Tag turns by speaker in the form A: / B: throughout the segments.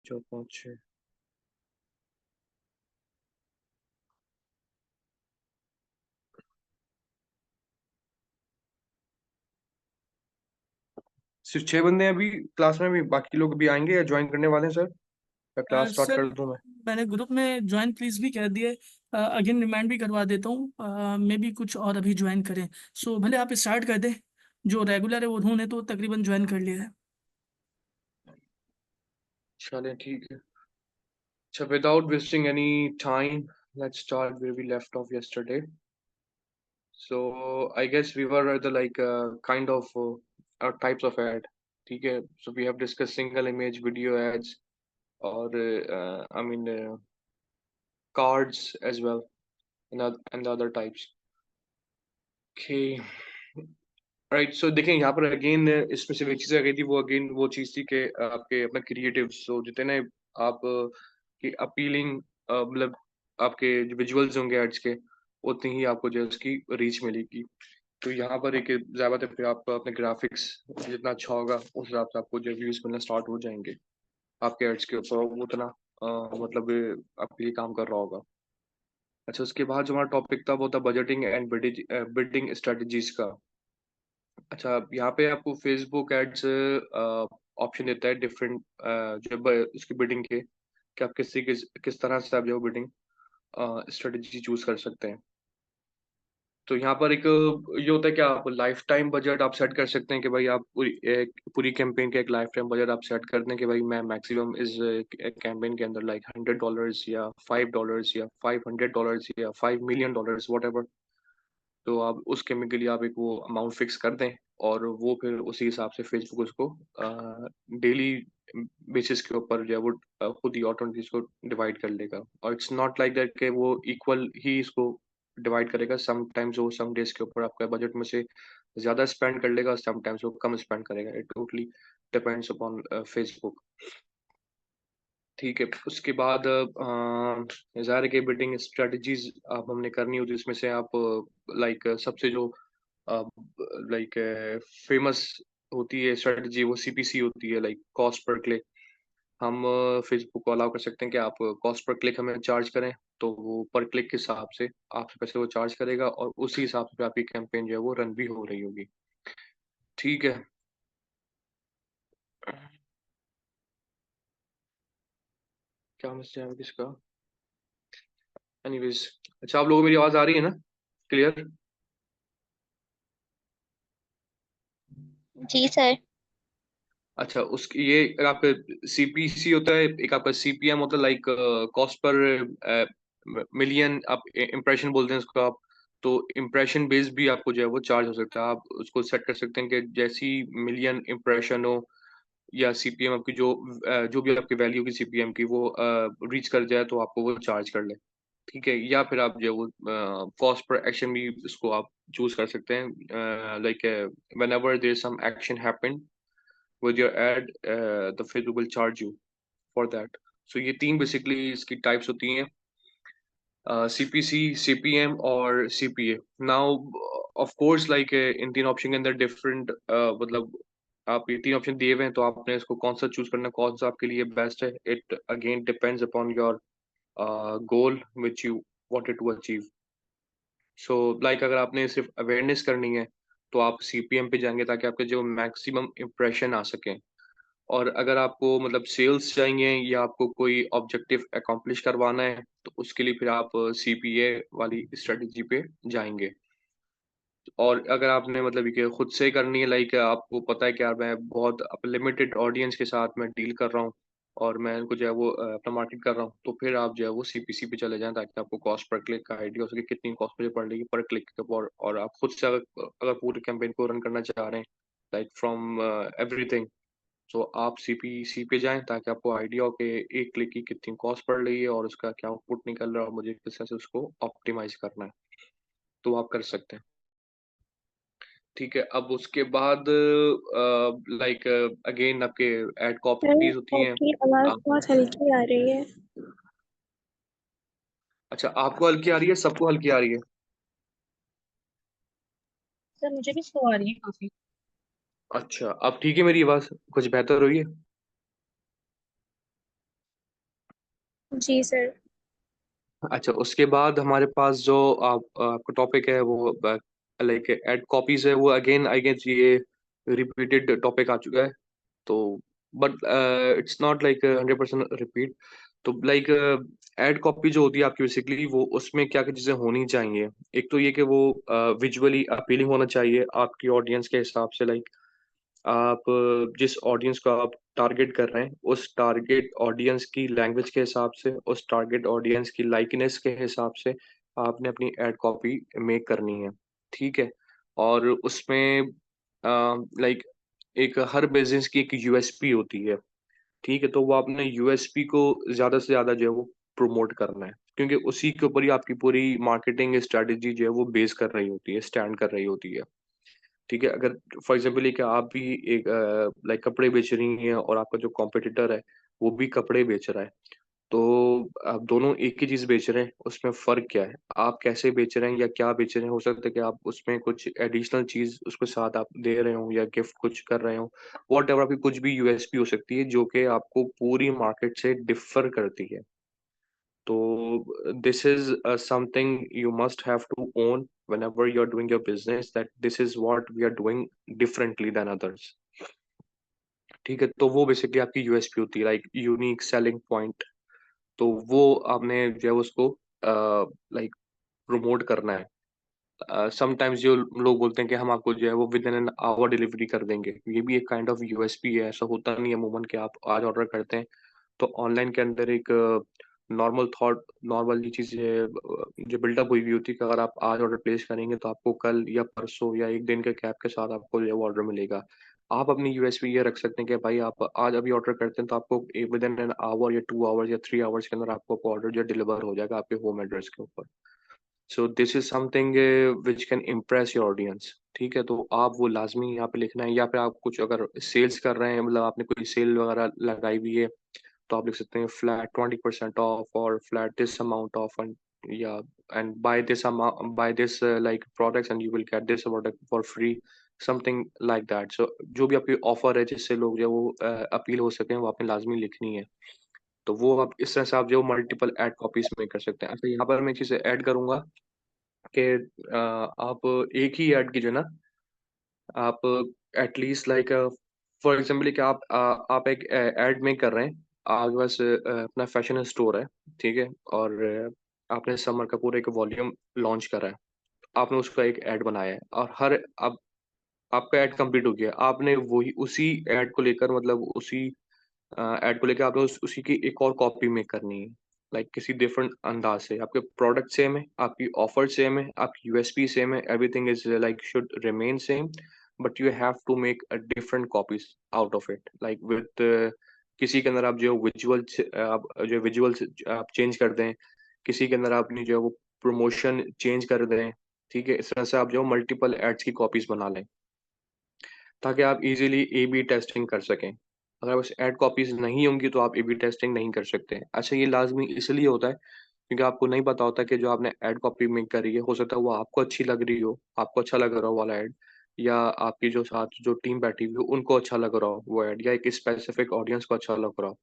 A: जो पहुंचे सिर्फ 6 बंदे हैं अभी क्लास में, भी बाकी लोग भी आएंगे या ज्वाइन करने वाले हैं सर, या क्लास स्टार्ट
B: सर
A: कर दूं मैं?
B: मैंने ग्रुप में ज्वाइन प्लीज भी कह दिए। अगेन रिमाइंड भी करवा देता हूँ, मे भी कुछ और अभी ज्वाइन करें। सो भले आप स्टार्ट कर दें। जो रेगुलर है उन्होंने तो तकरीबन ज्वाइन कर लिया है।
A: चलें ठीक है। अच्छा, without wasting any time, let's start where we left off yesterday. So I guess we were at the like kind of types of ad. ठीक है. So we have discussed single image video ads or I mean cards as well, and the other types. Okay. Right. So देखें यहाँ पर again इसमें सिर्फ एक चीज आ गई थी, वो अगेन वो चीज थी कि आपके अपना क्रिएटिव, सो जितने आप की अपीलिंग मतलब आपके जो विजुअल्स होंगे एड्स के, उतनी ही आपको जो है उसकी रीच मिलेगी. तो यहाँ पर एक ज़्यादा है, फिर आप अपने ग्राफिक्स जितना अच्छा होगा उस हिसाब से आपको जो व्यूज मिलना स्टार्ट हो जाएंगे आपके एड्स के ऊपर, वो उतना मतलब आपके लिए काम कर रहा होगा. अच्छा, उसके बाद जो हमारा टॉपिक था वो था बजटिंग एंड बिडिंग स्ट्रेटजीज का. अच्छा, यहाँ पे आपको फेसबुक एड्स ऑप्शन देता है डिफरेंट उसकी बिडिंग के, कि आप किस तरह से आप जो बिडिंग स्ट्रेटजी चूज कर सकते हैं. तो यहाँ पर एक ये होता है कि आप लाइफ टाइम बजट आप सेट कर सकते हैं, कि भाई आप पूरी कैंपेन का एक लाइफ टाइम बजट आप सेट कर दें, कि भाई मैं मैक्सिमम इस कैंपेन के अंदर लाइक $100 या $5 या $500 या $5 million वट. तो आप उस गेमिंग के लिए आप एक वो अमाउंट फिक्स कर दें, और वो फिर उसी हिसाब से फेसबुक उसको डेली बेसिस के ऊपर जो है वो खुद ही ऑटोमेटिक इसको डिवाइड कर लेगा. और इट्स नॉट लाइक दैट कि वो इक्वल ही इसको डिवाइड करेगा. समटाइम्स वो सम डेज के ऊपर आपका बजट में से ज्यादा स्पेंड कर लेगा, समटाइम्स वो कम स्पेंड करेगा. It totally depends upon Facebook. ठीक है. उसके बाद ज़ाहिर है कि बिल्डिंग स्ट्रेटजीज आप हमने करनी होती है, इसमें से आप लाइक सबसे जो लाइक फेमस होती है स्ट्रेटजी, वो सीपीसी होती है, लाइक कॉस्ट पर क्लिक. हम फेसबुक को अलाउ कर सकते हैं कि आप कॉस्ट पर क्लिक हमें चार्ज करें, तो वो पर क्लिक के हिसाब से आपसे पैसे वो चार्ज करेगा, और उसी हिसाब से आपकी कैंपेन जो है वो रन भी हो रही होगी. ठीक है. क्या मैसेज है किसका? एनीवेज. अच्छा, आप लोगों को मेरी आवाज़ आ रही है ना, क्लियर?
C: जी सर।
A: अच्छा, उसकी ये एक आपका सीपीसी होता है, एक आपका सीपीएम होता है, लाइक कॉस्ट पर मिलियन आप इम्प्रेशन बोलते हैं उसको आप. तो इम्प्रेशन बेस्ड भी आपको जो है वो चार्ज हो सकता है. आप उसको सेट कर सकते हैं कि जैसी मिलियन इम्प्रेशन हो या सीपीएम आपकी जो भी आपकी वैल्यू की सीपीएम की वो रीच कर जाए, तो आपको वो चार्ज कर ले. ठीक है. या फिर आप जो है वो कॉस्ट पर एक्शन भी इसको आप चूज कर सकते हैं, like whenever there some action happen with your ad, the Facebook will charge you for that. So ये तीन बेसिकली इसकी टाइप्स होती हैं, सीपीसी, सीपीएम और CPA. Now of course like in तीन ऑप्शन के अंदर डिफरेंट मतलब आप ये तीन ऑप्शन दिए हुए हैं, तो आपने इसको कौन सा चूज करना है, कौन सा आपके लिए बेस्ट है. It again depends upon your goal which you wanted to achieve. So like अगर आपने सिर्फ अवेयरनेस करनी है, तो आप सीपीएम पे जाएंगे ताकि आपके जो मैक्सिमम इम्प्रेशन आ सकें. और अगर आपको मतलब सेल्स चाहिए या आपको कोई ऑब्जेक्टिव अकॉम्प्लिश करवाना है, तो उसके लिए फिर आप सीपीए वाली स्ट्रेटजी पे जाएंगे. और अगर आपने मतलब ये खुद से करनी है, लाइक आपको पता है कि यार मैं बहुत लिमिटेड ऑडियंस के साथ मैं डील कर रहा हूँ, और मैं उनको जो है वो अपना मार्केट कर रहा हूँ, तो फिर आप जो है वो सीपीसी पे चले जाएं, ताकि आपको कॉस्ट पर क्लिक का आइडिया हो सके कितनी कॉस्ट मुझे पड़ रही है पर क्लिक के ऊपर. और आप खुद से अगर पूरे कैंपेन को रन करना चाह रहे हैं, लाइक फ्रॉम एवरीथिंग, तो आप सीपीसी पे जाएं, ताकि आपको आइडिया हो कि एक क्लिक की कितनी कॉस्ट पड़ रही है और उसका क्या आउटपुट निकल रहा है, और मुझे किस तरह से उसको ऑप्टिमाइज करना है. तो आप कर सकते हैं. ठीक है. अब उसके बाद लाइक अगेन आपके एड
C: सर
A: कॉपीज होती हैं.
C: आपकी आवाज़
A: आप
C: बहुत हल्की आ रही है।
A: अच्छा, आपको हल्की आ रही है, सबको हल्की आ रही है?
C: सर मुझे भी स्लो आ रही है काफी।
A: अच्छा, अब ठीक है, मेरी आवाज कुछ बेहतर हुई है?
C: जी सर।
A: अच्छा, उसके बाद हमारे पास जो आपका टॉपिक है वो लाइक एड कॉपीज है, वो अगेन आई गेस ये रिपीटेड टॉपिक आ चुका है। तो but it's not like 100% repeat. तो लाइक एड कॉपी जो होती है आपकी, बेसिकली वो उसमें क्या क्या चीज़ें होनी चाहिए। एक तो ये कि वो विजुअली अपीलिंग होना चाहिए आपकी ऑडियंस के हिसाब से। लाइक आप जिस ऑडियंस को आप टारगेट कर रहे हैं, उस टारगेट ऑडियंस की लैंग्वेज के हिसाब से, उस टारगेट ऑडियंस की लाइकनेस के हिसाब से आपने अपनी एड कॉपी मेक करनी है। ठीक है। और उसमें लाइक एक हर बिजनेस की एक यूएसपी होती है। ठीक है। तो वो आपने यूएसपी को ज़्यादा से ज़्यादा जो है वो प्रमोट करना है, क्योंकि उसी के ऊपर ही आपकी पूरी मार्केटिंग स्ट्रेटेजी जो है वो बेस कर रही होती है, स्टैंड कर रही होती है। ठीक है। अगर फॉर एग्जाम्पल ये कि आप भी एक लाइक कपड़े बेच रही हैं और आपका जो कॉम्पिटिटर है वो भी कपड़े बेच रहा है, तो आप दोनों एक ही चीज़ बेच रहे हैं, उसमें फ़र्क क्या है? आप कैसे बेच रहे हैं या क्या बेच रहे हैं? हो सकता है कि आप उसमें कुछ एडिशनल चीज़ उसके साथ आप दे रहे हो या गिफ्ट कुछ कर रहे हो। व्हाटएवर, आपकी कुछ भी यूएसपी हो सकती है जो कि आपको पूरी मार्केट से डिफ़र करती है। तो this is something you must have to own whenever you're doing your business, that this is what we are doing differently than others। ठीक है। तो वो बेसिकली आपकी यूएसपी होती है, लाइक यूनिक सेलिंग पॉइंट। तो वो आपने जो है उसको लाइक प्रमोट करना है। समटाइम्स जो लोग बोलते हैं कि हम आपको जो है वो with in an hour delivery कर देंगे, ये भी एक काइंड ऑफ यूएसपी है। ऐसा होता नहीं है अमूमन कि आप आज ऑर्डर करते हैं तो ऑनलाइन के अंदर एक नॉर्मल थॉट, नॉर्मल ये चीज़ जो बिल्डअप हुई हुई होती है कि अगर आप आज ऑर्डर प्लेस करेंगे तो आपको कल या परसों या एक दिन के गैप के साथ आपको जो है वो ऑर्डर मिलेगा। आप अपनी यूएसपी ये रख सकते हैं कि भाई आप आज अभी ऑर्डर करते हैं तो आपको विद इन एन आवर या 2 आवर्स या 3 आवर्स के अंदर आपको ऑर्डर जो है डिलीवर हो जाएगा आपके होम एड्रेस के ऊपर। So this is something which can impress your audience. ठीक है। तो आप वो लाजमी यहाँ पे लिखना है, या फिर आप कुछ अगर सेल्स कर रहे हैं, मतलब आपने कोई सेल वगैरह लगाई हुई है, तो आप लिख सकते हैं फ्लैट 20% ऑफ और flat this amount off, and या and buy this amount, buy this like products and you will get this product for free, something like that. So जो भी आपकी ऑफर है जिससे लोग जो है वो अपील हो सकें, वो आपने लाजमी लिखनी है। तो वो आप इस तरह से आप जो मल्टीपल एड कॉपीज में कर सकते हैं। अच्छा, यहाँ पर मैं चीज़ ऐड करूंगा कि आप एक ही ऐड की जो है ना, आप एटलीस्ट लाइक फॉर एग्जाम्पल कि आप एक ऐड में कर रहे हैं, आपके पास अपना फैशन स्टोर है। ठीक है। और आपने समर का पूरा एक वॉल्यूम लॉन्च करा है, आपने उसका एक ऐड बनाया है और हर अब आपका ऐड कंप्लीट हो गया, आपने वही उसी ऐड को लेकर, मतलब उसी ऐड को लेकर आपने उसी की एक और कॉपी मेक करनी है, लाइक किसी डिफरेंट अंदाज से। आपके प्रोडक्ट सेम है, आपकी ऑफर सेम है, आपकी यूएसपी सेम है, everything is like should remain same, but you have to make a different copies out of it, like with किसी के अंदर आप जो विजुअल आप जो विजुअल आप चेंज कर दें, किसी के अंदर आपने जो है वो प्रमोशन चेंज कर दें। ठीक है। इस तरह से आप जो मल्टीपल एड्स की कॉपीज बना लें ताकि आप इजीली ए बी टेस्टिंग कर सकें। अगर बस ऐड कॉपीज़ नहीं होंगी तो आप ए बी टेस्टिंग नहीं कर सकते। अच्छा, ये लाज़मी इसलिए होता है क्योंकि आपको नहीं पता होता कि जो आपने ऐड कॉपी मेक करी है, हो सकता है वो आपको अच्छी लग रही हो, आपको अच्छा लग रहा हो वाला ऐड, या आपकी जो साथ जो टीम बैठी हुई हो उनको अच्छा लग रहा हो वो ऐड, या एक स्पेसिफिक ऑडियंस को अच्छा लग रहा हो।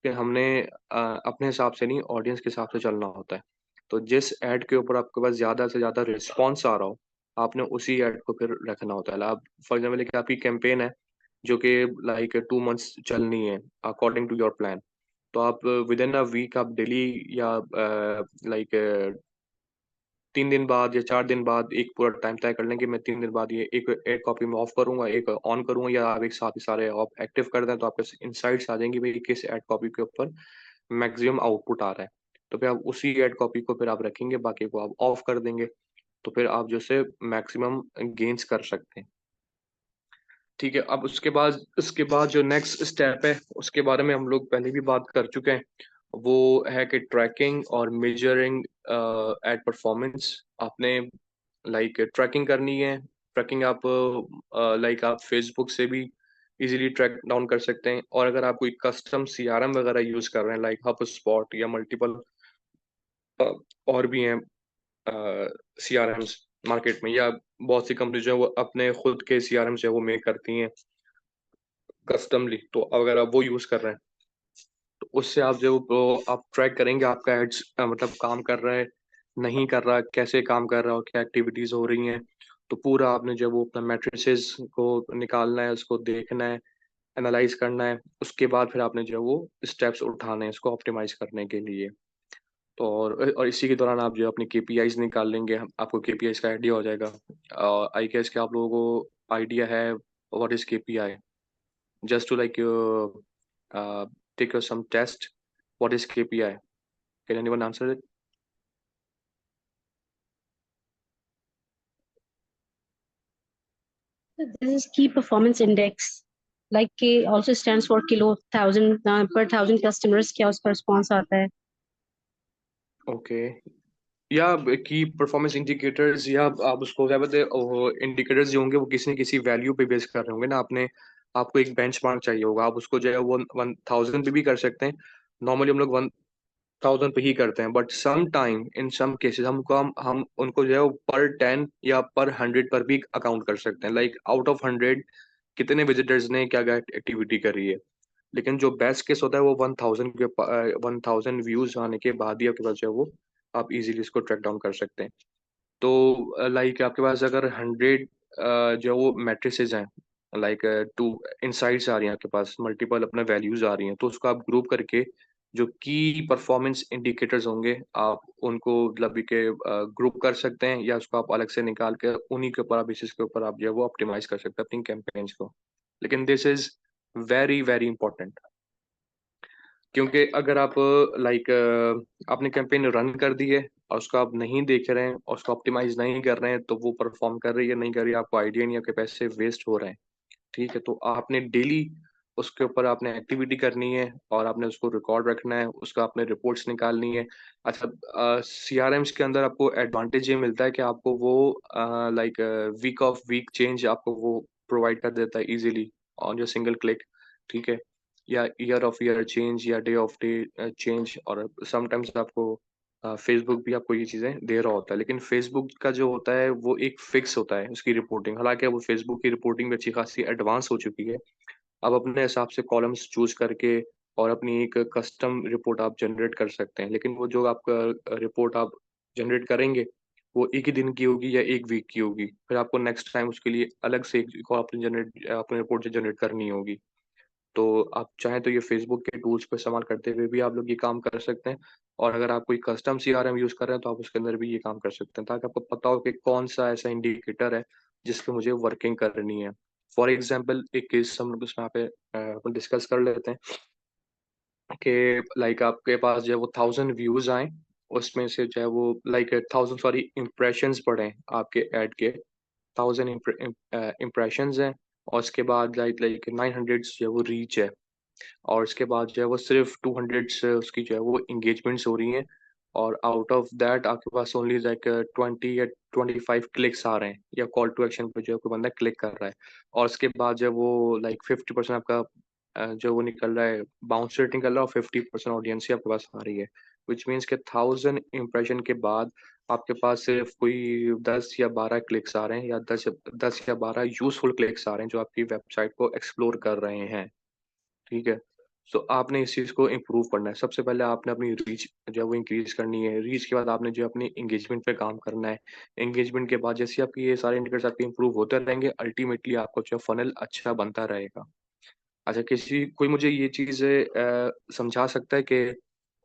A: कि हमने अपने हिसाब से नहीं, ऑडियंस के हिसाब से चलना होता है। तो जिस ऐड के ऊपर आपके पास ज़्यादा से ज़्यादा रिस्पॉन्स आ रहा हो, आपने उसी ऐड को फिर रखना होता है। आप फॉर एग्ज़ाम्पल कि आपकी कैंपेन है जो कि लाइक 2 मंथ्स चलनी है अकॉर्डिंग टू योर प्लान। तो आप विद इन अ वीक आप डेली या लाइक 3 दिन बाद या 4 दिन बाद एक पूरा टाइम तय कर लें कि मैं 3 दिन बाद ये एक एक कॉपी में ऑफ करूँगा, एक ऑन करूँगा, या आप एक साथ ही सारे आप एक्टिव कर दें तो आपके इनसाइट्स आ जाएँगी भई किस एड कॉपी के ऊपर मैक्सिमम आउटपुट आ रहा है। तो फिर आप उसी एड कॉपी को फिर आप रखेंगे, बाकी को आप ऑफ कर देंगे। तो फिर आप जो है मैक्सिमम गेन्स कर सकते हैं। ठीक है। अब उसके बाद जो नेक्स्ट स्टेप है उसके बारे में हम लोग पहले भी बात कर चुके हैं। वो है कि ट्रैकिंग और मेजरिंग एड परफॉर्मेंस। आपने लाइक ट्रैकिंग करनी है। ट्रैकिंग आप लाइक आप फेसबुक से भी इजीली ट्रैक डाउन कर सकते हैं, और अगर आप कोई कस्टम सीआरएम वगैरह यूज़ कर रहे हैं लाइक हब स्पॉट या मल्टीपल और भी हैं सीआरएम्स मार्केट में, या बहुत सी कंपनी जो है वो अपने खुद के सीआरएम जो है वो मेक करती हैं कस्टमली, तो अगर आप वो यूज़ कर रहे हैं तो उससे आप जो आप ट्रैक करेंगे आपका एड्स मतलब काम कर रहा है, नहीं कर रहा, कैसे काम कर रहा है और क्या एक्टिविटीज हो रही हैं। तो पूरा आपने जो वो अपना मैट्रिसेस को निकालना है, उसको देखना है, एनालाइज करना है। उसके बाद फिर आपने जो है वो स्टेप्स उठाने हैं इसको ऑप्टिमाइज करने के लिए। तो और इसी के दौरान आप जो है अपनी केपीआईज निकाल लेंगे, आपको केपीआईज का आइडिया हो जाएगा। आई गेस कि आप लोगों को आइडिया है what is KPI, just to like take some test. What is KPI? Can anyone answer it?
D: This is key performance index. Like K also stands for kilo thousand per thousand customers. क्या उसका response आता है?
A: Okay. या की performance indicators, या आप उसको क्या बोलते हैं, इंडिकेटर्स जो होंगे वो किसी न किसी वैल्यू पे बेस कर रहे होंगे ना। आपको एक बेंचमार्क चाहिए होगा, आप उसको जो है वो 1000 पे भी कर सकते हैं। नॉर्मली हम लोग 1000 पे ही करते हैं, but some time in some cases हम उनको जो है वो पर 10 या पर 100 पर भी अकाउंट कर सकते हैं। लाइक आउट ऑफ 100 कितने विजिटर्स ने क्या क्या एक्टिविटी करी है। लेकिन जो बेस्ट केस होता है वो 1000 व्यूज आने के बाद ही आपके पास जो है वो आप इजीली इसको ट्रैक डाउन कर सकते हैं। तो लाइक आपके पास अगर 100 जो वो मैट्रिसेस हैं, लाइक टू इनसाइट्स आ रही हैं, आपके पास मल्टीपल अपने वैल्यूज आ रही हैं, तो उसको आप ग्रुप करके जो की परफॉर्मेंस इंडिकेटर्स होंगे आप उनको मतलब के ग्रुप कर सकते हैं, या उसको आप अलग से निकाल के उन्हीं के ऊपर बेसिस के ऊपर आप जो है वो ऑप्टिमाइज कर सकते हैं अपनी कैंपेन्स को। लेकिन this is very very important, क्योंकि अगर आप लाइक आपने कैंपेन रन कर दी है और उसको आप नहीं देख रहे हैं और उसको ऑप्टिमाइज नहीं कर रहे हैं, तो वो परफॉर्म कर रही है नहीं कर रही है आपको आइडिया नहीं, आपके पैसे वेस्ट हो रहे हैं। ठीक है, तो आपने डेली उसके ऊपर आपने एक्टिविटी करनी है और आपने उसको रिकॉर्ड रखना है, उसका आपने रिपोर्ट्स निकालनी है। अच्छा, सीआरएम्स के अंदर आपको एडवांटेज ये मिलता है कि आपको वो like week of week change आपको वो प्रोवाइड कर देता है easily on your single click. ठीक है, या ईयर ऑफ ईयर चेंज या डे ऑफ डे चेंज। और समटाइम्स आपको फेसबुक भी आपको ये चीज़ें दे रहा होता है, लेकिन फेसबुक का जो होता है वो एक फिक्स होता है उसकी रिपोर्टिंग। हालांकि वो फेसबुक की रिपोर्टिंग भी अच्छी खासी एडवांस हो चुकी है। आप अपने हिसाब से कॉलम्स चूज करके और अपनी एक कस्टम रिपोर्ट आप जनरेट कर सकते हैं, लेकिन वो जो आपका रिपोर्ट आप जनरेट करेंगे वो एक ही दिन की होगी या एक वीक की होगी, फिर आपको नेक्स्ट टाइम उसके लिए अलग से एक अपनी रिपोर्ट जनरेट करनी होगी। तो आप चाहें तो ये फेसबुक के टूल्स को इस्तेमाल करते हुए भी आप लोग ये काम कर सकते हैं। और अगर आप कोई कस्टम सीआरएम यूज़ कर रहे हैं तो आप उसके अंदर भी ये काम कर सकते हैं, ताकि आपको पता हो कि कौन सा ऐसा इंडिकेटर है जिस पे मुझे वर्किंग करनी है। फॉर एग्जांपल एक केस हम लोग इसमें यहाँ पे अपन डिस्कस कर लेते हैं कि लाइक आपके पास जो है वो 1000 व्यूज आए, उसमें से जो है वो लाइक 1000 सॉरी इम्प्रेशंस पड़े आपके ऐड के, 1000 इम्प्रेशंस हैं। और उसके बाद लाइक लाइक 900 जो है वो रीच है। और इसके बाद जो है वो सिर्फ 200 से उसकी जो है वो इंगेजमेंट्स हो रही हैं। और आउट ऑफ दैट आपके पास ओनली लाइक 20 या 25 क्लिक्स आ रहे हैं, या कॉल टू एक्शन पे जो है कोई बंदा क्लिक कर रहा है। और उसके बाद जो है वो लाइक 50% आपका जो वो निकल रहा है, बाउंस रेट निकल रहा है, और 50% ऑडियंस ही आपके पास आ रही है। विच मीन्स के 1000 इम्प्रेशन के बाद आपके पास सिर्फ कोई 10 या 12 क्लिक्स आ रहे हैं, या 10 या 12 यूजफुल क्लिक्स आ रहे हैं जो आपकी वेबसाइट को एक्सप्लोर कर रहे हैं। ठीक है, सो आपने इस चीज़ को इम्प्रूव करना है। सबसे पहले आपने अपनी रीच जो है वो इंक्रीज़ करनी है। रीच के बाद आपने जो है अपनी एंगेजमेंट पे काम करना है। एंगेजमेंट के बाद जैसे आपकी ये सारे इंडिकेटर्स आपके इम्प्रूव होते रहेंगे, अल्टीमेटली आपका जो फनल अच्छा बनता रहेगा। अच्छा, किसी कोई मुझे ये चीज़ समझा सकता है कि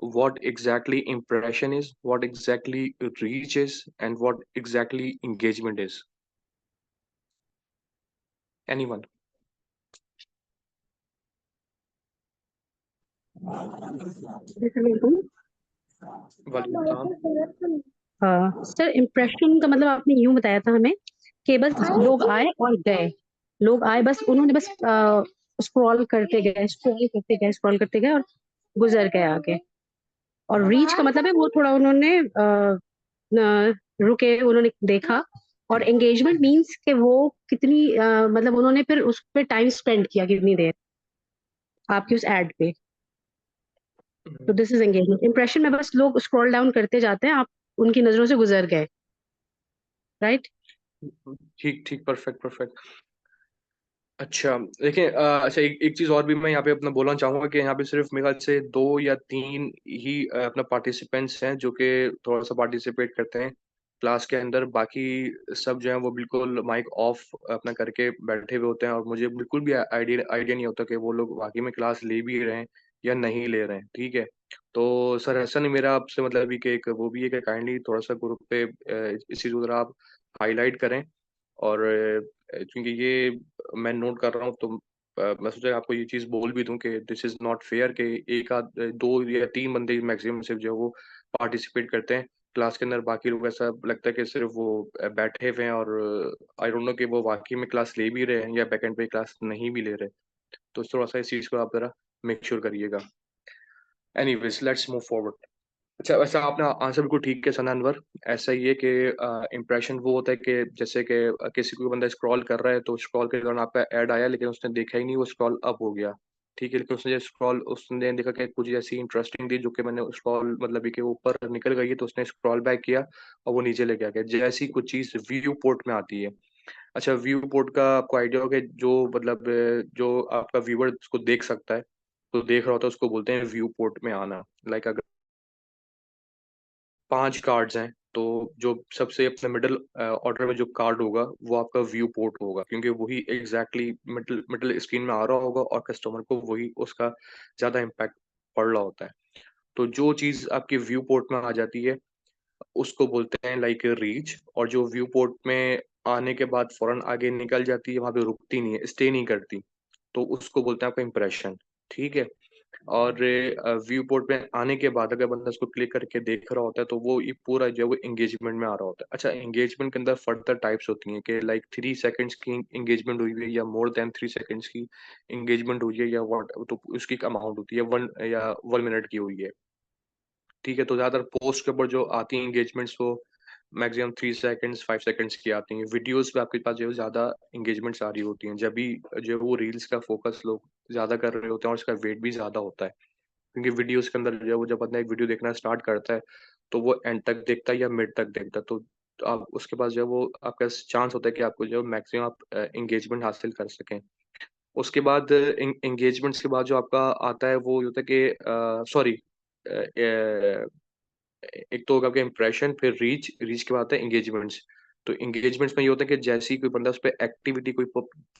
A: what exactly impression is, what exactly reach is and what exactly engagement is? Anyone? वालेकुम सलाम।
D: सर इम्प्रेशन का मतलब आपने यूं बताया था हमें कि बस लोग आए और गए, लोग आए बस उन्होंने बस स्क्रॉल करते गए और गुजर गए आगे। और रीच का मतलब है वो थोड़ा उन्होंने रुके, उन्होंने देखा। और एंगेजमेंट मींस कि वो कितनी मतलब उन्होंने फिर उस पर टाइम स्पेंड किया कितनी देर आपकी उस एड पे। तो दिस इज एंगेजमेंट। इंप्रेशन में बस लोग स्क्रॉल डाउन करते जाते हैं, आप उनकी नजरों से गुजर गए, राइट?
A: ठीक ठीक, परफेक्ट परफेक्ट। अच्छा देखिए, अच्छा एक चीज और भी मैं यहाँ पे अपना बोलना चाहूंगा कि यहाँ पे सिर्फ मेरे ख्याल से 2 या 3 ही अपना पार्टिसिपेंट्स हैं जो कि थोड़ा सा पार्टिसिपेट करते हैं क्लास के अंदर। बाकी सब जो है वो बिल्कुल माइक ऑफ अपना करके बैठे हुए होते हैं, और मुझे बिल्कुल भी आइडिया आइडिया नहीं होता कि वो लोग वाकई में क्लास ले भी रहे हैं या नहीं ले रहे हैं। ठीक है, तो सर ऐसा नहीं, मेरा आपसे मतलब भी कि एक वो भी है कि काइंडली थोड़ा सा ग्रुप पे इस चीज़ को जरा आप हाईलाइट करें। और क्योंकि ये मैं नोट कर रहा हूँ, तो मैं सोचा आपको ये चीज़ बोल भी दूं कि दिस इज नॉट फेयर कि एक आध 2 या 3 बंदे मैक्सिमम सिर्फ जो है वो पार्टिसिपेट करते हैं क्लास के अंदर। बाकी लोग ऐसा लगता है कि सिर्फ वो बैठे हुए हैं, और आई डोंट नो कि वो वाकई में क्लास ले भी रहे हैं या बैक एंड पे क्लास नहीं भी ले रहे। तो थोड़ा सा इस चीज़ को आप जरा मेक श्योर करिएगा। Anyways let's move forward. अच्छा, वैसे आपने आंसर बिल्कुल ठीक है सनानवर। ऐसा ही है कि इम्प्रेशन वो होता है कि जैसे कि किसी कोई बंदा स्क्रॉल कर रहा है, तो स्क्रॉल के दौरान आपका ऐड आया लेकिन उसने देखा ही नहीं, वो स्क्रॉल अप हो गया। ठीक है, लेकिन उसने देखा कि कुछ ऐसी इंटरेस्टिंग थी जो कि मैंने स्क्रॉल मतलब कि ऊपर निकल गई है, तो उसने स्क्रॉल बैक किया और वो नीचे लेके आ गया। जैसी कुछ चीज़ व्यू पोर्ट में आती है। अच्छा, व्यू पोर्ट का आपको आइडिया होगा, जो मतलब जो आपका व्यूअर उसको देख सकता है, तो देख रहा होता है, उसको बोलते हैं व्यू पोर्ट में आना। लाइक अगर 5 कार्ड्स हैं, तो जो सबसे अपने मिडल ऑर्डर में जो कार्ड होगा वो आपका व्यू पोर्ट होगा, क्योंकि वही एग्जैक्टली मिडल मिडल स्क्रीन में आ रहा होगा और कस्टमर को वही उसका ज़्यादा इम्पैक्ट पड़ रहा होता है। तो जो चीज़ आपके व्यू पोर्ट में आ जाती है उसको बोलते हैं लाइक रीच, और जो व्यू पोर्ट में आने के बाद फौरन आगे निकल जाती है, वहाँ पे रुकती नहीं है, स्टे नहीं करती, तो उसको बोलते हैं आपका इम्प्रेशन। ठीक है, और व्यू पोर्ट पे आने के बाद अगर बंदा उसको क्लिक करके देख रहा होता है, तो वो ये पूरा जो है वो एंगेजमेंट में आ रहा होता है। अच्छा, एंगेजमेंट के अंदर फर्दर टाइप्स होती हैं कि लाइक 3 सेकंड्स की एंगेजमेंट हुई है या मोर देन 3 सेकंड्स की एंगेजमेंट हुई है, या व्हाट, तो उसकी अमाउंट होती है 1 मिनट की हुई है। ठीक है, तो ज़्यादातर पोस्ट के ऊपर जो आती हैं एंगेजमेंट्स वो मैक्सिमम 3 सेकंड्स 5 सेकंड्स की आती हैं। वीडियोस पे आपके पास जो है ज़्यादा एंगेजमेंट्स आ रही होती हैं, जब भी जो है वो रील्स का फोकस लोग ज़्यादा कर रहे होते हैं और उसका वेट भी ज़्यादा होता है। क्योंकि वीडियोस के अंदर जो है वो जब बंदा एक वीडियो देखना स्टार्ट करता है, तो वो एंड तक देखता है या मिड तक देखता है, तो आप उसके पास जो है वो आपका चांस होता है कि आपको जो है मैक्सिमम आप एंगेजमेंट हासिल कर सकें। उसके बाद एंगेजमेंट्स के बाद जो आपका आता है वो ये होता है कि सॉरी, एक तो होगा आपका इंप्रेशन, फिर रीच, रीच के बाद आता है एंगेजमेंट्स। तो एंगेजमेंट्स में ये होता है कि जैसे ही कोई बंदा उस पे एक्टिविटी कोई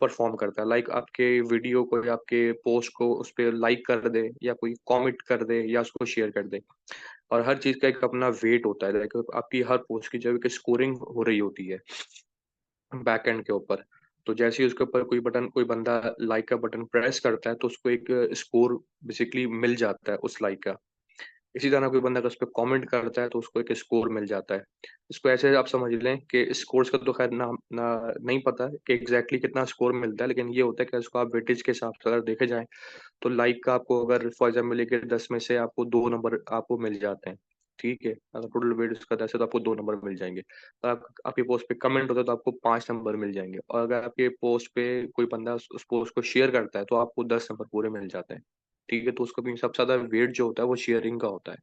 A: परफॉर्म करता है, लाइक आपके वीडियो को या आपके पोस्ट को उस पे लाइक कर दे, या कोई कमेंट कर दे, या उसको शेयर कर दे। और हर चीज़ का एक अपना वेट होता है, लाइक आपकी हर पोस्ट की जो है स्कोरिंग हो रही होती है बैक एंड के ऊपर। तो जैसे ही उसके ऊपर कोई बंदा लाइक का बटन प्रेस करता है, तो उसको एक स्कोर बेसिकली मिल जाता है उस लाइक का। इसी तरह कोई बंदा अगर उसपे कमेंट करता है, तो उसको एक स्कोर मिल जाता है। इसको ऐसे आप समझ लें कि स्कोर्स का तो खैर ना ना नहीं पता है कि एग्ज़ैक्टली कितना स्कोर मिलता है, लेकिन ये होता है कि उसको आप वेटेज के हिसाब से अगर देखे जाएँ, तो लाइक का आपको अगर फॉर एग्ज़ाम्पल लेके 10 में से आपको 2 नंबर आपको मिल जाते हैं, ठीक है? अगर टोटल वेट उसका 10 है, तो आपको 2 नंबर मिल जाएँगे। आपकी पोस्ट पे कमेंट होता है, तो आपको 5 नंबर मिल जाएँगे, और अगर आपके पोस्ट पे कोई बंदा उस पोस्ट को शेयर करता है, तो आपको 10 नंबर पूरे मिल जाते हैं। ठीक है? तो उसको भी सबसे ज़्यादा वेट जो होता है वो शेयरिंग का होता है।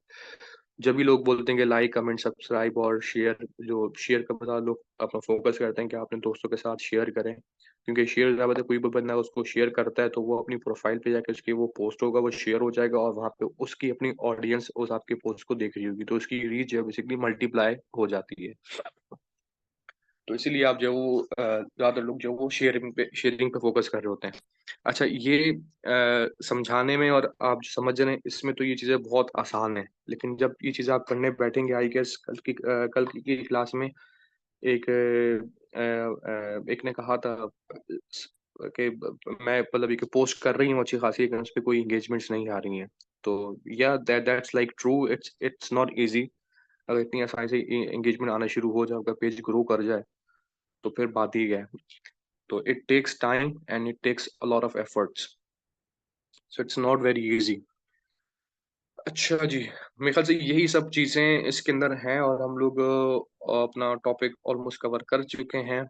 A: जब भी लोग बोलते हैं कि लाइक, कमेंट, सब्सक्राइब और शेयर, जो शेयर का बता लोग अपना फ़ोकस करते हैं कि अपने दोस्तों के साथ शेयर करें। क्योंकि शेयर ज़्यादा होता है, कोई भी बंदा उसको शेयर करता है, तो वो अपनी प्रोफ़ाइल पे जाके उसकी वो पोस्ट होगा, वो शेयर हो जाएगा, और वहाँ पे उसकी अपनी ऑडियंस उस आपके पोस्ट को देख रही होगी, तो उसकी रीच जो है बेसिकली मल्टीप्लाई हो जाती है। तो इसीलिए आप जो है वो ज़्यादातर लोग जो है वो शेयरिंग पे फ़ोकस कर रहे होते हैं। अच्छा, ये समझाने में और आप जो समझ रहे हैं इसमें तो ये चीज़ें बहुत आसान है, लेकिन जब ये चीज़ें आप करने बैठेंगे, आई गेस कल की क्लास में एक ने कहा था कि मैं मतलब ये पोस्ट कर रही हूँ अच्छी खासी, लेकिन उस पे कोई एंगेजमेंट्स नहीं आ रही हैं। तो या that's like true, it's not easy. अगर इतनी आसानी से एंगेजमेंट आना शुरू हो जाए, आपका पेज ग्रो कर जाए, तो फिर बात ही क्या है। तो it takes time and it takes a lot of efforts, so it's not very easy. अच्छा जी, मेरे ख्याल से यही सब चीज़ें इसके अंदर हैं, और हम लोग अपना टॉपिक ऑलमोस्ट कवर कर चुके हैं।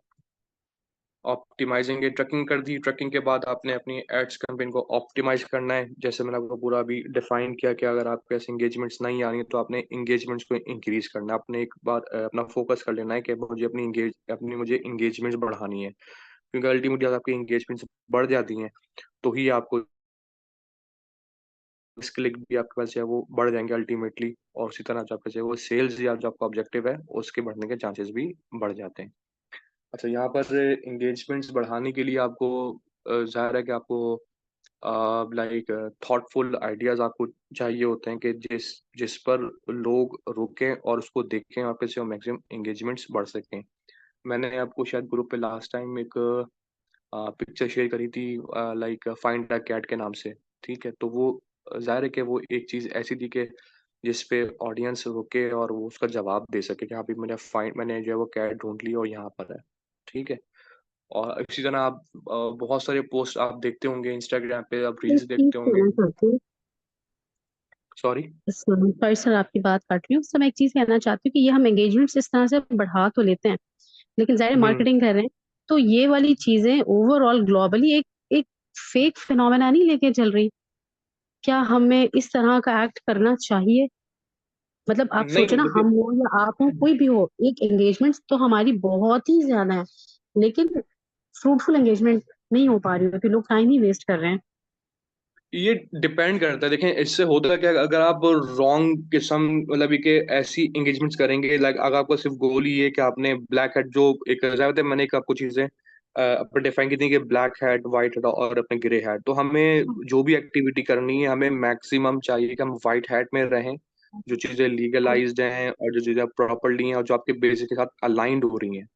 A: ऑप्टिमाइज़िंग ट्रैकिंग कर दी, ट्रैकिंग के बाद आपने अपनी एड्स कैंपेन को ऑप्टिमाइज़ करना है। जैसे मैंने आपको पूरा अभी डिफाइन किया कि अगर आपके ऐसे एंगेजमेंट्स नहीं आ रही हैं, तो आपने एंगेजमेंट्स को इंक्रीज़ करना है। आपने एक बार अपना फ़ोकस कर लेना है कि मुझे मुझे एंगेजमेंट्स बढ़ानी है। क्योंकि अल्टीमेटली अगर आपकी एंगेजमेंट बढ़ जाती हैं तो ही आपको क्लिक भी आपके पास जो है वो बढ़ जाएंगे अल्टीमेटली, और उसी तरह जो आपका जो है वो सेल्स या जो आपका ऑब्जेक्टिव है उसके बढ़ने के चांसेस भी बढ़ जाते हैं। अच्छा, यहाँ पर एंगेजमेंट्स बढ़ाने के लिए आपको ज़ाहिर है कि आपको लाइक थॉटफुल आइडियाज़ आपको चाहिए होते हैं कि जिस जिस पर लोग रुकें और उसको देखें और फिर से वो मैक्सिमम एंगेजमेंट्स बढ़ सकें। मैंने आपको शायद ग्रुप पे लास्ट टाइम एक पिक्चर शेयर करी थी लाइक फाइंड द कैट के नाम से, ठीक है? तो वो ज़ाहिर है कि वो एक चीज़ ऐसी थी कि जिस पे ऑडियंस रुके और वो उसका जवाब दे सके कि हाँ, अभी मैंने जो है वो कैट ढूँढ ली और यहाँ पर है, ठीक है? और इसी तरह आप बहुत सारे पोस्ट आप देखते होंगे इंस्टाग्राम पे, आप
D: एक
A: रील्स
D: चीज
A: देखते होंगे।
D: कहना चाहती हूँ,
A: सॉरी?
D: सॉरी सर आपकी बात काट रही हूँ, सर मैं एक चीज कहना चाहती हूँ कि ये हम एंगेजमेंट्स इस तरह से बढ़ा तो लेते हैं, लेकिन जाहिर
A: हुँ,
D: मार्केटिंग कर रहे हैं, तो ये वाली चीजें ओवरऑल ग्लोबली एक एक फेक फिनोमेना नहीं लेके चल रही। क्या हमें इस तरह का एक्ट करना चाहिए? मतलब आप
A: नहीं,
D: सोचो
A: नहीं
D: ना,
A: देखिए।
D: हम हो या आप हो, कोई भी हो, एक एंगेजमेंट तो हमारी बहुत ही ज्यादा है, लेकिन फ्रूटफुल एंगेजमेंट नहीं हो पा रही होती, लोग टाइम ही वेस्ट कर रहे हैं।
A: ये डिपेंड करता है, देखें इससे होता है कि अगर आप रॉन्ग किस्म मतलब ये कि ऐसी एंगेजमेंट्स करेंगे, लाइक अगर आपका सिर्फ गोल ही है कि आपने ब्लैक हैट जो एक ज़्यादातर मैंने एक आपको चीज़ें अपने डिफाइन की थी कि ब्लैक हैट, व्हाइट हैट और अपने ग्रे हैट, तो हमें जो भी एक्टिविटी करनी है हमें मैक्सिमम चाहिए कि हम व्हाइट हैट में रहें, जो चीज़ें लीगलाइज्ड हैं और जो चीज़ें प्रॉपरली हैं और जो आपके बेसिक के साथ अलाइंड हो रही हैं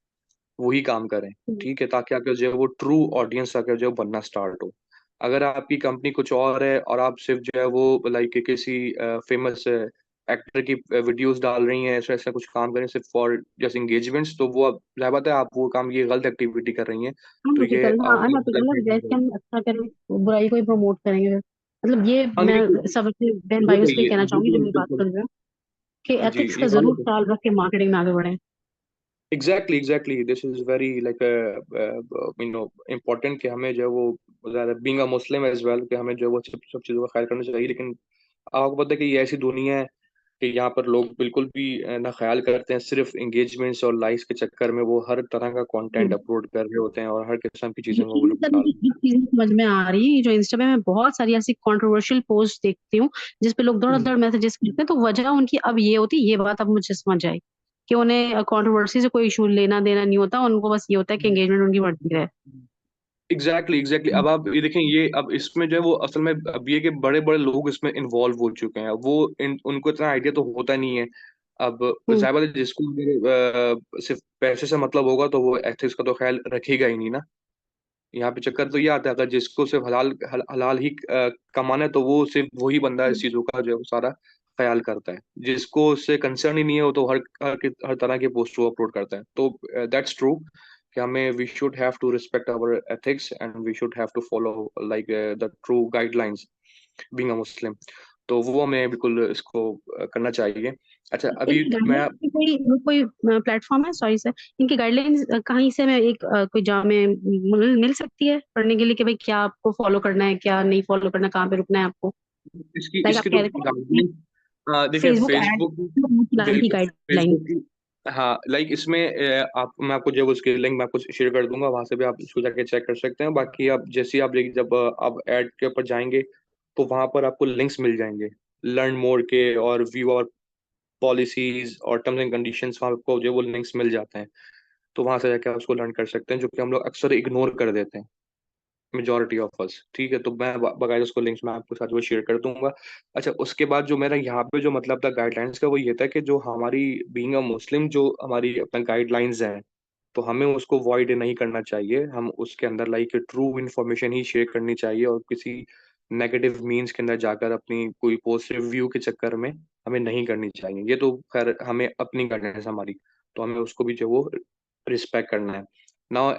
A: वही काम करें, ठीक है? ताकि आपका जो है वो ट्रू ऑडियंस आके जो है बनना स्टार्ट हो। अगर आपकी कंपनी कुछ और है और आप सिर्फ़ जो है वो लाइक किसी फ़ेमस एक्टर की वीडियोज़ डाल रही हैं, ऐसा-ऐसा कुछ काम कर रही हैं सिर्फ़ फॉर जस्ट एंगेजमेंट्स, तो वो अब ज़ाहिर बात है आप वो काम ये गलत एक्टिविटी कर रही हैं, तो ये
D: अनएथिकल, हाँ
A: आपको
D: अनएथिकल,
A: गलत
D: मतलब
A: नहीं
D: जैसे हम अच्छा करें बुराई को ही प्रमोट करेंगे, मतलब ये
A: हाँ,
D: मैं
A: देखिए
D: सब अपने बहन
A: वो
D: भाइयों
A: तो
D: से
A: ये
D: कहना चाहूंगी जो
A: बिल्कुल,
D: मेरी बात
A: बिल्कुल।
D: सुन रहे हो, कि
A: जी,
D: एथिक्स
A: ये
D: का
A: गलत
D: जरूर
A: है।
D: ख्याल रख के मार्केटिंग में आगे बढ़े।
A: Exactly, exactly, this is very like you know important कि हमें जो है वो ज़्यादा being a Muslim as well कि हमें जो है वो सब सब चीज़ों का ख़्याल करना चाहिए। लेकिन आपको पता है कि ये ऐसी दुनिया है कि यहाँ पर लोग बिल्कुल भी ना ख़्याल करते हैं, सिर्फ़ एंगेजमेंट्स और लाइक्स के चक्कर में वो हर तरह का कंटेंट
D: हम्म।
A: अपलोड कर रहे होते हैं और हर किस्म की
D: ये
A: चीज़ें वो
D: इन्हीं
A: लोग
D: तरह
A: डाल
D: की
A: देते
D: एक चीजें समझ में आ रही है, जो इंस्टा पे मैं बहुत सारी ऐसी कंट्रोवर्शियल पोस्ट देखती हूँ जिसपे लोग
A: हैं।
D: दौड़-दौड़ मैसेजेस करते हैं, तो वजह उनकी अब ये होती है, ये बात अब मुझे समझ आई कि उन्हें कंट्रोवर्सी से कोई इशू लेना देना नहीं होता, उनको बस ये होता है कि एंगेजमेंट उनकी बढ़ती रहे।
A: Exactly, exactly. अब आप ये देखें, ये अब इसमें जो है वो असल में अब ये कि बड़े-बड़े लोग इसमें इन्वॉल्व हो चुके हैं। वो इन उनको इतना आइडिया तो होता नहीं है। अब
D: हम्म।
A: ज़ाहिर बात है जिसको सिर्फ़ पैसे से मतलब होगा तो वो एथिक्स का तो ख़्याल रखेगा ही नहीं ना। यहाँ पे चक्कर तो ये आता है, अगर जिसको सिर्फ़ हलाल ही कमाना है तो वो सिर्फ़ वही बंदा इस चीज़ों का जो है वो सारा ख़्याल करता है। जिसको उससे कंसर्न ही नहीं है वो तो हर तरह की पोस्ट वो अपलोड करता है। तो दैट्स ट्रू कि हमें we should have to respect our ethics and we should have to follow like the true guidelines being a Muslim. तो वो हमें बिल्कुल इसको करना चाहिए। अच्छा, अभी
D: इनकी
A: मैं
D: गाइडलाइंस की कोई कोई प्लेटफॉर्म है, सॉरी सर, इनकी गाइडलाइंस कहीं से मैं एक कोई जामे मिल सकती है पढ़ने के लिए कि भाई क्या आपको फॉलो करना है, क्या नहीं फॉलो करना, कहाँ पे रुकना है आपको?
A: इसकी
D: लाइक आप
A: इसकी तो
D: कह रहे थे
A: गाइडलाइन देखिए
D: फेसबुक एड
A: फ़ेसबुक
D: चलाने की
A: बिल्कुल,
D: गाइडलाइन।
A: फ़ेसबुक की हाँ, लाइक इसमें आप मैं आपको जो है उसकी लिंक मैं आपको शेयर कर दूँगा, वहाँ से भी आप इसको जाके चेक कर सकते हैं। बाकी आप जैसे ही आप देखिए जब आप ऐड के ऊपर जाएँगे, तो वहाँ पर आपको लिंक्स मिल जाएँगे, लर्न मोर के और व्यू आवर पॉलिसीज़ और टर्म्स एंड कंडीशंस, वहाँ आपको जो है वो लिंक्स मिल जाते हैं। तो वहाँ से जाके आप उसको लर्न कर सकते हैं, जो कि हम लोग अक्सर इग्नोर कर देते हैं। मेजॉरिटी ऑफ अस, ठीक है? तो मैं बाकायदा उसको लिंक्स मैं आपके साथ वो शेयर कर दूँगा। अच्छा, उसके बाद जो मेरा यहाँ पे जो मतलब था गाइडलाइंस का वो ये था कि जो हमारी बीइंग अ मुस्लिम जो हमारी अपना गाइडलाइंस हैं, तो हमें उसको वॉइड नहीं करना चाहिए। हम उसके अंदर लाइक ट्रू इन्फॉर्मेशन ही शेयर करनी चाहिए और किसी नेगेटिव मीन्स के अंदर जाकर अपनी कोई पॉजिटिव व्यू के चक्कर में हमें नहीं करनी चाहिए। ये तो ख़ैर हमें अपनी गाइडलाइंस हमारी, तो हमें उसको भी जो है वो रिस्पेक्ट करना है। Now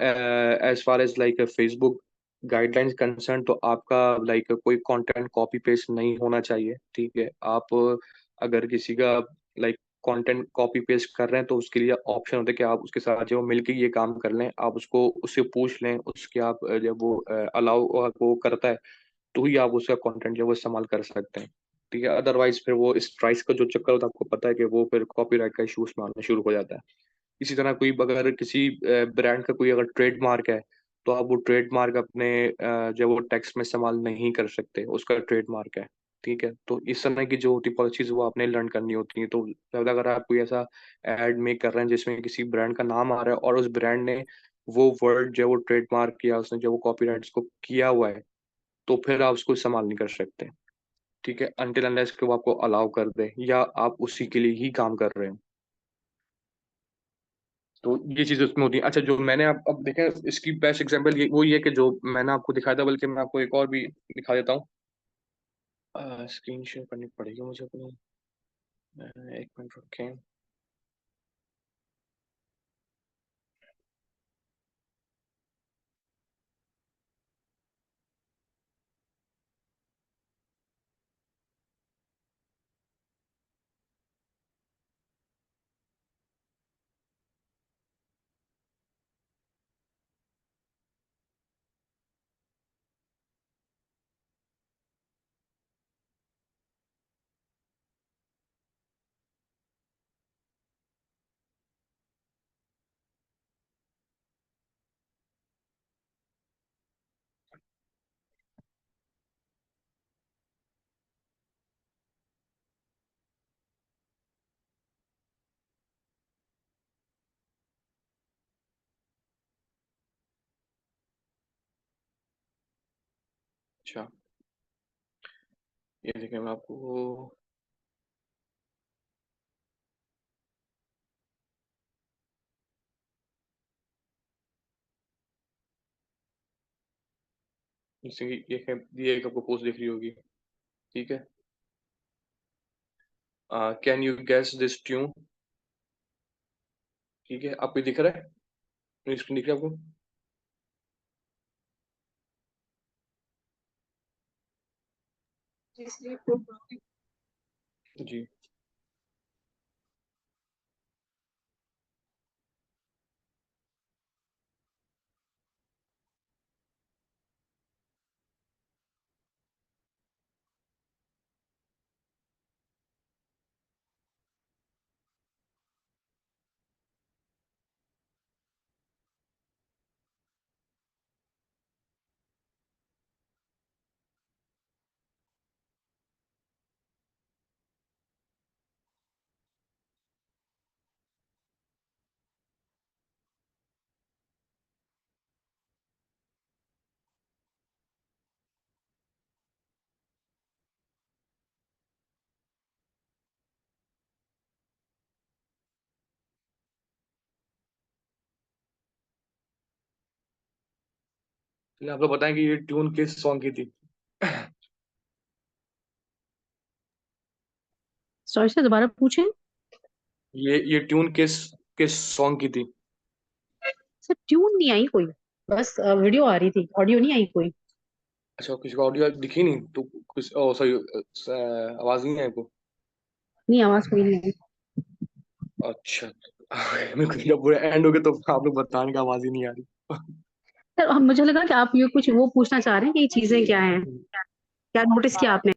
A: as far as like Facebook guidelines concern, तो आपका लाइक कोई कंटेंट कॉपी पेस्ट नहीं होना चाहिए, ठीक है? आप अगर किसी का लाइक कंटेंट कॉपी पेस्ट कर रहे हैं तो उसके लिए ऑप्शन होता है कि आप उसके साथ जो मिलके ये काम कर लें, आप उसको उससे पूछ लें, उसके आप जब वो अलाउ वो करता है, तो ही आप उसका कंटेंट जो है वो इस्तेमाल कर सकते हैं, ठीक है? अदरवाइज़ फिर वो स्ट्राइक्स का जो चक्कर होता है आपको पता है कि वो फिर कॉपीराइट का इश्यू उसमें आना शुरू हो जाता है। इसी तरह कोई अगर किसी ब्रांड का कोई अगर ट्रेडमार्क है, तो आप वो ट्रेडमार्क अपने जब वो टेक्स्ट में इस्तेमाल नहीं कर सकते, उसका ट्रेडमार्क है। ठीक है, तो इस तरह की जो होती पॉलिसीज वो आपने लर्न करनी होती है। तो अगर आप कोई ऐसा एड मेक कर रहे हैं जिसमें किसी ब्रांड का नाम आ रहा है और उस ब्रांड ने वो वर्ड जो वो ट्रेडमार्क किया, उसने जो वो कॉपीराइट को किया हुआ है, तो फिर आप उसको इस्तेमाल नहीं कर सकते। ठीक है, अनटिल अनलेस कि वो आपको अलाउ कर दे या आप उसी के लिए ही काम कर रहे हैं। तो ये चीजें उसमें होती हैं। अच्छा, जो मैंने आप अब देखा इसकी बेस्ट एग्जांपल ये है कि जो मैंने आपको दिखाया था, बल्कि मैं आपको एक और भी दिखा देता हूँ। स्क्रीन शेयर करनी पड़ेगी मुझे अपनी। एक मिनट रुकें। अच्छा, ये देखिए मैं आपको जैसे कि ये एक आपको पोस्ट दिख रही होगी। ठीक है, can you guess this tune? ठीक है, आपको दिख रहा है, स्क्रीन दिख रहा है आपको? जी। चलिए, आप लोग बताएं कि ये ट्यून किस सॉन्ग की थी?
D: सॉरी सर, दोबारा पूछें।
A: ये ट्यून किस किस सॉन्ग की थी?
D: सर ट्यून नहीं आई कोई, बस वीडियो आ रही थी, ऑडियो नहीं आई कोई।
A: अच्छा, किसी को ऑडियो दिखी नहीं तो कुछ, ओ सॉरी, आवाज नहीं है आपको?
D: नहीं, आवाज कोई नहीं आई।
A: अच्छा। मेरे को जब पूरा एंड हो गया तो आप लोग बताने की आवाज ही नहीं आ रही।
D: सर मुझे लगा कि आप ये कुछ वो पूछना चाह रहे हैं कि ये चीजें क्या हैं, क्या नोटिस किया आपने।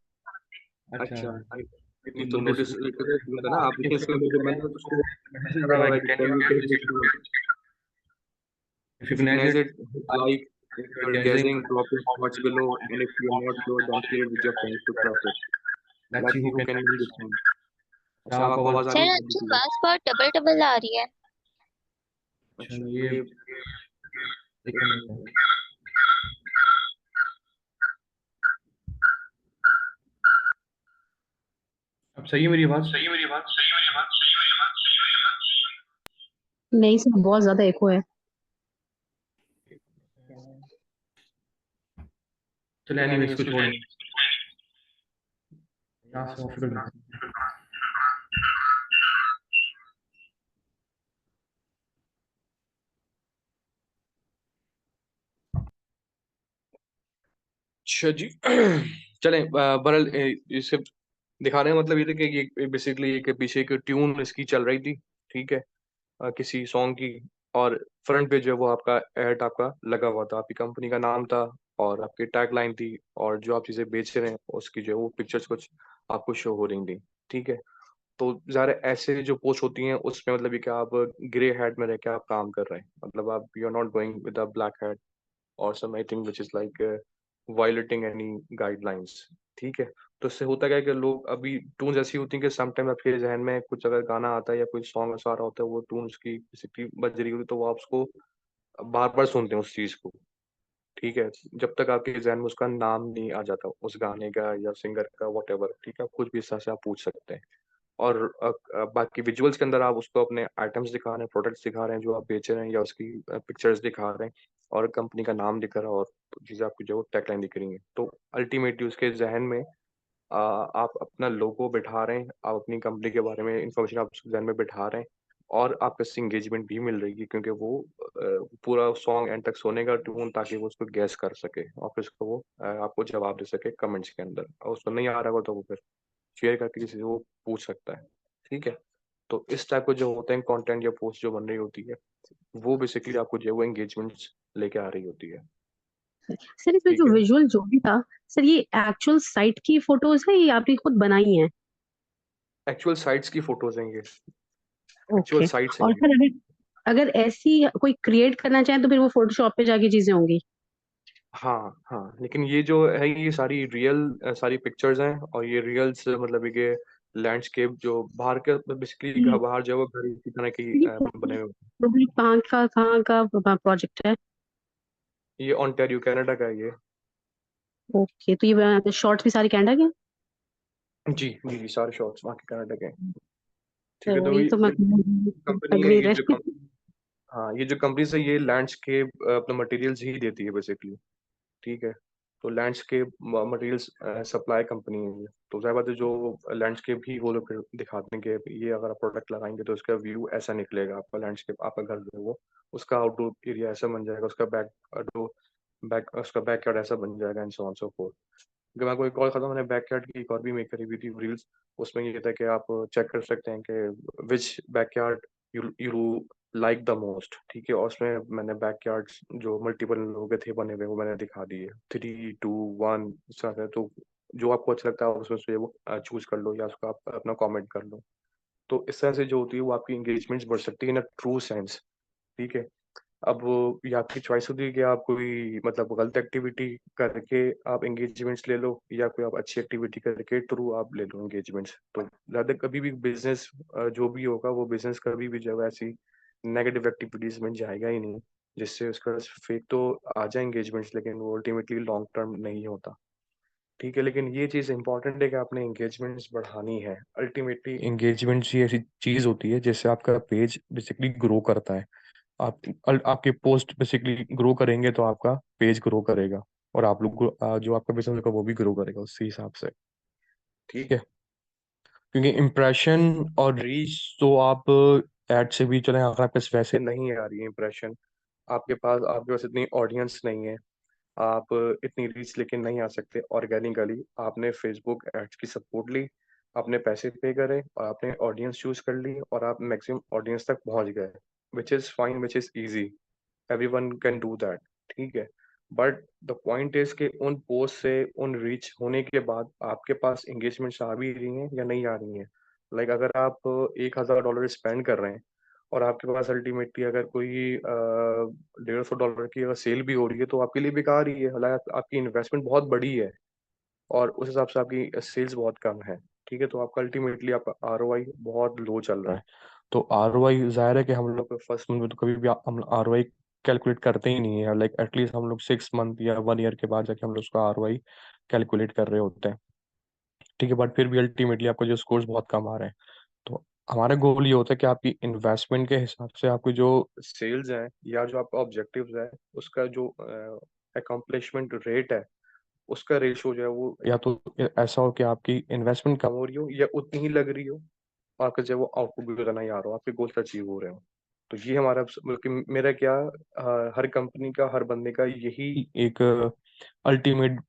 A: अच्छा, नहीं तो नोटिस था ना आप, लेकिन इसमें जब मैंने उसको मैसेज भेजा हुआ है कि can you guess this tune, if you can it, like, if you are guessing, drop your thoughts below, and if you are not sure, don't share it with your friends to trust it. Let's see who can win this one. अच्छा, आपको आवाज आ
C: sir
A: रही
C: आपकी
A: है?
C: आवाज बहुत double double आ रही है।
A: अच्छा, ये अब सही है मेरी आवाज?
D: नहीं सर, बहुत ज्यादा एको है।
A: चलो एनीवे, इसको छोड़ो, यहाँ से ऑफ कर देते हैं। अच्छा जी। चलें, बहरहाल इसे दिखाने का मतलब ये था कि ये बेसिकली ये कि पीछे एक ट्यून इसकी चल रही थी। ठीक है, किसी सॉन्ग की, और फ्रंट पे जो है वो आपका एड आपका लगा हुआ था, आपकी कंपनी का नाम था और आपकी टैग लाइन थी, और जो आप चीज़ें बेच रहे हैं उसकी जो है वो पिक्चर्स कुछ आपको शो हो रही थी। ठीक है, तो ज़्यादा ऐसे जो पोस्ट होती हैं उसमें मतलब ये कि आप ग्रे हेड में रह के आप काम कर रहे हैं, मतलब आप you are not going with a black head. or something which is like violating any guidelines. ठीक है, तो इससे होता क्या है कि लोग अभी ट्यून्स ऐसी होती हैं कि समटाइम आपके जहन में कुछ अगर गाना आता है या कोई सॉन्ग ऐसा आ रहा होता है, वो ट्यून उसकी बेसिकली बज रही होती है, तो वो आप उसको बार बार सुनते हैं उस चीज को। ठीक है, जब तक आपके जहन में उसका नाम नहीं आ जाता उस गाने का या सिंगर का, वट एवर। ठीक है, आप कुछ भी इस तरह से आप पूछ सकते हैं। और बाकी विजुअल्स के अंदर आप उसको अपने आइटम्स दिखा रहे हैं, प्रोडक्ट्स दिखा रहे हैं जो आप बेच रहे हैं, या उसकी पिक्चर्स दिखा रहे हैं, और कंपनी का नाम दिख रहा है, और चीज़ें आपकी जो टैगलाइन दिख रही हैं, तो अल्टीमेटली उसके जहन में आप अपना लोगो बिठा रहे हैं, आप अपनी कंपनी के बारे में इंफॉर्मेशन आप उसके जहन में बिठा रहे हैं, और आपको इससे इंगेजमेंट भी मिल रही है, क्योंकि वो पूरा सॉन्ग एंड तक सुनेगा ट्यून, ताकि वो उसको गैस कर सके, और फिर उसको वो आपको जवाब दे सके कमेंट्स के अंदर, और उसको नहीं आ रहा हो तो वो फिर शेयर करके किसी से वो पूछ सकता है। ठीक है, तो इस टाइप का जो होता है कंटेंट या पोस्ट जो बन रही होती है, वो बेसिकली आपको जो है वो एंगेजमेंट्स लेके आ रही होती है।
D: सर इसमें
A: ठीक
D: जो
A: है,
D: विजुअल जो भी था, सर ये एक्चुअल साइट की फोटोज है, ये आपने खुद बनाई है?
A: एक्चुअल साइट्स की फोटोज हैं ये, एक्चुअल
D: ओके।
A: साइट्स हैं
D: और
A: ये।
D: सर अगर अगर ऐसी कोई क्रिएट करना चाहे तो फिर वो फोटोशॉप पे जाके चीजें होंगी?
A: हाँ हाँ, लेकिन ये जो है ये सारी रियल सारी पिक्चर्स हैं, और ये रियल्स मतलब ये लैंडस्केप जो बाहर के बेसिकली
D: हम्म।
A: बाहर जो है वो घर की तरह की
D: ये
A: बने हुए हैं।
D: कहाँ का प्रोजेक्ट है?
A: ये ऑन्टेरियो कनाडा का है ये।
D: ओके, तो ये शॉर्ट्स भी सारी कनाडा के?
A: जी जी जी, सारे शॉट्स वहाँ के कनाडा के हैं। ठीक है,
D: तो
A: तो
D: ये
A: ये
D: तो मैं
A: कंपनी
D: लग
A: है,
D: नहीं
A: ये जो
D: रही।
A: हाँ, ये जो कंपनी है ये लैंडस्केप अपने मटेरियल्स ही देती है बेसिकली। ठीक है, तो लैंडस्केप मटेरियल्स सप्लाई कंपनी है ये। तो जाहिर बात है जो लैंडस्केप ही वो लोग फिर दिखाते हैं कि ये अगर आप प्रोडक्ट लगाएंगे तो उसका व्यू ऐसा निकलेगा, आपका लैंडस्केप, आपका घर जो है वो, उसका आउटडोर एरिया ऐसा बन जाएगा, उसका उसका बैकयार्ड ऐसा बन जाएगा, and so on so fourth. जब मैं कोई कॉल खत्म, मैंने बैकयार्ड की एक और भी मेक करी हुई थी रील्स। उसमें ये था कि आप चेक कर सकते हैं कि which backyard you you like the most. ठीक है, और उसमें मैंने बैकयार्ड जो मल्टीपल लोगों के थे बने हुए, वो मैंने दिखा दिए 3 2 1 इस तरह से। तो जो आपको अच्छा लगता है आप उसमें से वो चूज कर लो, या उसको आप अपना कमेंट कर लो। तो इस तरह से जो होती है वो आपकी इंगेजमेंट्स बढ़ सकती है इन अ ट्रू सेंस। ठीक है, अब ये आपकी चॉइस होती है कि आप कोई मतलब गलत एक्टिविटी करके आप एंगेजमेंट्स ले लो, या कोई आप अच्छी एक्टिविटी करके थ्रू आप ले लो एंगेजमेंट्स। तो ज़्यादा कभी भी बिजनेस जो भी होगा वो बिजनेस कभी भी जो है ऐसी नेगेटिव एक्टिविटीज में जाएगा ही नहीं, जिससे उसका फेक तो आ जाए एंगेजमेंट्स, लेकिन वो अल्टीमेटली लॉन्ग टर्म नहीं होता। ठीक है, लेकिन ये चीज़ इंपॉर्टेंट है कि आपने एंगेजमेंट्स बढ़ानी है। अल्टीमेटली एंगेजमेंट्स ही ऐसी चीज़ होती है जिससे आपका पेज बेसिकली ग्रो करता है। आपके पोस्ट बेसिकली ग्रो करेंगे तो आपका पेज ग्रो करेगा, और आप लोग जो आपका बिजनेस होगा वो भी ग्रो करेगा उसी हिसाब से। ठीक है, क्योंकि इम्प्रेशन और रीच तो आप ऐड से भी चले, अगर आपके पास वैसे नहीं आ रही है इम्प्रेशन, आपके पास इतनी ऑडियंस नहीं है, आप इतनी रीच लेके नहीं आ सकते ऑर्गेनिकली, आपने फेसबुक एड्स की सपोर्ट ली, आपने पैसे पे करे, और आपने ऑडियंस चूज कर ली, और आप मैक्सिमम ऑडियंस तक पहुंच गए, which is fine, which is easy, everyone can do that. ठीक है, बट द पॉइंट इज कि उन पोस्ट से उन रीच होने के बाद आपके पास एंगेजमेंट्स आ भी रही हैं या नहीं आ रही हैं। लाइक अगर आप $1,000 स्पेंड कर रहे हैं, और आपके पास अल्टीमेटली अगर कोई $150 की अगर सेल भी हो रही है, तो आपके लिए बेकार ही है। हालांकि आपकी इन्वेस्टमेंट बहुत बड़ी है, और उस हिसाब से आपकी सेल्स बहुत कम है। ठीक है, तो आपका अल्टीमेटली आपका ROI बहुत लो चल रहा है। तो ROI जाहिर है कि हम लोग फर्स्ट मंथ में तो कभी भी हम ROI कैलकुलेट करते ही नहीं है। लाइक एटलीस्ट हम लोग 6 मंथ या 1 ईयर के बाद जाके हम लोग उसका ROI कैलकुलेट कर रहे होते हैं। ठीक है, बट फिर भी अल्टीमेटली आपको जो स्कोर्स बहुत कम आ रहे हैं। तो हमारा गोल ये होता है कि आपकी इन्वेस्टमेंट के हिसाब से आपकी जो सेल्स है या जो आपका ऑब्जेक्टिव्स है, उसका जो अकम्पलिशमेंट रेट है, उसका रेशो जो है वो या तो ऐसा हो कि आपकी इन्वेस्टमेंट कम हो रही हो या उतनी ही लग रही हो, आपका जो है वो आउटपुट भी उतना ही आ रहा हो, आपके गोल्स अचीव हो रहे हो। तो ये हमारा बल्कि मेरा क्या हर कंपनी का, हर बंदे का यही एक अल्टीमेट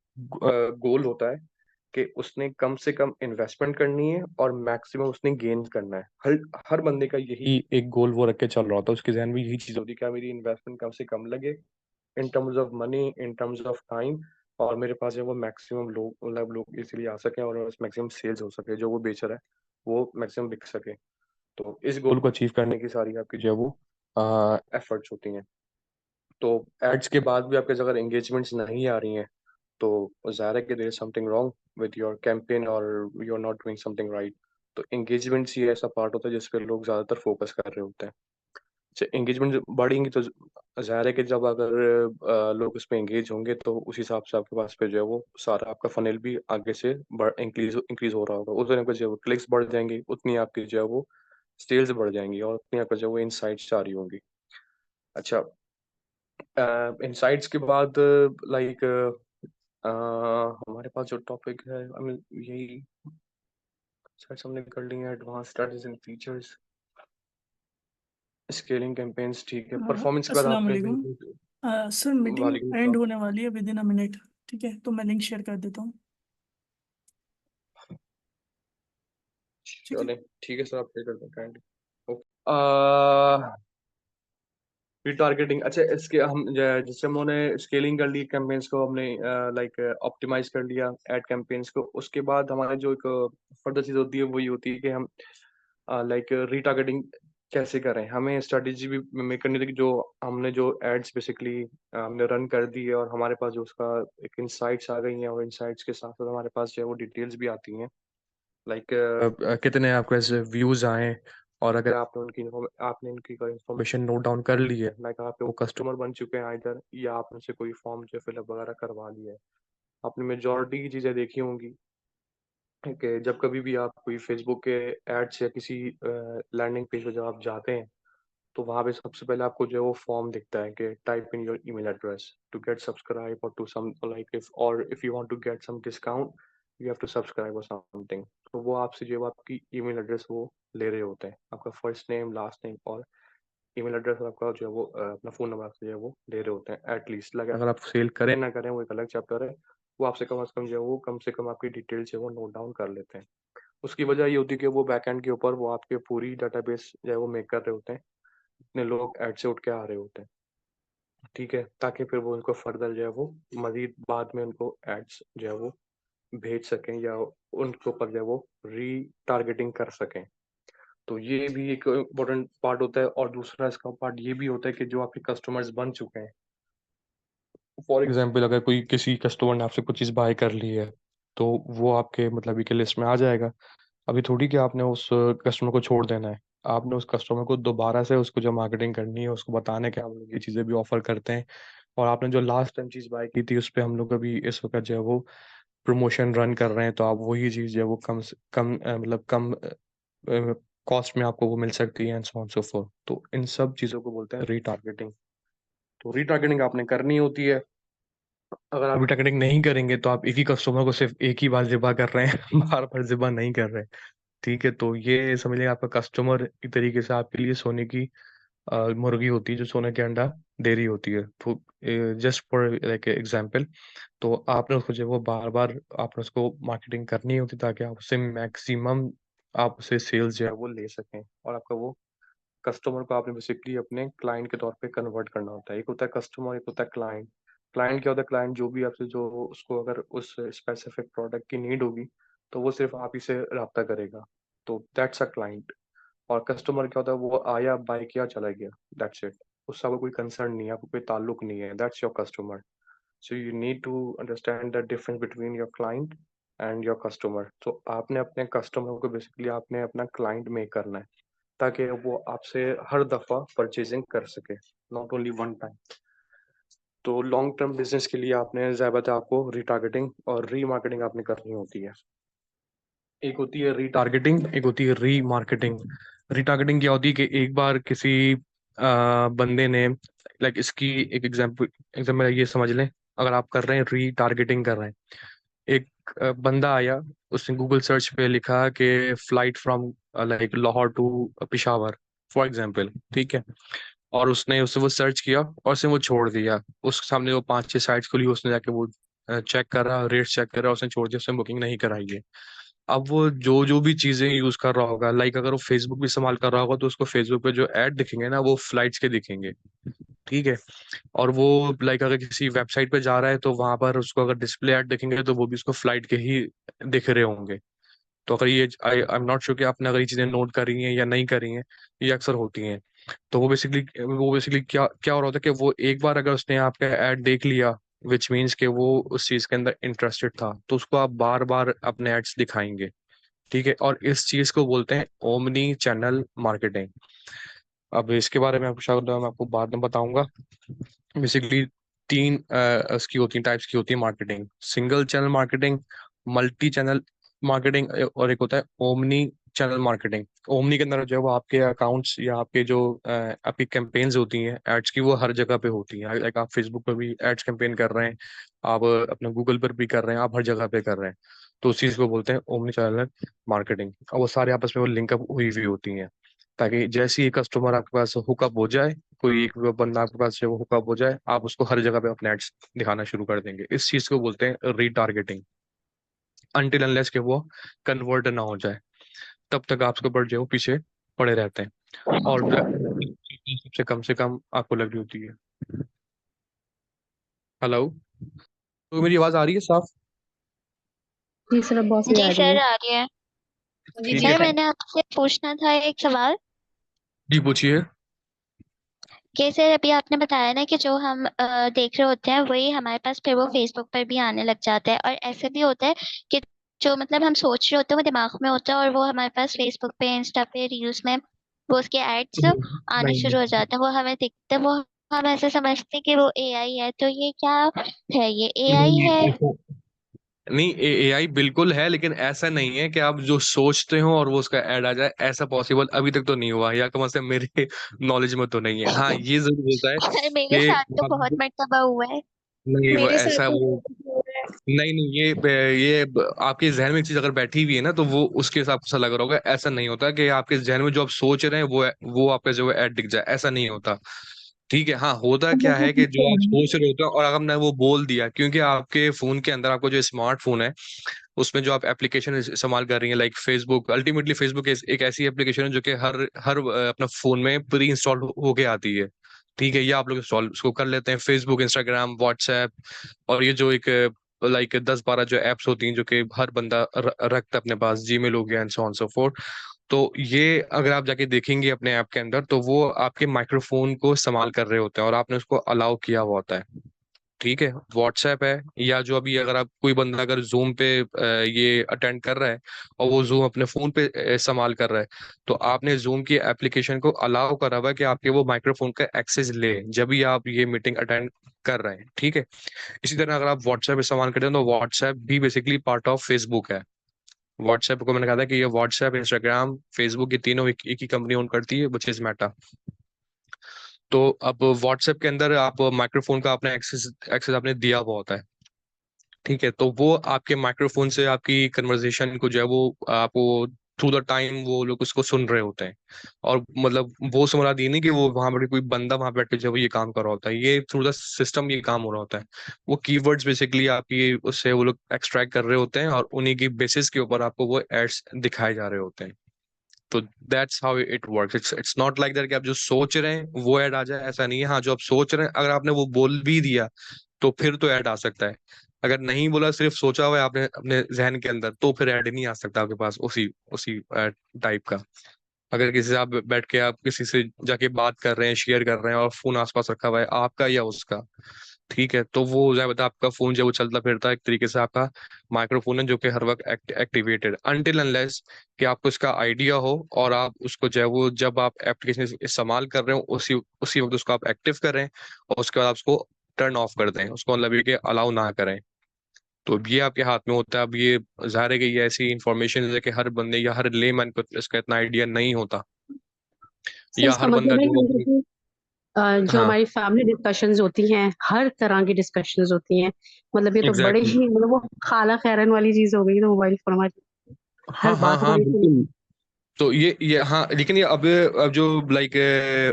A: गोल होता है कि उसने कम से कम इन्वेस्टमेंट करनी है और मैक्सिमम उसने गेन करना है। हर हर बंदे का यही एक गोल वो रख के चल रहा होता है, उसके जहन में यही चीज होती है, क्या मेरी इन्वेस्टमेंट कम से कम लगे in terms of money, in terms of time, और मेरे पास जो है वो मैक्सिमम लोग मतलब लोग इजीली आ सकें, और मैक्सिमम सेल्स हो सके, जो वो बेच रहा है वो मैक्सिमम बिक सके। तो इस गोल को अचीव करने की सारी आपकी जो है वो एफर्ट्स होती हैं। तो एड्स के बाद भी आपके अगर एंगेजमेंट्स नहीं आ रही हैं तो ज़ाहिर है कि there is something wrong with your campaign और you are not doing something right. तो एंगेजमेंट्स ही ऐसा पार्ट होता है जिस पे लोग ज़्यादातर फोकस कर रहे होते हैं। अच्छा, एंगेजमेंट बढ़ेंगी तो ज़ाहिर है कि जब अगर लोग उसमें एंगेज होंगे तो उस हिसाब से आपके पास पे जो है वो सारा आपका फनेल भी आगे से इंक्रीज हो रहा होगा। उस आपका जो है क्लिक्स बढ़ जाएंगे, उतनी आपकी जो है वो सेल्स बढ़ जाएंगी और उतनी आपका जो है वो इनसाइट्स आ रही होंगी। अच्छा, इनसाइट्स के बाद लाइक हमारे पास जो टॉपिक है आई मीन यही सेट्स हमने कर लिए हैं। Advance strategies and features, scaling campaigns, ठीक है। परफॉर्मेंस के बाद
B: अस्सलाम
A: आपने
B: वालेकुम सर, मीटिंग
A: वालेकुम
B: एंड
A: सलाम।
B: होने वाली है विद इन अ मिनट। ठीक है, तो मैं लिंक शेयर कर देता हूँ। ठीक है।
A: चलें, ठीक है सर, आप पे कर दें काइंडली। Okay, retargeting. अच्छा, इसके हम जैसे हमने स्केलिंग कर ली कैंपेन्स को, हमने लाइक ऑप्टिमाइज कर लिया एड कैंपेन्स को, उसके बाद हमारा जो एक फर्दर चीज़ होती है वही होती है कि हम लाइक रिटारगेटिंग कैसे करें। हमें स्ट्रेटेजी भी मेक करनी थी कि जो हमने जो एड्स बेसिकली हमने रन कर दी है और हमारे पास जो उसका एक इंसाइट्स आ गई हैं और इंसाइट्स के साथ साथ हमारे पास जो है वो डिटेल्स भी आती हैं लाइक कितने आपके ऐसे व्यूज आए और अगर आपने उनकी इंफॉर्मेशन नोट डाउन कर ली है, लाइक आपके वो कस्टमर बन चुके हैं इधर, या आपने से कोई फॉर्म जो फिलअप वगैरह करवा लिया है। आपने मेजोरिटी की चीज़ें देखी होंगी कि जब कभी भी आप कोई फेसबुक के एड्स या किसी लैंडिंग पेज पर जब आप जाते हैं तो वहाँ पे सबसे पहले आपको जो है वो फॉर्म दिखता है कि type in your email address to get subscribe और to some like if you want to get some discount you have to subscribe और समथिंग। तो वो आपसे जो है वो आपकी ईमेल एड्रेस वो ले रहे होते हैं, आपका फर्स्ट नेम लास्ट नेम और ईमेल एड्रेस और आपका जो है वो अपना फ़ोन नंबर आपसे जो है वो ले रहे होते हैं एटलीस्ट। लाइक अगर आप सेल करें ना करें वो एक अलग चैप्टर है, वो आपसे कम से कम जो है वो कम से कम आपकी डिटेल्स जो है वो नोट डाउन कर लेते हैं। उसकी वजह ये होती है कि वो बैकएंड के ऊपर वो आपके पूरी डाटाबेस जो है वो मेक कर रहे होते हैं, इतने लोग ऐड से उठ के आ रहे होते हैं, ठीक है? ताकि फिर वो उनको फर्दर जो है वो मज़ीद बाद में उनको एड्स जो है वो भेज सकें या उनके ऊपर जो है वो रीटारगेटिंग कर सकें। तो ये भी एक इम्पोर्टेंट पार्ट होता है और दूसरा इसका पार्ट ये भी होता है कि जो आपके कस्टमर्स बन चुके हैं, फॉर एग्ज़ाम्पल अगर कोई किसी कस्टमर ने आपसे कुछ चीज़ बाय कर ली है, तो वो आपके मतलब के लिस्ट में आ जाएगा। अभी थोड़ी कि आपने उस कस्टमर को छोड़ देना है। आपने उस कस्टमर को दोबारा से उसको जो मार्केटिंग करनी है, उसको बताना है कि हम लोग ये चीज़ें भी ऑफ़र करते हैं और आपने जो लास्ट टाइम चीज़ बाय की थी, उस पे हम लोग अभी इस वक़्त जो है वो प्रमोशन रन कर रहे हैं, तो आप वही चीज़ जो है वो मतलब कम कॉस्ट में आपको वो मिल सकती है and so on so fourth. तो इन सब चीज़ों को बोलते हैं रीटारगेटिंग। तो रीटारगेटिंग आपने करनी होती है। अगर आप रीटारगेटिंग नहीं करेंगे, तो आप एक ही कस्टमर को सिर्फ़ एक ही बार ज़िबा कर रहे हैं, बार-बार ज़िबा नहीं कर रहे हैं। ठीक है, तो ये समझ लीजिए आपका कस्टमर एक तरीके से आपके लिए सोने की मुर्गी होती है, जो सोने के अंडा दे रही होती है। तो जस्ट फॉर लाइक एग्ज़ाम्पल, तो आपने उसको जो है वो बार-बार आपने उसको मार्केटिंग करनी होती है ताकि आप उससे मैक्सिमम आप उससे सेल्स जो है वो ले सकें और आपका वो कस्टमर को आपने बेसिकली अपने क्लाइंट के तौर पे कन्वर्ट करना होता है। एक होता है कस्टमर, एक होता है क्लाइंट। क्लाइंट क्या होता है? क्लाइंट जो भी आपसे जो उसको अगर उस स्पेसिफिक प्रोडक्ट की नीड होगी, तो वो सिर्फ़ आप ही से राब्ता करेगा। तो दैट्स अ क्लाइंट। और कस्टमर क्या होता है? वो आया, बाय किया, चला गया, दैट्स इट। उससे आपको कोई कंसर्न नहीं है, आपको कोई ताल्लुक नहीं है, that's your customer. So you need to understand the difference between your client and your customer. तो आपने अपने कस्टमर को बेसिकली आपने अपना क्लाइंट मेक करना है, ताकि वो आपसे हर दफ़ा परचेज़िंग कर सके, नॉट ओनली वन टाइम। तो लॉन्ग टर्म बिज़नेस के लिए आपने ज़ाहिर-सी-बात है आपको रिटारगेटिंग और रीमार्केटिंग आपने करनी होती है। एक होती है रीटारगेटिंग, एक होती है रीमार्केटिंग। रीटारगेटिंग क्या होती है कि एक बार किसी बंदे ने लाइक इसकी एक एग्ज़ाम्पल ये समझ लें, अगर आप कर रहे हैं रीटारगेटिंग कर रहे हैं, एक बंदा आया, उसने गूगल सर्च पे लिखा कि flight from like Lahore to Peshawar for example, ठीक है? और उसने उससे वो सर्च किया और उसने वो छोड़ दिया। उसके सामने वो 5-6 साइट्स खुली, उसने जाके वो चेक करा, रेट्स चेक करा, उसने छोड़ दिया, उसने बुकिंग नहीं कराई है। अब वो जो भी चीज़ें यूज़ कर रहा होगा, लाइक अगर वो फ़ेसबुक भी इस्तेमाल कर रहा होगा, तो उसको फ़ेसबुक पे जो ऐड दिखेंगे ना, वो फ्लाइट्स के दिखेंगे, ठीक है? और वो लाइक अगर किसी वेबसाइट पे जा रहा है, तो वहाँ पर उसको अगर डिस्प्ले ऐड दिखेंगे, तो वो भी उसको फ्लाइट के ही दिख रहे होंगे। तो अगर ये आई एम नॉट श्योर कि आपने अगर ये चीज़ें नोट करी हैं या नहीं करी हैं, ये अक्सर होती हैं।
E: तो वो बेसिकली क्या क्या हो रहा होता है कि वो एक बार अगर उसने आपका ऐड देख लिया, विच मीन्स कि वो उस चीज के अंदर इंटरेस्टेड था, तो उसको आप बार बार अपने एड्स दिखाएंगे। ठीक है, और इस चीज को बोलते हैं ओमनी चैनल मार्केटिंग। अब इसके बारे में आपको शायद मैं आपको बाद में बताऊंगा। बेसिकली तीन उसकी होती है, टाइप्स की होती है marketing: single channel marketing, multi channel marketing, और एक होता है ओमनी चैनल मार्केटिंग। ओमनी के अंदर जो है वो आपके अकाउंट्स या आपके जो आपकी कैंपेन्स होती हैं एड्स की, वो हर जगह पे होती हैं। लाइक आप फेसबुक पर भी एड्स कैंपेन कर रहे हैं, आप अपने गूगल पर भी कर रहे हैं, आप हर जगह पे कर रहे हैं। तो उस चीज को बोलते हैं ओमनी चैनल मार्केटिंग, और वो सारे आपस में वो लिंकअप हुई हुई होती हैं, ताकि जैसे ही कस्टमर आपके पास हुकअप हो जाए, कोई एक बंदा आपके पास से वो हुकअप हो जाए, आप उसको हर जगह पे अपने एड्स दिखाना शुरू कर देंगे। इस चीज को बोलते हैं रीटारगेटिंग। अनटिल अनलेस के वो कन्वर्ट ना हो जाए, तब तक आपके ऊपर जो है वो पीछे पड़े रहते हैं। और सबसे कम से कम आपको लग रही होती है। हेलो, तो मेरी आवाज आ रही है साफ?
D: जी सर, अब बहुत सही आ
F: जी
D: रही
F: सर,
D: है।
F: आ रही है।
E: ठीक
F: सर,
E: है,
F: मैंने आपसे पूछना था एक सवाल
E: जी पूछिए।
F: कि सर अभी आपने बताया ना कि जो हम देख रहे होते हैं वही हमारे पास फिर वो फेसबुक पर भी आने लग जाता है, और ऐसे भी होता है कि जो मतलब हम सोच रहे होते हैं वो दिमाग में होता है और वो हमारे पास फेसबुक पे, इंस्टा पे, रील्स में वो उसके एड्स आने
E: नहीं
F: शुरू हो जाते हैं, वो हमें दिखते हैं, वो हम ऐसे समझते हैं कि वो एआई है। तो ये क्या है, ये एआई
E: नहीं
F: है?
E: देखो, नहीं, एआई बिल्कुल है, लेकिन ऐसा नहीं है कि आप जो सोचते हो और वो उसका ऐड आ जाए। ऐसा पॉसिबल अभी तक तो नहीं हुआ, या कम से कम मेरे नॉलेज में तो नहीं है। हाँ, ये जरूर होता है
F: सर, मेरे
E: कि
F: साथ तो बहुत
E: आप,
F: मरतबा हुआ है।
E: नहीं वो
C: मेरे साथ
E: ऐसा
C: भी
E: वो,
C: हो रहा है।
E: नहीं नहीं, आपके जहन में एक चीज अगर बैठी हुई है ना, तो वो उसके हिसाब से लग रहा होगा। ऐसा नहीं होता कि आपके जहन में जो आप सोच रहे हैं वो आपका जो ऐड दिख जाए, ऐसा नहीं होता। ठीक है, हाँ, होता क्या है कि जो आप सोच रहे होते हो और अगर हमने वो बोल दिया, क्योंकि आपके फोन के अंदर आपको जो स्मार्टफोन है उसमें जो आप एप्लीकेशन इस्तेमाल कर रही हैं, लाइक फेसबुक, अल्टीमेटली फेसबुक एक ऐसी एप्लीकेशन है जो कि हर हर अपना फोन में प्री इंस्टॉल होके आती है। ठीक है, ये आप लोग इंस्टॉल उसको कर लेते हैं, फेसबुक, इंस्टाग्राम, व्हाट्सएप, और ये जो एक लाइक 10-12 जो एप्स होती हैं जो कि हर बंदा रखता है अपने पास, जीमेल हो गया and so on so fourth. तो ये अगर आप जाके देखेंगे अपने ऐप के अंदर, तो वो आपके माइक्रोफोन को इस्तेमाल कर रहे होते हैं और आपने उसको अलाउ किया हुआ होता है। ठीक है, व्हाट्सएप है, या जो अभी अगर आप कोई बंदा अगर जूम पे ये अटेंड कर रहा है और वो जूम अपने फोन पे इस्तेमाल कर रहा है, तो आपने जूम की एप्लीकेशन को अलाउ करा हुआ है कि आपके वो माइक्रोफोन का एक्सेस ले जब भी आप ये मीटिंग अटेंड कर रहे हैं। ठीक है, इसी तरह अगर आप व्हाट्सएप इस्तेमाल करते हैं, तो व्हाट्सएप भी बेसिकली पार्ट ऑफ फेसबुक है। व्हाट्सएप को मैंने कहा था कि ये व्हाट्सएप, इंस्टाग्राम, फेसबुक, ये तीनों एक ही कंपनी ओन करती है, विच इज मेटा। तो अब व्हाट्सएप के अंदर आप माइक्रोफोन का अपना एक्सेस एक्सेस आपने दिया हुआ होता है। ठीक है, तो वो आपके माइक्रोफोन से आपकी कन्वर्सेशन को जो है वो आपको थ्रू द टाइम वो लोग उसको सुन रहे होते हैं। और मतलब वो सुन रहा, नहीं कि वो वहां पर कोई बंदा वहां बैठ के जो ये काम कर रहा होता है, ये थ्रू द सिस्टम ये काम हो रहा होता है। वो कीवर्ड्स बेसिकली आपकी उससे वो लोग एक्सट्रैक्ट कर रहे होते हैं और उन्हीं की बेसिस के ऊपर आपको वो एड्स दिखाए जा रहे होते हैं। तो that's how it works. It's not like that कि आप जो सोच रहे हैं वो ऐड आ जाए, ऐसा नहीं है। हाँ, जो आप सोच रहे हैं अगर आपने वो बोल भी दिया तो फिर तो ऐड आ सकता है। अगर नहीं बोला, सिर्फ सोचा हुआ है आपने अपने जहन के अंदर, तो फिर ऐड नहीं आ सकता आपके पास उसी उसी टाइप का। अगर किसी से आप बैठ के आप किसी से जाके बात कर रहे हैं, शेयर कर रहे हैं, और फोन आसपास रखा हुआ है आपका या उसका, ठीक है, तो वो ज्यादा बता आपका फोन जो है वो चलता फिरता है, एक तरीके से आपका माइक्रोफोन है जो कि हर वक्त एक्टिवेटेड, अनटिल अनलेस कि आपको इसका आइडिया हो और आप उसको जो है वो जब आप एप्लीकेशन इस्तेमाल कर रहे हो उसी उसी वक्त उसको आप एक्टिव करें, और उसके बाद आप उसको टर्न ऑफ कर दें, उसको मतलब ये कि अलाउ ना करें। तो अब ये आपके हाथ में होता है। अब ये जाहिर है कि ये ऐसी इंफॉर्मेशन है कि हर बंदे या हर लेमैन को इसका इतना आइडिया नहीं होता,
D: सर
E: या
D: इसका
E: हर बंदा
D: मतलब है
E: जो
D: कि जो
E: हाँ,
D: हमारी फैमिली डिस्कशंस होती हैं, हर तरह की डिस्कशंस होती हैं, मतलब ये तो बड़े
E: एग्जैक्टली,
D: ही, मतलब वो खाला खैरन वाली चीज हो गई, तो मोबाइल फोन हमारी हर
E: हाँ हाँ
D: बात
E: हाँ
D: हमारी सुन।
E: बिल्कुल। तो ये हाँ, लेकिन ये अब जो लाइक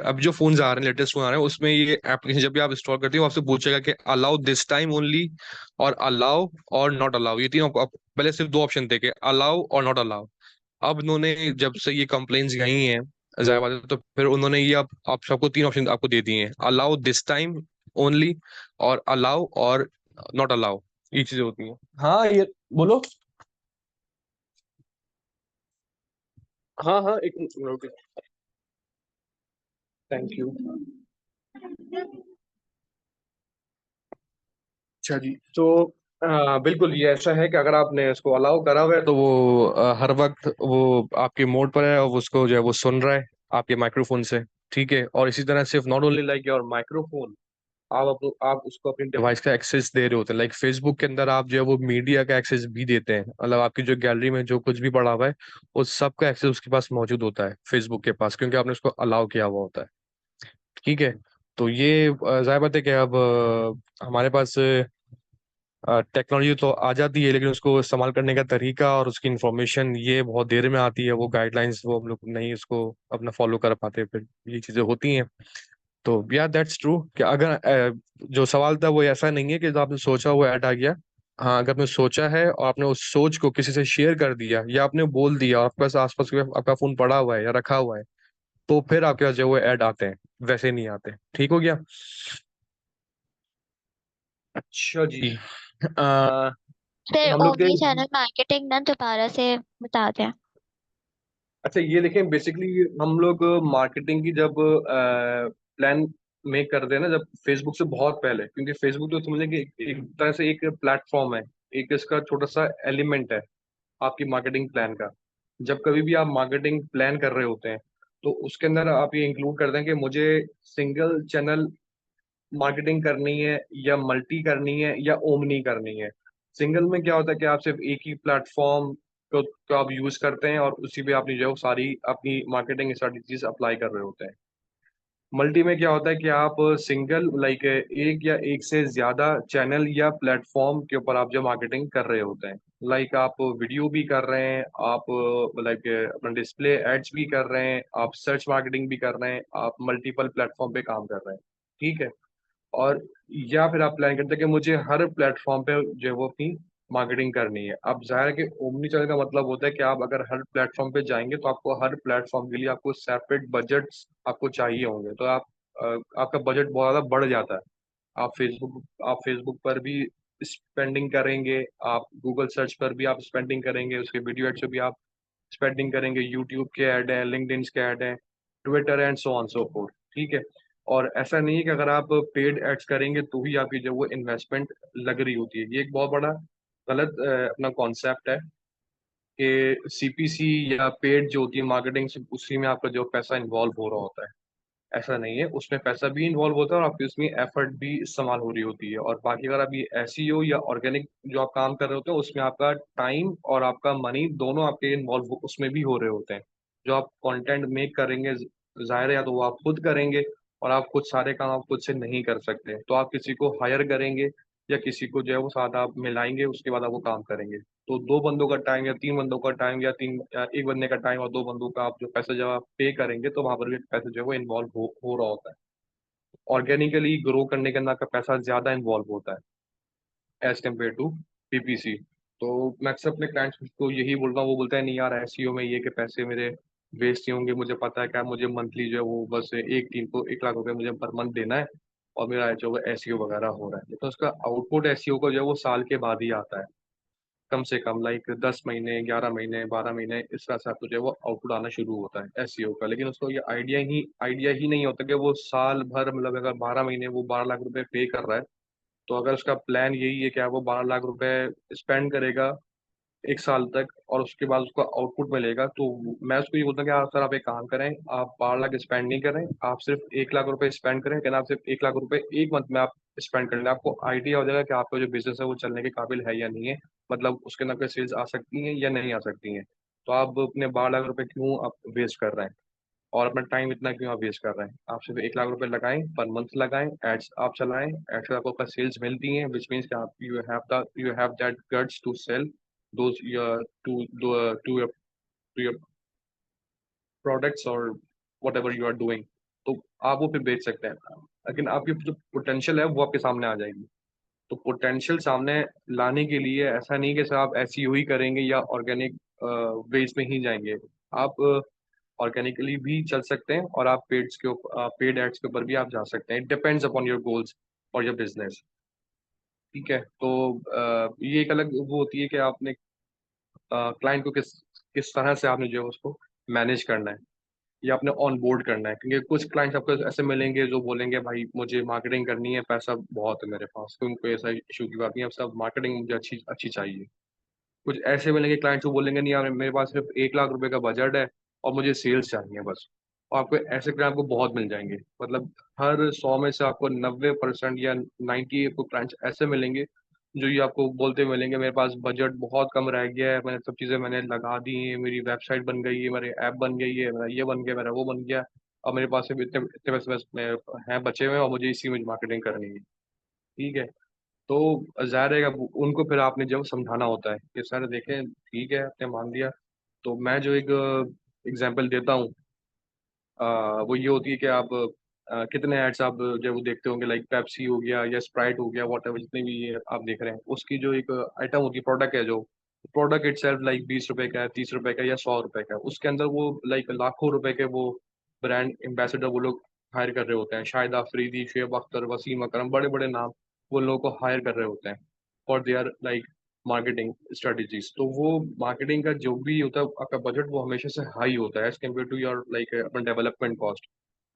E: अब जो फोन्स आ रहे हैं, लेटेस्ट फोन आ रहे हैं, उसमें ये एप्लीकेशन जब भी आप इंस्टॉल करते हो आपसे पूछेगा कि अलाउ दिस टाइम ओनली, और अलाउ और नॉट अलाउ, ये तीनों पहले सिर्फ दो ऑप्शन थे कि अलाउ और नॉट अलाउ। अब उन्होंने जब से ये कंप्लेन्स गई हैं, जाहिर बात है, तो फिर उन्होंने ये आप सबको तीन ऑप्शन आपको दे दिए हैं: अलाउ दिस टाइम ओनली, और अलाउ, और नॉट अलाउ। ये चीजें होती हैं। हाँ, ये बोलो। हाँ हाँ, एक मिनट, okay।
A: Thank you. अच्छा जी, तो बिल्कुल ये ऐसा है कि अगर आपने उसको अलाउ करा हुआ है तो वो हर वक्त वो आपके मोड पर है और वो उसको जो है वो सुन रहा है आपके माइक्रोफोन से, ठीक है। और इसी तरह सिर्फ not only like your microphone, आप उसको अपनी डिवाइस का एक्सेस दे रहे होते हैं। लाइक फेसबुक के अंदर आप जो है वो मीडिया का एक्सेस भी देते हैं, मतलब आपकी जो गैलरी में जो कुछ भी पड़ा हुआ है उस सब का एक्सेस उसके पास मौजूद होता है फेसबुक के पास, क्योंकि आपने उसको अलाउ किया हुआ होता है, ठीक है। तो ये जाहिर बात है कि अब हमारे पास टेक्नोलॉजी तो आ जाती है, लेकिन उसको इस्तेमाल करने का तरीका और उसकी इंफॉर्मेशन ये बहुत देर में आती है, वो गाइडलाइंस वो हम लोग नहीं उसको अपना फॉलो कर पाते, फिर ये चीजें होती हैं। तो या दैट्स ट्रू कि अगर जो सवाल था वो ऐसा नहीं है कि जो आपने सोचा वो ऐड आ गया। हाँ, अगर आपने सोचा है और आपने उस सोच को किसी से शेयर कर दिया या आपने बोल दिया और आपके पास आसपास आपका फोन पड़ा हुआ है या रखा हुआ है, तो फिर आपके पास जो वो ऐड आते हैं, वैसे नहीं आते। ठीक हो गया? अच्छा जी।
E: जी।
F: फिर
A: हम लोग के
F: ओमनी चैनल मार्केटिंग ना दोबारा से बता दें।
A: अच्छा, ये देखें, बेसिकली हम लोग मार्केटिंग की जब प्लान मेक करते हैं ना, जब फेसबुक से बहुत पहले, क्योंकि फेसबुक तो समझे कि एक तरह से एक प्लेटफॉर्म है, एक इसका छोटा सा एलिमेंट है आपकी मार्केटिंग प्लान का। जब कभी भी आप मार्केटिंग प्लान कर रहे होते हैं तो उसके अंदर आप ये इंक्लूड कर दें कि मुझे सिंगल चैनल मार्केटिंग करनी है या मल्टी करनी है या ओमनी करनी है। सिंगल में क्या होता है कि आप सिर्फ एक ही प्लेटफॉर्म को आप यूज करते हैं और उसी पे आपने जो है वो सारी अपनी मार्केटिंग स्ट्रेटजीज अप्लाई कर रहे होते हैं। मल्टी में क्या होता है कि आप सिंगल लाइक एक या एक से ज्यादा चैनल या प्लेटफॉर्म के ऊपर आप जो मार्केटिंग कर रहे होते हैं। लाइक आप वीडियो भी कर रहे हैं, आप लाइक अपना डिस्प्ले एड्स भी कर रहे हैं, आप सर्च मार्केटिंग भी कर रहे हैं, आप मल्टीपल प्लेटफॉर्म पे काम कर रहे हैं, ठीक है। और या फिर आप प्लान करते हैं कि मुझे हर प्लेटफॉर्म पे जो है वो अपनी मार्केटिंग करनी है। अब जाहिर है कि ओमनी चैनल का मतलब होता है कि आप अगर हर प्लेटफॉर्म पे जाएंगे तो आपको हर प्लेटफॉर्म के लिए आपको सेपरेट बजट्स आपको चाहिए होंगे, तो आपका बजट बहुत ज़्यादा बढ़ जाता है। आप फेसबुक पर भी स्पेंडिंग करेंगे, आप गूगल सर्च पर भी आप स्पेंडिंग करेंगे, उसके वीडियो एड्स पे भी आप स्पेंडिंग करेंगे, यूट्यूब के ऐड हैं, लिंक्डइन के ऐड हैं, Twitter and so on so fourth, ठीक है। और ऐसा नहीं है कि अगर आप पेड एड्स करेंगे तो ही आपकी जो वो इन्वेस्टमेंट लग रही होती है। ये एक बहुत बड़ा गलत अपना कॉन्सेप्ट है कि सीपीसी या पेड जो होती है मार्केटिंग से उसी में आपका जो पैसा इन्वॉल्व हो रहा होता है। ऐसा नहीं है, उसमें पैसा भी इन्वॉल्व होता है और आपकी उसमें एफर्ट भी इस्तेमाल हो रही होती है। और बाकी अगर आप ये एसईओ या ऑर्गेनिक जो आप काम कर रहे होते हैं उसमें आपका टाइम और आपका मनी दोनों आपके इन्वॉल्व उसमें भी हो रहे होते हैं। जो आप कंटेंट मेक करेंगे, जाहिर है या तो वो आप खुद करेंगे, और आप खुद सारे काम आप खुद से नहीं कर सकते, तो आप किसी को हायर करेंगे या किसी को जो है वो साथ आप मिलाएंगे, उसके बाद आप वो काम करेंगे। तो दो बंदों का टाइम या तीन बंदों का टाइम या एक बंदे का टाइम और दो बंदों का आप जो पैसा जब आप पे करेंगे तो वहां पर भी पैसा जो है वो इन्वॉल्व हो रहा होता है। ऑर्गेनिकली ग्रो करने के अंदर आपका पैसा ज्यादा इन्वॉल्व होता है एज कम्पेयर टू पीपीसी। तो मैं अक्सर अपने क्लाइंट्स को यही बोलता हूँ, वो बोलता है नहीं यार एसईओ में ये के पैसे मेरे वेस्ट ही होंगे, मुझे पता है क्या, मुझे मंथली जो है वो बस एक टीम को 1 लाख रुपए मुझे पर मंथ देना है और मेरा जो है एसईओ वगैरह हो रहा है। तो उसका आउटपुट एसईओ का जो है वो साल के बाद ही आता है, कम से कम लाइक 10 महीने, 11 महीने, 12 महीने, इस तरह से आपको जो है वो आउटपुट आना शुरू होता है एसईओ का। लेकिन उसको ये आइडिया ही नहीं होता कि वो साल भर, मतलब अगर 12 महीने वो 12 लाख रुपए पे कर रहा है, तो अगर उसका प्लान यही है कि आप वो 12 लाख रुपए स्पेंड करेगा 1 साल तक और उसके बाद उसको आउटपुट मिलेगा, तो मैं उसको ये बोलता हूँ कि आप सर आप एक काम करें, आप 12 लाख स्पेंड नहीं करें, आप सिर्फ 1 लाख रुपए स्पेंड करें। लेकिन आप सिर्फ 1 लाख रुपए एक मंथ में आप स्पेंड कर लें, आपको आइडिया हो जाएगा कि आपका जो बिजनेस है वो चलने के काबिल है या नहीं है, मतलब उसके अंदर कोई सेल्स आ सकती हैं या नहीं आ सकती हैं। तो आप अपने 12 लाख रुपए क्यों आप वेस्ट कर रहे हैं और अपना टाइम इतना क्यों आप वेस्ट कर रहे हैं? आप सिर्फ 1 लाख रुपए लगाएं, पर मंथ लगाएं, एड्स आप चलाएं, एड्स से आपको सेल्स मिलती हैं, विच मीन्स कि आप you have that guts to sell those your to your products or whatever you are doing, तो आप वो फिर बेच सकते हैं। लेकिन आपकी जो पोटेंशियल है वो आपके सामने आ जाएगी। तो पोटेंशियल सामने लाने के लिए ऐसा नहीं कि सर आप एसईओ ही करेंगे या ऑर्गेनिक वेज में ही जाएंगे। आप ऑर्गेनिकली भी चल सकते हैं और आप पेड एड्स के ऊपर भी आप जा सकते हैं। It depends upon your goals और योर बिजनेस, ठीक है। तो ये एक अलग वो होती है कि आपने क्लाइंट को किस किस तरह से आपने जो है उसको मैनेज करना है। ये आपने ऑन बोर्ड करना है, क्योंकि कुछ क्लाइंट्स आपको ऐसे मिलेंगे जो बोलेंगे भाई मुझे मार्केटिंग करनी है, पैसा बहुत है मेरे पास, तो उनको ऐसा इशू की बात नहीं है, अब सब मार्केटिंग मुझे अच्छी अच्छी चाहिए। कुछ ऐसे मिलेंगे क्लाइंट्स जो बोलेंगे नहीं यार मेरे पास सिर्फ 1 लाख रुपए का बजट है और मुझे सेल्स चाहिए बस। और आपको ऐसे क्लाइंट आपको बहुत मिल जाएंगे, मतलब हर 100 में से आपको 90% या 90 आपको क्लाइंट्स ऐसे मिलेंगे जो ये आपको बोलते मिलेंगे मेरे पास बजट बहुत कम रह गया है, मैंने सब चीज़ें मैंने लगा दी हैं, मेरी वेबसाइट बन गई है, मेरे ऐप बन गई है, मेरा ये बन गया, मेरा वो बन गया, और मेरे पास सिर्फ इतने इतने पैसे बस हैं बचे हुए हैं और मुझे इसी में मार्केटिंग करनी है। ठीक है, तो ज़ाहिर है अब उनको फिर आपने जब समझाना होता है कि सर देखें ठीक है आपने मान दिया, तो मैं जो एक एग्जांपल देता हूँ वो ये होती है कि आप कितने एड्स आप जब वो देखते होंगे, लाइक पेप्सी हो गया या स्प्राइट हो गया, वॉट जितने भी ये आप देख रहे हैं, उसकी जो एक आइटम होती है, प्रोडक्ट है, जो प्रोडक्ट इटसेल्फ लाइक 20 रुपए का है, 30 रुपए का या 100 रुपए का है, उसके अंदर वो लाइक लाखों रुपए के वो ब्रांड एम्बेसडर वो लोग हायर कर रहे होते हैं, शाहिद अफरीदी, शुएब अख्तर, वसीम अकरम, बड़े बड़े नाम वो लोगों को हायर कर रहे होते हैं for their like marketing strategies. तो वो मार्केटिंग का जो भी होता है आपका बजट वो हमेशा से हाई होता है as compare to your like अपना डेवलपमेंट कॉस्ट।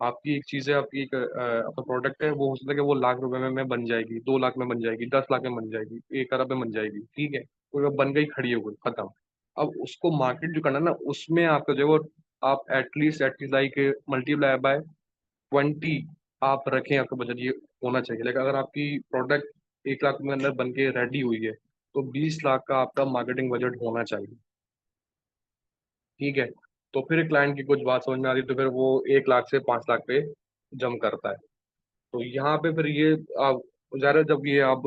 A: आपकी एक चीज़ है, आपकी एक आपका प्रोडक्ट है, वो हो सकता है कि वो लाख रुपए में बन जाएगी, 2 लाख में बन जाएगी, 10 लाख में बन जाएगी, 1 अरब में बन जाएगी, ठीक है, वो बन गई, खड़ी हो गई, खत्म। अब उसको मार्केट जो करना ना, उसमें आपका जो है वो आप एटलीस्ट लाइक मल्टीप्लाई बाय 20 आप रखें, आपका बजट ये होना चाहिए। लेकिन अगर आपकी प्रोडक्ट 1 लाख के अंदर बन के रेडी हुई है तो 20 लाख का आपका मार्केटिंग बजट होना चाहिए। ठीक है, तो फिर क्लाइंट की कुछ बात समझ में आती है तो फिर वो 1 लाख से 5 लाख पे जम करता है। तो यहाँ पे फिर ये आप ज़्यादा जब ये आप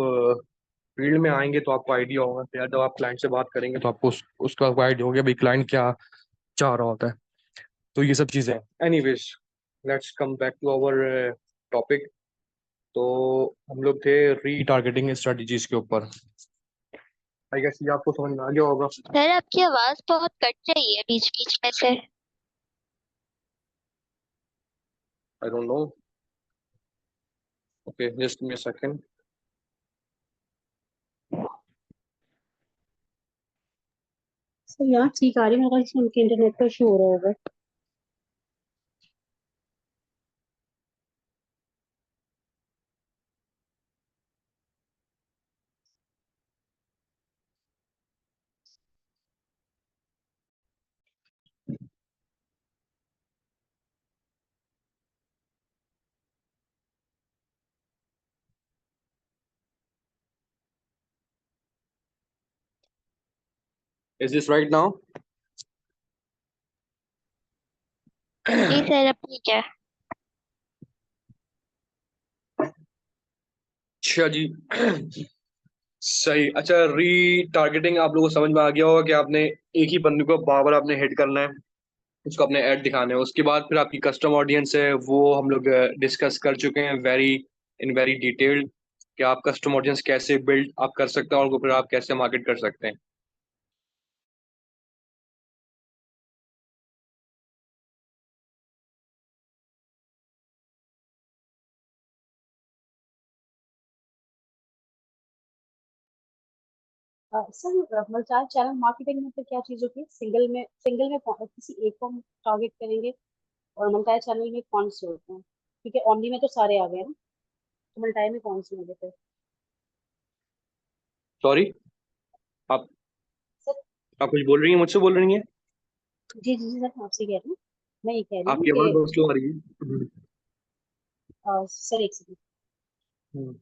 A: फील्ड में आएंगे तो आपको आइडिया होगा कि यार जब आप क्लाइंट से बात करेंगे तो आपको उसका आइडिया होगा भाई क्लाइंट क्या चाह रहा होता है। तो ये सब चीज़ें anyways, let's come back to our topic. तो हम लोग थे रीटारगेटिंग स्ट्रेटजीज के ऊपर। आई गेस ये आपको समझ में आ गया होगा।
F: सर आपकी आवाज बहुत कट रही है बीच बीच में से।
A: I don't know, okay just give me a second.
D: Sir यहाँ ठीक आ रही है, मगर उनके इंटरनेट पर इशू हो रहा होगा।
A: Is this right now?
F: जी सर अब ठीक है।
A: अच्छा जी सही। अच्छा, रीटारगेटिंग आप लोगों को समझ में आ गया होगा कि आपने एक ही बंदे को बार बार आपने हिट करना है, उसको अपने ऐड दिखाने हैं, उसके बाद फिर आपकी कस्टम ऑडियंस है वो हम लोग डिस्कस कर चुके हैं वेरी डिटेल्ड कि आप कस्टम ऑडियंस कैसे बिल्ड आप कर सकते हैं और उनको फिर आप कैसे मार्केट कर सकते हैं।
D: सर मल्टी चैनल मार्केटिंग में तो क्या चीज होती है? किसी एक को हम टारगेट करेंगे, और मल्टी चैनल में कौन से होते हैं? ठीक है, ओमनी में तो सारे आ गए ना, तो मल्टी में कौन से होंगे फिर?
A: सॉरी, आप
D: सर
A: आप कुछ बोल रही हैं, मुझसे बोल रही हैं?
D: जी जी जी सर, मैं आपसे कह रही हूँ, मैं ये कह रही हूँ
A: आपकी आवाज़
D: कि
A: बहुत स्लो आ रही है।
D: सर एक सेकंड,
A: हम्म।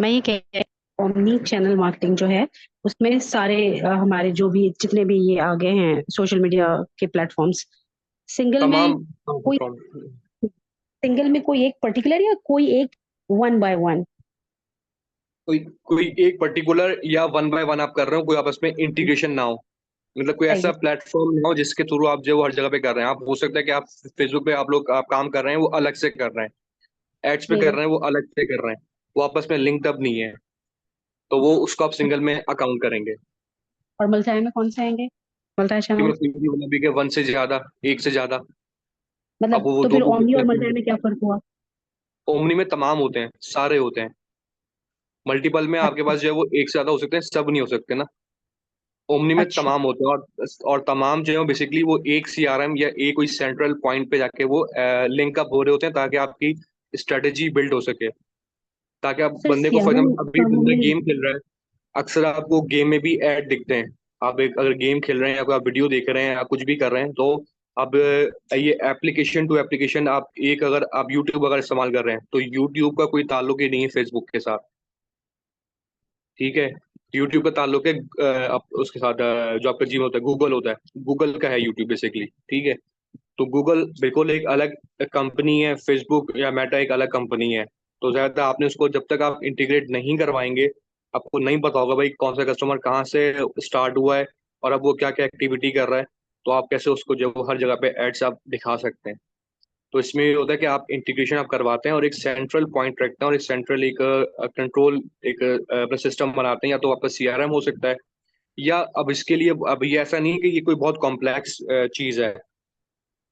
D: मैं ये कह रही हूँ ओमनी चैनल मार्केटिंग जो है उसमें सारे हमारे जो भी जितने भी ये आ गए हैं सोशल मीडिया के प्लेटफॉर्म्स, सिंगल में
A: तमाम
D: कोई सिंगल में कोई एक पर्टिकुलर या कोई एक वन बाय वन?
A: कोई कोई एक पर्टिकुलर या 1 बाय 1 आप कर रहे हो, कोई आपस में इंटीग्रेशन ना हो, मतलब कोई ऐसा
D: सही
A: प्लेटफॉर्म ना हो जिसके थ्रू आप जो हर जगह पे कर रहे हैं। आप हो सकता है कि आप फेसबुक पे आप लोग आप काम कर रहे हैं वो अलग से कर रहे हैं, एड्स पे कर
D: है।
A: रहे हैं वो अलग से कर रहे हैं, वो आपस में लिंक्ड अप नहीं है, तो वो उसको आप सिंगल में अकाउंट करेंगे।
D: और मल्टी में कौन से आएंगे? मल्टी
A: कि
D: चैनल
A: मतलब कोई भी मतलब भी कि 1 से ज्यादा, 1 से ज्यादा, आप
D: मतलब,
A: वो
D: तो
A: दो
D: फिर
A: दो
D: ओमनी और मल्टी
A: प्लेटफॉर्म।
D: में क्या फर्क हुआ?
A: ओमनी में तमाम होते हैं, सारे होते हैं। मल्टीपल में आपके
D: अच्छा,
A: पास जो है वो 1 से ज्यादा हो सकते हैं, सब नहीं हो सकते ना। ओमनी में
D: अच्छा
A: तमाम होते हैं, और तमाम जो है बेसिकली वो एक सीआरएम या एक कोई सेंट्रल पॉइंट पे जाके वो लिंक अप हो रहे होते हैं, ताकि आपकी स्ट्रेटेजी बिल्ड हो सके, ताकि आप
D: सर
A: बंदे को फॉर
D: सीआरएम
A: एग्जाम्पल अभी
D: का
A: बंदा
D: मैंने
A: गेम खेल रहा है, अक्सर आपको गेम में भी ऐड दिखते हैं। आप एक अगर गेम खेल रहे हैं या कोई आप वीडियो देख रहे हैं या कुछ भी कर रहे हैं, तो अब ये एप्लीकेशन टू एप्लीकेशन, आप एक अगर आप यूट्यूब अगर इस्तेमाल कर रहे हैं तो यूट्यूब का कोई ताल्लुक ही नहीं है फेसबुक के साथ, ठीक है। यूट्यूब का ताल्लुक है उसके साथ जो आपका जीमेल होता है, गूगल होता है, गूगल का है यूट्यूब बेसिकली, ठीक है। तो गूगल बिल्कुल एक अलग कंपनी है, फेसबुक या मेटा एक अलग कंपनी है। तो ज्यादातर आपने उसको जब तक आप इंटीग्रेट नहीं करवाएंगे, आपको नहीं पता होगा भाई कौन सा कस्टमर कहाँ से स्टार्ट हुआ है और अब वो क्या क्या एक्टिविटी कर रहा है, तो आप कैसे उसको जो हर जगह पे एड्स आप दिखा सकते हैं। तो इसमें ये होता है कि आप इंटीग्रेशन आप करवाते हैं और एक सेंट्रल पॉइंट रखते हैं, और एक सेंट्रल एक कंट्रोल एक अपना सिस्टम बनाते हैं, या तो आपका सीआरएम हो सकता है, या अब इसके लिए अब ये ऐसा नहीं है कि ये कोई बहुत कॉम्प्लेक्स चीज है।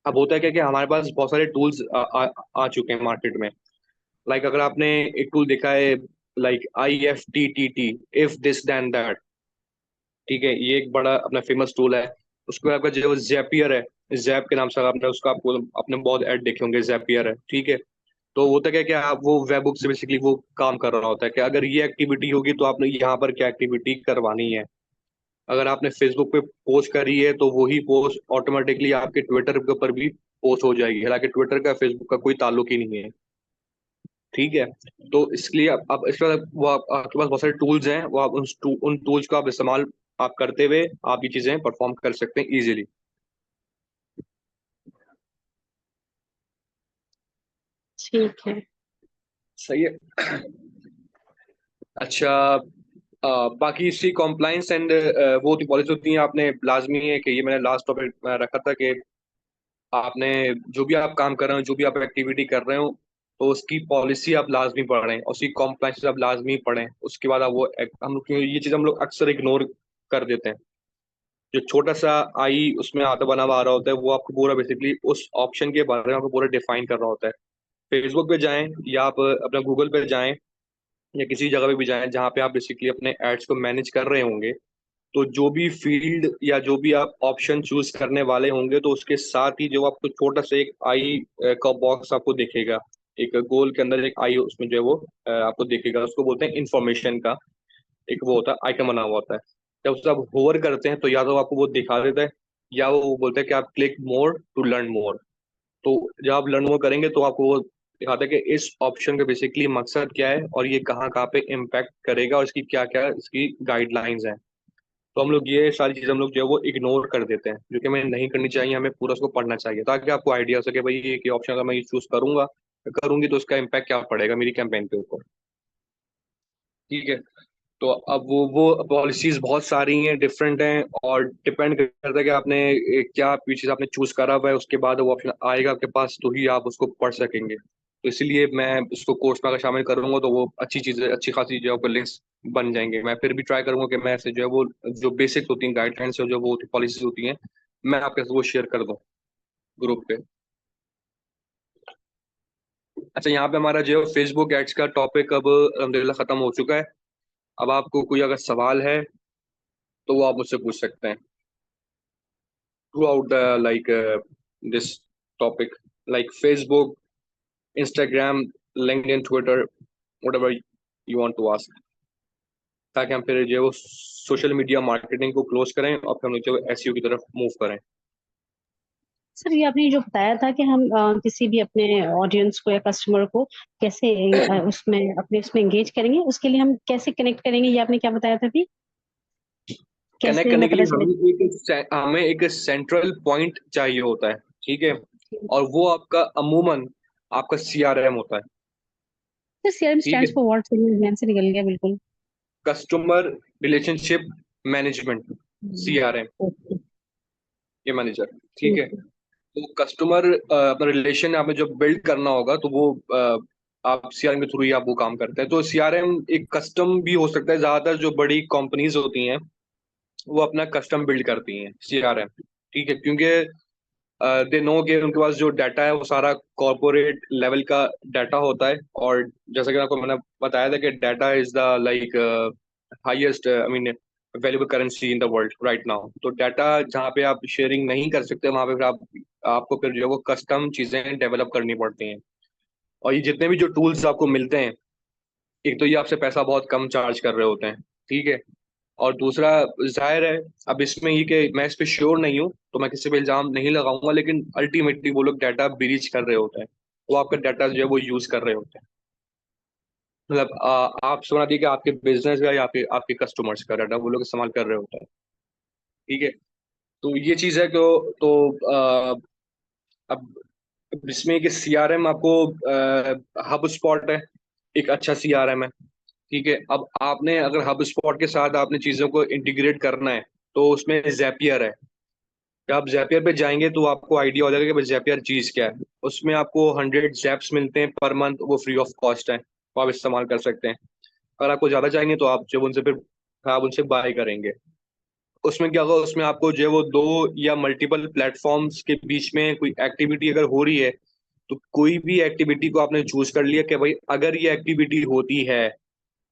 A: अब होता है क्या कि हमारे पास बहुत सारे टूल्स आ चुके हैं मार्केट में। लाइक अगर आपने एक टूल देखा है, like IFTTT, if this then that, ठीक है, ये एक बड़ा अपना फेमस टूल है। उसके बाद आपका जो जैपियर है, जैप के नाम से आपने उसका आपको अपने बहुत ऐड देखे होंगे, जैपियर है, ठीक है। तो होता क्या है कि आप वो वेब बुक से बेसिकली वो काम कर रहा होता है कि अगर ये एक्टिविटी होगी तो आपने यहाँ पर क्या एक्टिविटी करवानी है। अगर आपने फेसबुक पे पोस्ट करी है तो वही पोस्ट ऑटोमेटिकली आपके ट्विटर के ऊपर भी पोस्ट हो जाएगी, हालांकि ट्विटर का फेसबुक का कोई ताल्लुक ही नहीं है, ठीक है। तो इसलिए अब इसके बाद वो आपके पास बहुत सारे टूल्स हैं, वो आप उन टूल्स का आप इस्तेमाल आप करते हुए आप ये चीजें परफॉर्म कर सकते हैं इजीली।
D: ठीक है।
A: सही है। अच्छा, बाकी इसी कॉम्प्लायंस एंड वो होती पॉलिसी होती है, आपने लाजमी है कि ये मैंने लास्ट टॉपिक रखा था कि आपने जो भी आप काम कर रहे हो, जो भी आप एक्टिविटी कर रहे हो, तो उसकी पॉलिसी आप लाजमी पढ़ें, उसकी कॉम्प्लायंस आप लाजमी पढ़ें। उसके बाद आप वो हम लोग ये चीज़ हम लोग अक्सर इग्नोर कर देते हैं। जो छोटा सा आई उसमें आता बना हुआ आ रहा होता है, वो आपको पूरा बेसिकली उस ऑप्शन के बारे में आपको पूरा डिफाइन कर रहा होता है। फेसबुक पे जाएं या आप अपना गूगल पे जाएं या किसी जगह पे भी जाएं जहाँ पे आप बेसिकली अपने एड्स को मैनेज कर रहे होंगे, तो जो भी फील्ड या जो भी आप ऑप्शन चूज करने वाले होंगे, तो उसके साथ ही जो आपको छोटा सा एक आई का बॉक्स आपको दिखेगा, एक गोल के अंदर एक आई, उसमें जो है वो आपको दिखेगा, उसको बोलते हैं इंफॉर्मेशन का एक वो होता है, आइकन बना हुआ होता है। जब उसको आप होवर करते हैं तो या तो आपको वो दिखा देता है, या वो बोलता है कि आप click more to learn more. तो जब आप लर्न मोर करेंगे तो आपको वो दिखाता है कि इस ऑप्शन का बेसिकली मकसद क्या है और ये कहाँ कहाँ पे इम्पैक्ट करेगा और इसकी क्या क्या इसकी गाइडलाइंस हैं। तो हम लोग ये सारी चीजें हम लोग जो है वो इग्नोर कर देते हैं, जो कि हमें नहीं करनी चाहिए, हमें पूरा उसको पढ़ना चाहिए, ताकि आपको आइडिया हो सके भाई ये ऑप्शन अगर मैं ये चूज करूंगा करूंगी तो उसका इम्पैक्ट क्या पड़ेगा मेरी कैंपेन के ऊपर, ठीक है। तो अब वो पॉलिसीज बहुत सारी हैं, डिफरेंट हैं, और डिपेंड करता है कि आपने क्या चीज आपने चूज करा हुआ है, उसके बाद वो ऑप्शन आएगा आपके पास तो ही आप उसको पढ़ सकेंगे। तो इसीलिए मैं उसको कोर्स में अगर शामिल करूंगा तो वो अच्छी चीजें, अच्छी खासी जो है लिंक्स बन जाएंगे। मैं फिर भी ट्राई करूंगा कि मैं ऐसे जो है वो जो बेसिक्स होती हैं, गाइडलाइंस जो वो पॉलिसीज होती हैं, मैं आपके साथ वो शेयर कर दूं ग्रुप पे। अच्छा, यहाँ पे हमारा जो है फेसबुक एड्स का टॉपिक अब अल्हम्दुलिल्लाह खत्म हो चुका है। अब आपको कोई अगर सवाल है तो वो आप मुझसे पूछ सकते हैं throughout the this topic, like Facebook, Instagram, LinkedIn, Twitter, whatever you want to ask, ताकि हम फिर जो है वो सोशल मीडिया मार्केटिंग को क्लोज करें और फिर हम लोग जो है एसईओ की तरफ मूव करें।
D: सर ये आपने जो बताया था कि हम किसी भी अपने ऑडियंस को या कस्टमर को कैसे उसमें अपने उसमें एंगेज करेंगे, उसके लिए हम कैसे कनेक्ट करेंगे, ये आपने क्या बताया था अभी?
A: कनेक्ट
D: कैसे
A: करने
D: हमें
A: के
D: पता
A: लिए हमें एक सेंट्रल पॉइंट चाहिए होता है, ठीक है,
D: चले?
A: और वो आपका अमूमन आपका सीआरएम होता है,
D: सर सीआरएम
A: ठीक है,
D: स्टैंड्स फॉर व्हाट? सर मेरे ध्यान से निकल गया बिल्कुल।
A: Customer relationship management, CRM,
D: okay.
A: ये मैनेजर, ठीक है।
D: ठीक है।
A: तो कस्टमर अपना रिलेशन आपने जो बिल्ड करना होगा तो वो आप सीआरएम के थ्रू ही आप वो काम करते हैं। तो सीआरएम एक कस्टम भी हो सकता है, ज्यादातर जो बड़ी कंपनीज होती हैं वो अपना कस्टम बिल्ड करती हैं सीआरएम, ठीक है, क्योंकि दे नो कि उनके पास जो डाटा है वो सारा कॉर्पोरेट लेवल का डाटा होता है, और जैसा कि आपको मैंने बताया था कि data is the like highest, I mean valuable currency in the world right now. तो डाटा जहाँ पे आप शेयरिंग नहीं कर सकते वहाँ पे फिर आपको फिर जो है वो कस्टम चीजें डेवलप करनी पड़ती हैं। और ये जितने भी जो टूल्स आपको मिलते हैं, एक तो ये आपसे पैसा बहुत कम चार्ज कर रहे होते हैं, ठीक है। और दूसरा, जाहिर है, अब इसमें ये कि मैं इस पे श्योर नहीं हूँ तो मैं किसी पे इल्जाम नहीं लगाऊंगा, लेकिन अल्टीमेटली वो लोग डाटा ब्रीच कर रहे होते हैं, वो आपका डाटा जो है वो यूज कर रहे होते हैं। मतलब आप समझ दिए कि आपके बिजनेस का या आपके आपके कस्टमर्स का डाटा वो लोग इस्तेमाल कर रहे होते हैं, ठीक है। तो ये चीज है कि अब इसमें कि सीआरएम आपको हब स्पॉट है, एक अच्छा सीआरएम है, ठीक है। अब आपने अगर हब स्पॉट के साथ आपने चीजों को इंटीग्रेट करना है तो उसमें जैपियर है। जब आप जैपियर पे जाएंगे तो आपको आइडिया हो जाएगा कि भाई जैपियर चीज क्या है। उसमें आपको 100 जैप्स मिलते हैं पर मंथ, वो फ्री ऑफ कॉस्ट है, वो आप इस्तेमाल कर सकते हैं। अगर आपको ज्यादा चाहिए तो आप जब उनसे फिर आप उनसे बाय करेंगे। उसमें क्या होगा, उसमें आपको जो है वो दो या मल्टीपल प्लेटफॉर्म्स के बीच में कोई एक्टिविटी अगर हो रही है, तो कोई भी एक्टिविटी को आपने चूज कर लिया कि भाई अगर ये एक्टिविटी होती है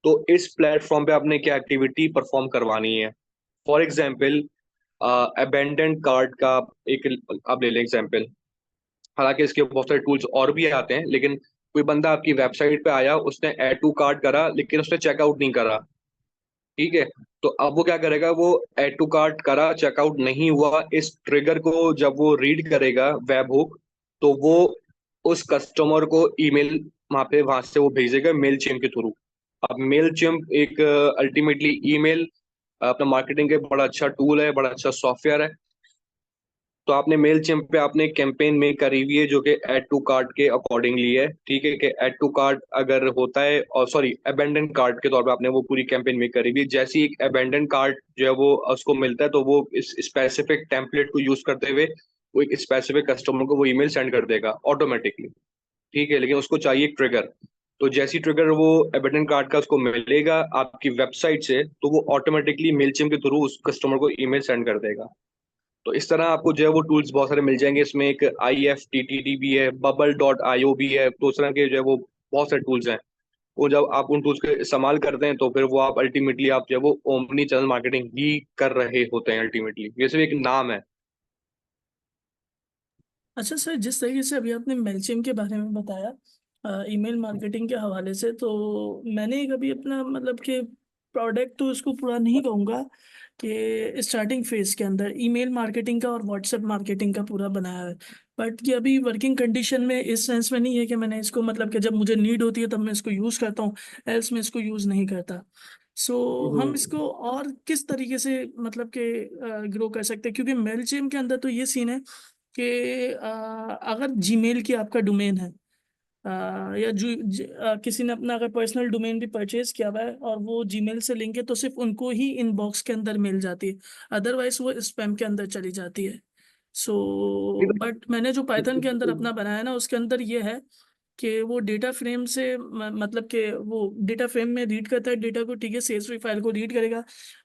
A: तो इस प्लेटफॉर्म पे आपने क्या एक्टिविटी परफॉर्म करवानी है। फॉर एग्जाम्पल, अबेंडेंट कार्ड का एक आप ले लें एग्जाम्पल। हालांकि इसके बहुत सारे टूल्स और भी आते हैं, लेकिन कोई बंदा आपकी वेबसाइट पे आया, उसने ऐड टू कार्ट करा लेकिन उसने चेकआउट नहीं करा, ठीक है। तो अब वो क्या करेगा, वो ऐड टू कार्ट करा, चेकआउट नहीं हुआ, इस ट्रिगर को जब वो रीड करेगा वेब हुक, तो वो उस कस्टमर को ईमेल वहां से वो भेजेगा मेल चिम के थ्रू। अब मेल चिम एक अल्टीमेटली ईमेल अपना मार्केटिंग का बड़ा अच्छा टूल है, बड़ा अच्छा सॉफ्टवेयर है। तो आपने मेल चिम पे आपने कैंपेन में करी हुई है जो कि ऐड टू कार्ट के अकॉर्डिंगली है, ठीक है। कि ऐड टू कार्ट अगर होता है, और सॉरी अबेंडन कार्ट के तौर पे आपने वो पूरी कैंपेन में करी हुई है। जैसे ही एक अबेंडन कार्ट जो है वो उसको मिलता है तो वो इस स्पेसिफिक टेम्पलेट को यूज करते हुए वो एक स्पेसिफिक कस्टमर को वो ईमेल सेंड कर देगा ऑटोमेटिकली, ठीक है। लेकिन उसको चाहिए ट्रिगर। तो जैसी ट्रिगर वो एबेंडन कार्ड का उसको मिलेगा आपकी वेबसाइट से, तो वो ऑटोमेटिकली मेलचिम के थ्रू उस कस्टमर को ईमेल सेंड कर देगा। तो इस तरह आपको जो है वो टूल्स बहुत सारे मिल जाएंगे। इसमें एक IFTTT भी है, bubble.io भी है, तो उस तरह के जो है वो बहुत सारे टूल्स हैं। वो जब आप उन टूल्स को इस्तेमाल करते हैं तो फिर वो आप अल्टीमेटली आप जो है वो ओमनी चैनल मार्केटिंग ही कर रहे होते हैं। अल्टीमेटली ये सिर्फ एक नाम है।
B: अच्छा सर, जिस तरीके से अभी आपने मेलचिम के बारे में बताया ईमेल मार्केटिंग के हवाले से, तो मैंने कभी अपना मतलब कि प्रोडक्ट तो इसको पूरा नहीं कहूँगा कि स्टार्टिंग फेज के अंदर ईमेल मार्केटिंग का और व्हाट्सएप मार्केटिंग का पूरा बनाया है। बट ये अभी वर्किंग कंडीशन में इस सेंस में नहीं है कि मैंने इसको मतलब कि जब मुझे नीड होती है तब मैं इसको यूज़ करता हूँ, एल्स मैं इसको यूज़ नहीं करता। सो हम इसको और किस तरीके से मतलब कि ग्रो कर सकते हैं, क्योंकि मेलचिम के अंदर तो ये सीन है कि अगर जीमेल की आपका डोमेन है, या किसी ने अपना अगर पर्सनल डोमेन भी परचेज किया हुआ है और वो जीमेल से लिंक है, तो सिर्फ उनको ही इनबॉक्स के अंदर मिल जाती है, अदरवाइज वो स्पैम के अंदर चली जाती है। सो बट मैंने जो पाइथन के अंदर अपना बनाया है ना, उसके अंदर ये है कि वो डेटा फ्रेम से मतलब कि वो डेटा फ्रेम में रीड करता है डेटा को, ठीक है, CSV फाइल को रीड करेगा।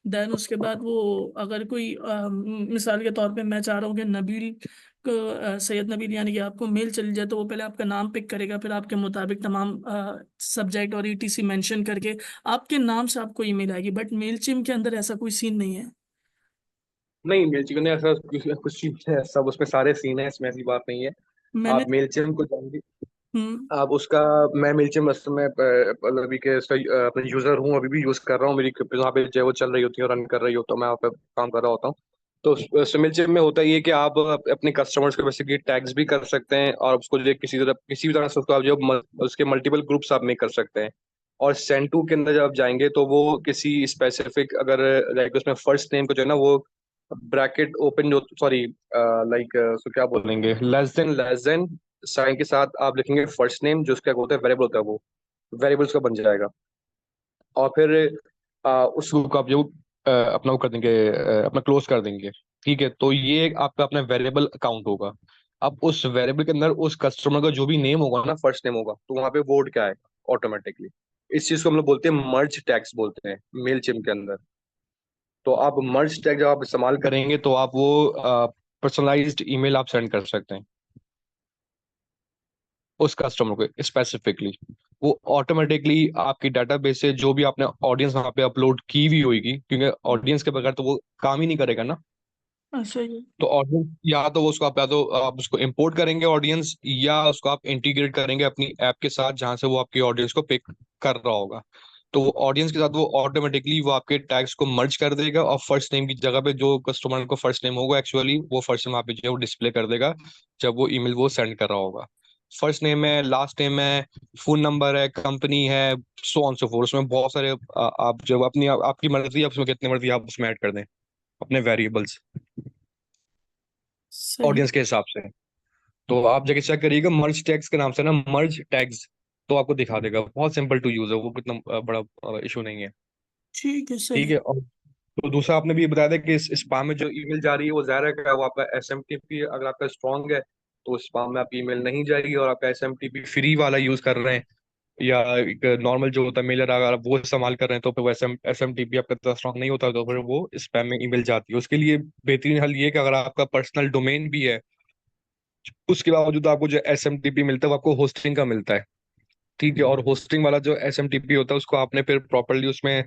B: देन उसके बाद वो अगर कोई मिसाल के तौर पे मैं चाह रहा हूँ कि नबील को सैयद नबील यानी कि आपको मेल चली जाए, तो वो पहले आपका नाम पिक करेगा, फिर आपके मुताबिक तमाम सब्जेक्ट और ETC मेंशन करके आपके नाम से आपको ईमेल आएगी। बट मेल चिम के अंदर ऐसा कोई सीन नहीं है।
A: नहीं, मेलचिम ने ऐसा कुछ चीज है, सब उसमें सारे सीन है, इसमें ऐसी बात नहीं है।
B: मैंने
A: आप मेलचिम को जाएंगे,
B: हम्म
A: आप उसका, मैं मिलचिम असल में मतलब अभी के इसका अपना यूजर हूँ, अभी भी यूज कर रहा हूँ। मेरी वहाँ पे जो है वो चल रही होती है, रन कर रही होता हूँ, मैं वहाँ पे काम कर रहा होता हूँ। तो मिलचिम में होता ये कि आप अपने कस्टमर्स को बेसिकली टैग्स भी कर सकते हैं, और उसको जो है किसी भी तरह से उसको आप जो उसके मल्टीपल ग्रुप्स आप मेक कर सकते हैं। और सेंटू के अंदर जब आप जाएंगे तो वो किसी स्पेसिफिक अगर लाइक उसमें फर्स्ट नेम को जो है ना वो ब्रैकेट ओपन, जो सॉरी लाइक उसको क्या बोलेंगे, लेस देन साइन के साथ आप लिखेंगे फर्स्ट नेम, जो उसका होता है वेरिएबल होता है, वो वेरिएबल्स का बन जाएगा। और फिर उस ग्रुप को आप जो अपना वो कर देंगे, अपना क्लोज कर देंगे, ठीक है। तो ये आपका अपना वेरिएबल अकाउंट होगा। अब उस वेरिएबल के अंदर उस कस्टमर का जो भी नेम होगा ना, फर्स्ट नेम होगा, तो वहाँ पे वोट क्या आएगा ऑटोमेटिकली। इस चीज को हम लोग बोलते हैं मर्ज टैग्स बोलते हैं मेल चिम के अंदर। तो आप मर्ज टैग जब आप इस्तेमाल करेंगे तो आप वो पर्सनलाइज्ड ईमेल आप सेंड कर सकते हैं।
E: उस कस्टमर को स्पेसिफिकली, वो ऑटोमेटिकली आपकी डाटाबेस से जो भी आपने ऑडियंस वहां पे अपलोड की हुई होगी, क्योंकि ऑडियंस के बगैर तो वो काम ही नहीं करेगा ना।
B: ऐसा ही है।
E: तो ऑडियंस या तो वो उसको आप या तो आप उसको इंपोर्ट करेंगे ऑडियंस, या उसको आप इंटीग्रेट करेंगे अपनी ऐप के साथ जहां से वो आपकी ऑडियंस को पिक कर रहा होगा। तो वो ऑडियंस के साथ वो ऑटोमेटिकली वो आपके टैग्स को मर्ज कर देगा, और फर्स्ट नेम की जगह पे जो कस्टमर को फर्स्ट नेम होगा एक्चुअली वो फर्स्ट नेम वहाँ पे जो है वो डिस्प्ले कर देगा जब वो ईमेल वो सेंड कर रहा होगा। फर्स्ट नेम है, लास्ट नेम है, फोन नंबर है, कंपनी है, सो ऑन सो फोर्थ, उसमें बहुत सारे आप जब अपनी आपकी मर्जी आप उसमें कितने मर्जी आप उसमें ऐड कर दें अपने वेरिएबल्स
B: सही।
E: ऑडियंस के हिसाब से। तो आप जगह चेक करिएगा मर्ज टैग्स के नाम से ना, मर्ज टैग्स, तो आपको दिखा देगा। बहुत सिंपल टू यूज है वो, कितना बड़ा इशू नहीं है।
B: ठीक है, सही
E: ठीक
B: है।
E: है। और तो दूसरा आपने भी ये बताया था कि इस स्पाम में जो ईमेल जा रही है वो ज़ाहिर है कि वो आपका एसएमटीपी अगर आपका स्ट्रांग है तो स्पाम में आपकी ईमेल नहीं जाएगी, और आपका एसएमटीपी फ्री वाला यूज कर रहे हैं या एक नॉर्मल जो होता है मेलर अगर आप वो इस्तेमाल कर रहे हैं तो फिर वो एसएमटीपी आपका इतना स्ट्रांग नहीं होता, तो फिर वो स्पैम में ईमेल जाती है। उसके लिए बेहतरीन हल ये है कि अगर आपका पर्सनल डोमेन भी है, उसके बावजूद आपको जो एसएमटीपी मिलता है वो आपको होस्टिंग का मिलता है। ठीक है। और होस्टिंग वाला जो एसएमटीपी होता है उसको आपने फिर प्रॉपरली उसमें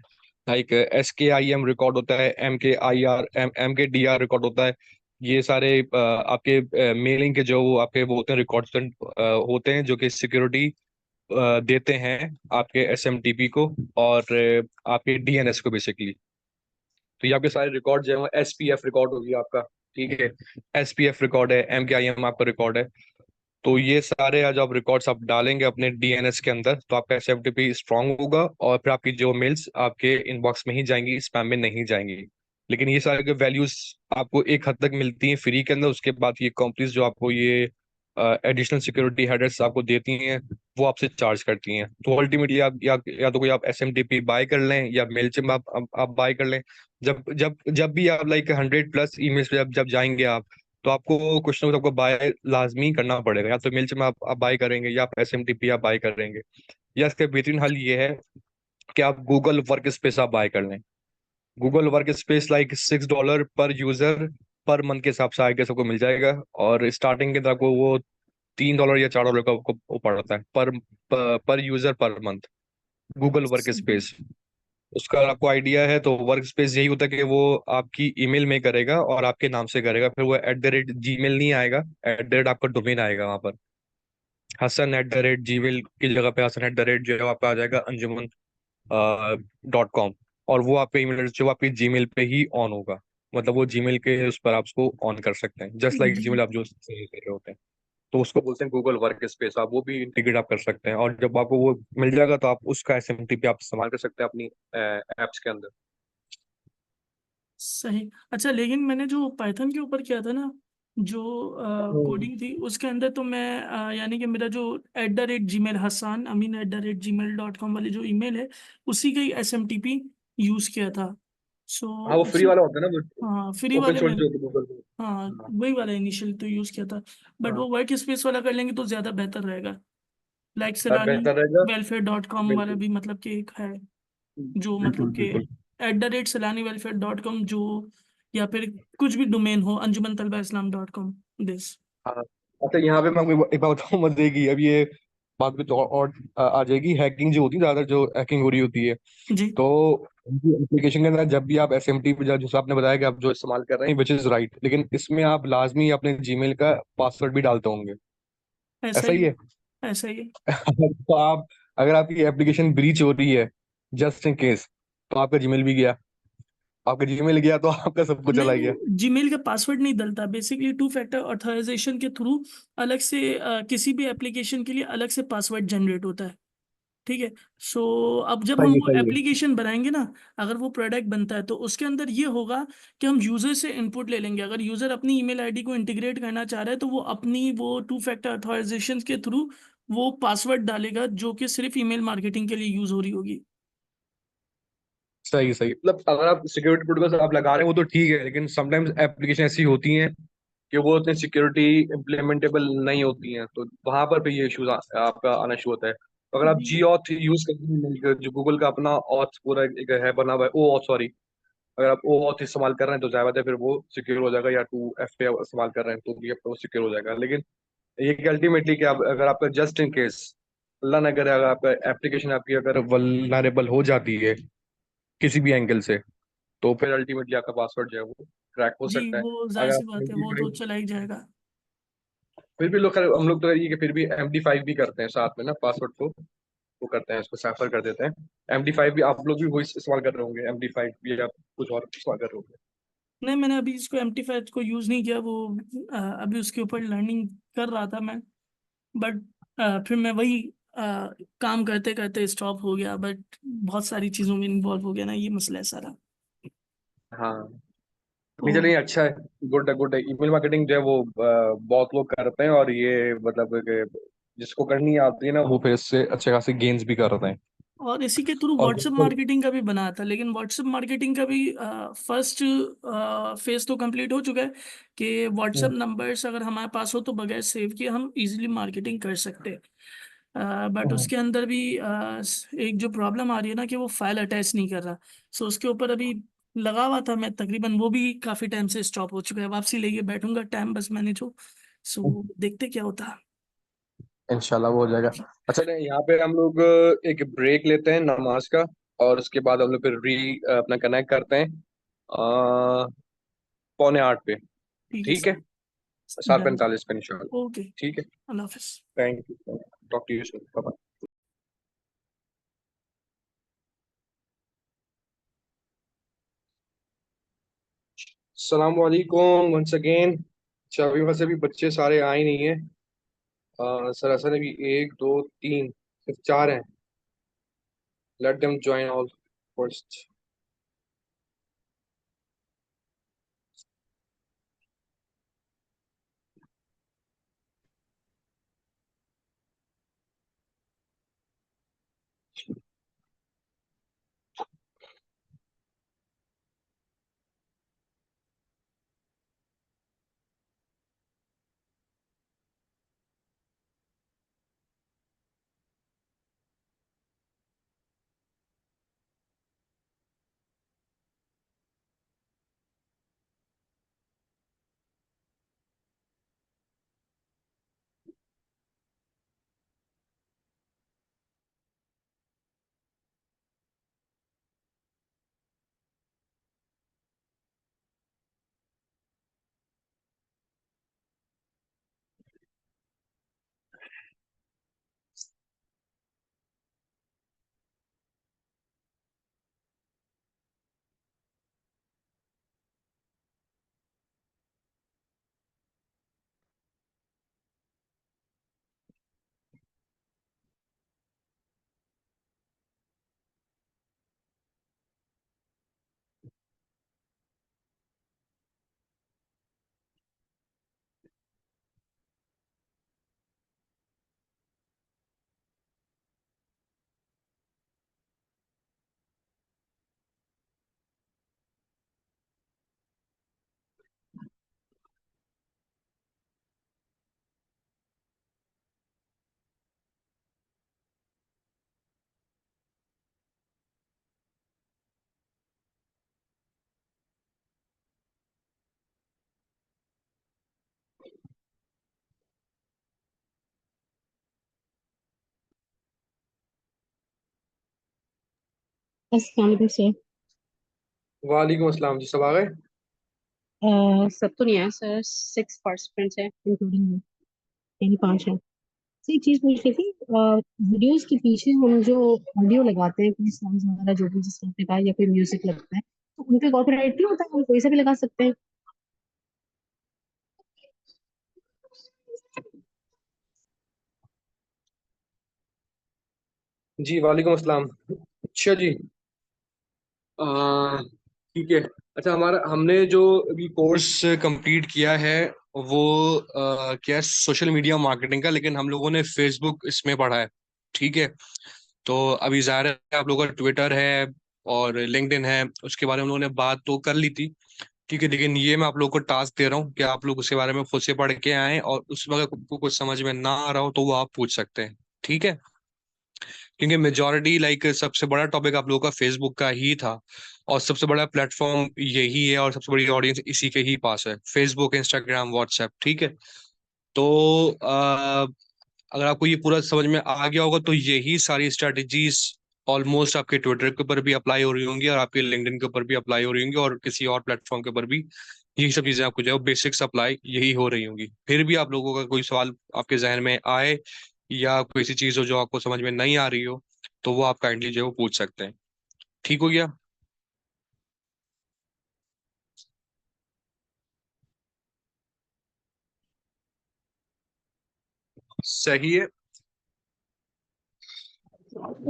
E: लाइक SKIM रिकॉर्ड होता है, MKIR MKDR रिकॉर्ड होता है। ये सारे आपके मेलिंग के जो आपके वो होते हैं रिकॉर्ड्स होते हैं जो कि सिक्योरिटी देते हैं आपके SMTP को और आपके DNS को बेसिकली। तो ये आपके सारे रिकॉर्ड जो है SPF रिकॉर्ड होगी आपका। ठीक है। SPF रिकॉर्ड है, MKIM आपका रिकॉर्ड है। तो ये सारे आज आप रिकॉर्ड्स आप डालेंगे अपने DNS के अंदर तो आपका SFTP स्ट्रांग होगा, और फिर आपकी जो मेल्स आपके इनबॉक्स में ही जाएंगी, स्पैम में नहीं जाएंगी। लेकिन ये सारे के वैल्यूज आपको एक हद तक मिलती हैं फ्री के अंदर। उसके बाद ये कंपनीज जो आपको ये एडिशनल सिक्योरिटी हेडर्स आपको देती हैं वो आपसे चार्ज करती हैं। तो अल्टीमेटली आप या तो कोई आप SMTP बाय कर लें या मेलचिम आप बाय कर लें। जब भी आप लाइक 100+ ईमेल्स पे जब जाएंगे आप, तो आपको कुछ ना कुछ आपको बाय लाजमी करना पड़ेगा। या तो मेलचिम आप बाय करेंगे, या आप SMTP आप बाय करेंगे, या इसका बेहतरीन हल ये है कि आप गूगल वर्क स्पेस आप बाय कर लें। गूगल वर्क स्पेस लाइक $6 पर यूजर पर मंथ के हिसाब से आगे सबको मिल जाएगा, और स्टार्टिंग के अंदर आपको वो $3 या $4 का आपको वो पड़ता है पर user per month. Google work space, उसका अगर आपको आइडिया है तो वर्क स्पेस यही होता है कि वो आपकी ईमेल में करेगा और आपके नाम से करेगा, फिर वो @gmail नहीं आएगा, आपका डोमेन आएगा वहां पर। Hasan@gmail की जगह पे Hasan@ जो है आपका आ जाएगा anjuman.com, और वो आपका ईमेल एड्रेस जो आपके जीमेल पे ही ऑन होगा। मतलब वो जीमेल के उस पर आप उसको ऑन कर सकते हैं, जस्ट लाइक
B: जी।
E: जीमेल आप जो से कर रहे होते हैं। तो उसको बोलते हैं गूगल वर्क स्पेस, आप वो भी इंटीग्रेट आप कर सकते हैं, और जब आपको वो मिल जाएगा तो आप उसका SMTP आप इस्तेमाल कर सकते हैं अपनी एप्स के अंदर।
B: सही। अच्छा, लेकिन मैंने जो पाइथन के ऊपर किया था ना, जो कोडिंग थी उसके अंदर तो मैं यानी कि मेरा जो @gmail हसान अमीन @gmail.com वाली जो ईमेल है उसी का ही SMTP यूज किया था। सो
E: हाँ वो फ्री
B: उसी,
E: वाला होता है ना,
B: हाँ, फ्री
E: वो ओपन
B: वाले में,
E: सोर्स जो होता है गूगल में।
B: हाँ,
E: हाँ
B: वही वाला इनिशियल तो यूज किया था। बट
E: हाँ।
B: वो वर्क स्पेस वाला कर लेंगे तो ज्यादा बेहतर रहेगा। लाइक सैलानी
E: बेहतर रहेगा।
B: वेलफेयर.com वाला
E: बिल्कुल
B: भी मतलब कि एक है, जो
E: बिल्कुल
B: मतलब कि
E: बिल्कुल।
B: @सैलानी वेलफेयर.com जो, या फिर कुछ भी डोमेन हो अंजुमन तलबा इस्लाम.com दिस।
E: हाँ। अच्छा यहाँ पे मैं आपको एक बात बताऊँ मजे की, अब ये बात कुछ और आ जाएगी। हैकिंग जो होती है, ज्यादा जो हैकिंग हो रही होती है,
B: जी।
E: तो एप्लीकेशन के अंदर जब भी आप SMTP जैसे आपने बताया कि आप जो इस्तेमाल कर रहे हैं विच इज राइट, लेकिन इसमें आप लाजमी अपने जीमेल का पासवर्ड भी डालते होंगे।
B: ऐसा
E: ऐसा
B: ही
E: ही
B: है।
E: है।
B: ऐसा ही है।
E: तो आप अगर आपकी एप्लीकेशन ब्रीच हो रही है जस्ट इन केस, तो आपका जीमेल भी गया, आपका जीमेल गया तो आपका सब कुछ
B: नहीं,
E: चला गया।
B: वो जीमेल का पासवर्ड नहीं डलता, बेसिकली 2 फैक्टर ऑथराइजेशन के थ्रू अलग से किसी भी एप्लीकेशन के लिए अलग से पासवर्ड जनरेट होता है। ठीक है। सो अब जब हम
E: सही है
B: वो
E: सही है।
B: एप्लीकेशन बनाएंगे ना, अगर वो प्रोडक्ट बनता है तो उसके अंदर ये होगा कि हम यूजर से इनपुट ले लेंगे। अगर यूजर अपनी ईमेल आईडी को इंटीग्रेट करना चाह रहा है तो वो अपनी वो 2 फैक्टर ऑथराइजेशन के थ्रू वो पासवर्ड डालेगा जो कि सिर्फ ईमेल मार्केटिंग के लिए यूज हो रही होगी।
E: सही सही, मतलब अगर आप सिक्योरिटी प्रोटोकॉल आप लगा रहे हैं वो तो ठीक है, लेकिन समटाइम्स एप्लीकेशन ऐसी होती हैं कि वो उतनी सिक्योरिटी इम्प्लीमेंटेबल नहीं होती हैं, तो वहां पर भी ये इशूज आपका आना शुरू होता है। तो अगर आप
B: जी।
E: जी ऑथ यूज करते हैं जो गूगल का अपना ऑथ पूरा एक है बना हुआ है, ओ ऑथ सॉरी, अगर आप ओ ऑथ इस्तेमाल कर रहे हैं तो ज्यादा है फिर वो सिक्योर हो जाएगा, या 2FA इस्तेमाल कर रहे हैं तो भी आपका वो सिक्योर हो जाएगा। लेकिन
A: ये कि अल्टीमेटली कि आप अगर आपका जस्ट इन केस अल्लाह ना करे, अगर आपका एप्लीकेशन आपकी अगर वल्नरेबल हो जाती है किसी भी एंगल से, तो फिर अल्टीमेटली आपका पासवर्ड जो है वो क्रैक हो
B: जी,
A: सकता है।
B: वो जाहिर
A: अगर
B: सी
A: आप
B: बात है, वो तो चला ही जाएगा।
A: फिर भी लोग हम लोग तो ये कि फिर भी MD5 भी करते हैं साथ में ना, पासवर्ड को वो करते हैं, उसको सैफर कर देते हैं। MD5 भी आप लोग भी वही इस्तेमाल कर रहे होंगे, MD5 भी आप कुछ और इस्तेमाल कर रहे होंगे।
B: नहीं, मैंने अभी इसको MT5 को यूज़ नहीं किया, वो अभी उसके ऊपर लर्निंग कर रहा था मैं, बट फिर मैं वही काम करते करते स्टॉप हो गया, बट बहुत सारी चीज़ों में इन्वॉल्व हो गया ना, ये मसला है सारा।
A: हाँ,
B: तो
A: नहीं चलिए, अच्छा है, गुड है, गुड है। ईमेल मार्केटिंग जो है वो बहुत लोग करते हैं, और ये मतलब कि जिसको करनी आती है ना, वो फिर इससे अच्छे खासे गेन्स भी करते हैं।
B: और इसी के थ्रू
A: और
B: व्हाट्सएप मार्केटिंग का भी बना था, लेकिन व्हाट्सएप मार्केटिंग का भी फर्स्ट फेज तो कंप्लीट हो चुका है कि व्हाट्सएप नंबर्स अगर हमारे पास हो तो बगैर सेव किए हम इजीली मार्केटिंग कर सकते हैं, बट उसके अंदर भी एक जो प्रॉब्लम आ रही है ना कि वो फाइल अटैच नहीं कर रहा। सो उसके ऊपर अभी लगा हुआ था मैं, तकरीबन वो भी काफ़ी टाइम से स्टॉप हो चुका है। वापसी लेके बैठूंगा, टाइम बस मैनेज हो। सो देखते क्या होता है।
A: इंशाल्लाह वो हो जाएगा। अच्छा, नहीं, यहाँ पे हम लोग एक ब्रेक लेते हैं नमाज का, और उसके बाद हम लोग फिर अपना कनेक्ट करते हैं 7:45 पे।
B: ठीक है
A: ठीक है,
B: सर।
A: सात
B: डन।
A: पैंतालीस पे इंशाल्लाह।
B: ओके।
A: ठीक है,
B: अल्लाह हाफिज।
A: Thank you, talk to you soon, bye. अस्सलाम वालेकुम वंस अगेन। अच्छा, अभी वैसे भी बच्चे सारे आए नहीं है, सर असल अभी एक दो तीन सिर्फ चार हैं। Let them join all first.
D: अस्सलाम वालेकुम सर।
A: वालेकुम अस्सलाम जी, सब आ गए?
D: सब तो नहीं है सर, 6 पार्टिसिपेंट्स हैं इंक्लूडिंग मी, यानी 5 हैं। सर एक चीज़ पूछ रही थी, वीडियोस के पीछे हम जो ऑडियो लगाते हैं, कोई सॉन्ग्स वगैरह जो भी जिस टॉपिक का या कोई म्यूजिक लगता है, तो उन पे कॉपीराइट नहीं होता, हम कोई सा भी लगा सकते हैं?
A: जी वालेकुम अस्सलाम। अच्छा जी, अ, ठीक है। अच्छा, हमारा हमने जो अभी कोर्स कंप्लीट किया है वो क्या सोशल मीडिया मार्केटिंग का, लेकिन हम लोगों ने फेसबुक इसमें पढ़ा है। ठीक है, तो अभी ज़ाहिर है आप लोगों का ट्विटर है और लिंक्डइन है, उसके बारे में हम लोगों ने बात तो कर ली थी। ठीक है, लेकिन ये मैं आप लोगों को टास्क दे रहा हूँ कि आप लोग उसके बारे में खुद से पढ़ के आए, और उस वक्त आपको कुछ समझ में ना आ रहा हो तो वो आप पूछ सकते हैं। ठीक है, क्योंकि मेजोरिटी लाइक सबसे बड़ा टॉपिक आप लोगों का फेसबुक का ही था, और सबसे बड़ा प्लेटफॉर्म यही है, और सबसे बड़ी ऑडियंस इसी के ही पास है, फेसबुक, इंस्टाग्राम, व्हाट्सएप। ठीक है,
E: तो अगर आपको ये पूरा समझ में आ गया होगा तो यही सारी स्ट्रेटजीज ऑलमोस्ट आपके ट्विटर के ऊपर भी अप्लाई हो रही होंगी और आपके लिंक्डइन के ऊपर भी अप्लाई हो रही होंगी और किसी और प्लेटफॉर्म के ऊपर भी यही सब चीजें आपको जो है बेसिक्स अप्लाई यही हो रही होंगी। फिर भी आप लोगों का कोई सवाल आपके जहन में आए या कोई सी चीज हो जो आपको समझ में नहीं आ रही हो तो वो आप काइंडली जो है वो पूछ सकते हैं। ठीक हो गया? सही है।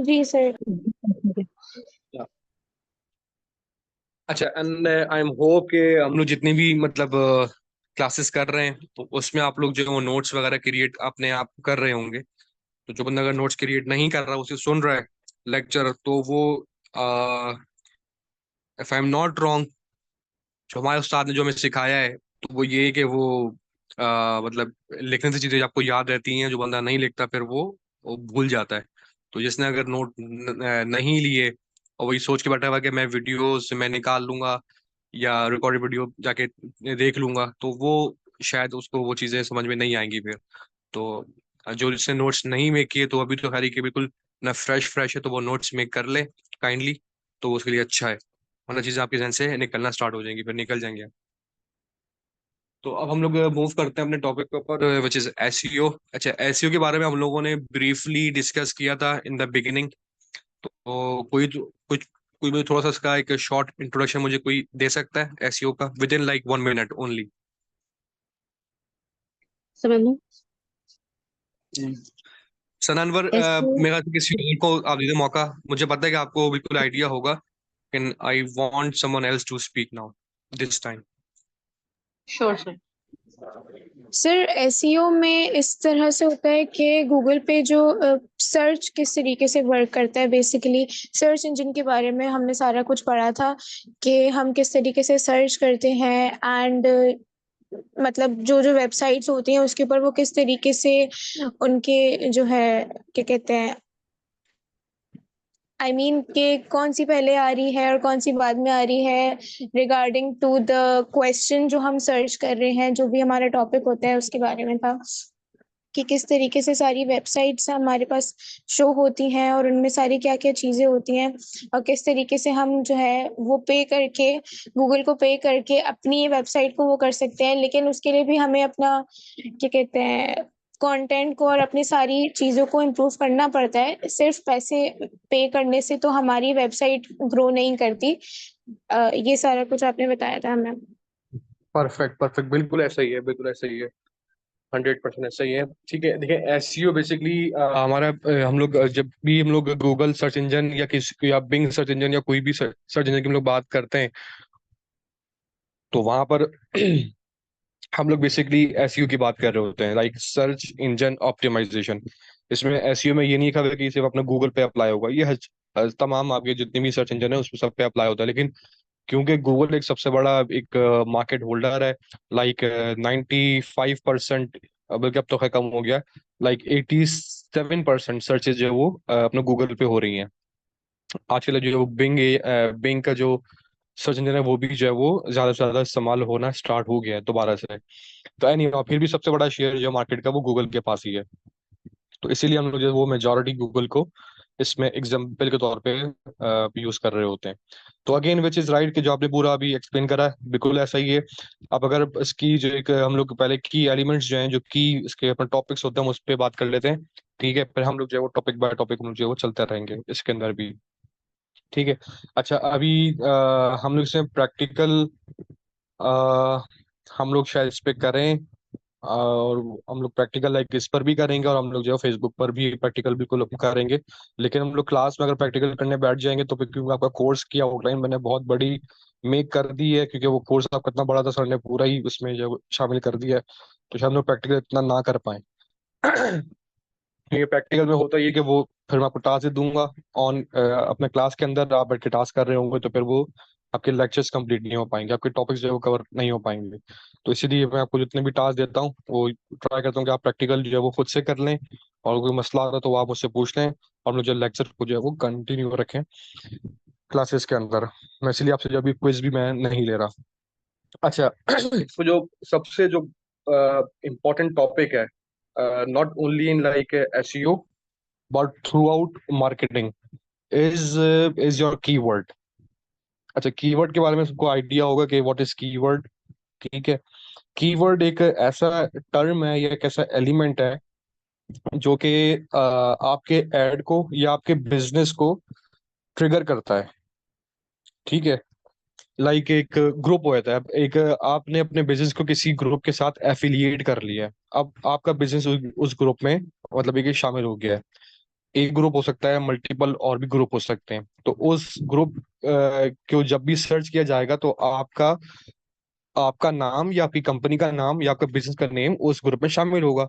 C: जी सर।
E: अच्छा, एंड आई एम होप कि हम लोग जितनी भी मतलब क्लासेस कर रहे हैं तो उसमें आप लोग जो है वो नोट्स वगैरह क्रिएट अपने आप कर रहे होंगे। तो जो बंदा अगर नोट्स क्रिएट नहीं कर रहा, उसे सुन रहा है लेक्चर, तो वो if I am not wrong, जो हमारे उस्ताद ने जो हमें सिखाया है तो वो ये है कि वो मतलब लिखने से चीजें आपको याद रहती हैं, जो बंदा नहीं लिखता फिर वो भूल जाता है। तो जिसने अगर नोट नहीं लिए और वही सोच के बैठा हुआ कि मैं वीडियोस मैं निकाल लूंगा या रिकॉर्डेड वीडियो जाके देख लूंगा, तो वो शायद उसको वो चीजें समझ में नहीं आएंगी फिर। तो जो जिसने नोट्स नहीं मेक किए तो अभी तो खैर कि बिल्कुल ना फ्रेश फ्रेश है तो वो नोट्स मेक कर ले काइंडली, तो उसके लिए अच्छा है। वरना चीजें आपके जहन से निकलना स्टार्ट हो जाएंगी, फिर निकल जाएंगे। तो अब हम लोग मूव करते हैं अपने टॉपिक के ऊपर विच इज एसईओ। अच्छा, एसईओ के बारे में हम लोगों ने ब्रीफली डिस्कस किया था इन द बिगिनिंग। तो कोई मुझे थोड़ा सा इसका एक शॉर्ट इंट्रोडक्शन मुझे कोई दे सकता है एसईओ का with in like 1 minute only?
D: समझ लो।
E: सनानवर,
D: ऐसे
E: मेरा किसी और को आप दे दे मौका। मुझे पता है कि आपको बिल्कुल आइडिया होगा, लेकिन I want someone else to speak now this time.
D: Sure sir.
C: Sir SEO में इस तरह से होता है कि गूगल पे जो सर्च किस तरीके से वर्क करता है, बेसिकली सर्च इंजन के बारे में हमने सारा कुछ पढ़ा था कि हम किस तरीके से सर्च करते हैं एंड मतलब जो जो वेबसाइट्स होती हैं उसके ऊपर वो किस तरीके से उनके जो है क्या कहते हैं आई मीन कि कौन सी पहले आ रही है और कौन सी बाद में आ रही है रिगार्डिंग टू द क्वेश्चन जो हम सर्च कर रहे हैं, जो भी हमारा टॉपिक होता है उसके बारे में था कि किस तरीके से सारी वेबसाइट्स हमारे पास शो होती हैं और उनमें सारी क्या क्या चीज़ें होती हैं और किस तरीके से हम जो है वो पे करके गूगल को पे करके अपनी वेबसाइट को वो कर सकते हैं। लेकिन उसके लिए भी हमें अपना क्या कहते हैं कंटेंट को और अपनी सारी चीज़ों को इम्प्रूव करना पड़ता है। सिर्फ पैसे पे करने से तो हमारी वेबसाइट ग्रो नहीं करती। ये सारा कुछ आपने बताया था हमें।
E: परफेक्ट परफेक्ट, बिल्कुल ऐसा ही है, बिल्कुल ऐसा ही है, 100% ऐसा ही है। ठीक है, देखिए एसईओ बेसिकली हमारा हम लोग जब भी हम लोग गूगल सर्च इंजन या किसी या बिंग सर्च इंजन या कोई भी सर्च इंजन की हम लोग बात करते हैं तो वहां पर हम लोग बेसिकली एसईओ की बात कर रहे होते हैं, लाइक सर्च इंजन ऑप्टिमाइजेशन। इसमें एसईओ में ये नहीं कहा कि सिर्फ अपना गूगल पे अप्लाई होगा, ये तमाम आपके जितने भी सर्च इंजन है उस सब पे अप्लाई होता है। लेकिन क्योंकि गूगल एक सबसे बड़ा एक मार्केट होल्डर है, लाइक 95%, बल्कि अब तो खैर कम हो गया, लाइक 87% सर्चेज जो है वो अपने गूगल पे हो रही हैं। आजकल जो बिंग का जो सर्च इंजन है वो भी जो है वो ज्यादा से ज्यादा इस्तेमाल होना स्टार्ट हो गया है दोबारा से। तो एनी फिर भी सबसे बड़ा शेयर जो मार्केट का वो गूगल के पास ही है। तो इसीलिए हम लोग जो है वो मेजोरिटी गूगल को इसमें एग्जाम्पल के तौर पे यूज कर रहे होते हैं। तो अगेन विच इज राइट कि जो आपने पूरा अभी एक्सप्लेन करा है बिल्कुल ऐसा ही है। अब अगर इसकी जो एक हम लोग पहले की एलिमेंट्स जो हैं जो की इसके अपने टॉपिक्स होते हैं हम उस पर बात कर लेते हैं। ठीक है, फिर हम लोग जो है वो टॉपिक बाय टॉपिक हम लोग जो है वो चलते रहेंगे इसके अंदर भी। ठीक है। अच्छा, अभी हम लोग इसमें प्रैक्टिकल हम लोग शायद इस पे करें, और हम लोग प्रैक्टिकल लाइक इस पर भी करेंगे और हम लोग जो है फेसबुक पर भी प्रैक्टिकल बिल्कुल करेंगे। लेकिन हम लोग क्लास में अगर प्रैक्टिकल करने बैठ जाएंगे तो फिर क्योंकि आपका कोर्स की आउटलाइन मैंने बहुत बड़ी मेक कर दी है, क्योंकि वो कोर्स आपका इतना बड़ा था सर ने पूरा ही उसमें जो है शामिल कर दिया है, तो शायद हम लोग प्रैक्टिकल इतना ना कर पाए। ये प्रैक्टिकल में होता ये कि वो फिर मैं आपको टास्क दे दूंगा ऑन अपने क्लास के अंदर, आप बैठ के टास्क कर रहे होंगे तो फिर वो आपके लेक्चर्स कंप्लीट नहीं हो पाएंगे, आपके टॉपिक्स जो है वो कवर नहीं हो पाएंगे। तो इसीलिए मैं आपको जितने भी टास्क देता हूँ वो ट्राई करता हूँ कि आप प्रैक्टिकल जो है वो खुद से कर लें, और कोई मसला आता है तो वो आप मुझसे पूछ लें, और मुझे लेक्चर को जो है वो कंटिन्यू रखें क्लासेस के अंदर। मैं इसलिए आपसे जो अभी क्विज भी मैं नहीं ले रहा। अच्छा, तो जो सबसे जो इम्पोर्टेंट टॉपिक है, not only in like SEO but through out marketing, is your keyword. अच्छा, कीवर्ड के बारे में सबको आइडिया होगा कि व्हाट इज कीवर्ड। ठीक है, कीवर्ड एक ऐसा टर्म है या एक ऐसा एलिमेंट है जो कि आपके एड को या आपके बिजनेस को ट्रिगर करता है। ठीक है, लाइक एक ग्रुप होता है, एक आपने अपने बिजनेस को किसी ग्रुप के साथ एफिलिएट कर लिया है, अब आपका बिजनेस उस ग्रुप में मतलब एक शामिल हो गया है। एक ग्रुप हो सकता है, मल्टीपल और भी ग्रुप हो सकते हैं। तो उस ग्रुप को जब भी सर्च किया जाएगा तो आपका आपका नाम या आपकी कंपनी का नाम या आपका बिजनेस का नेम उस ग्रुप में शामिल होगा।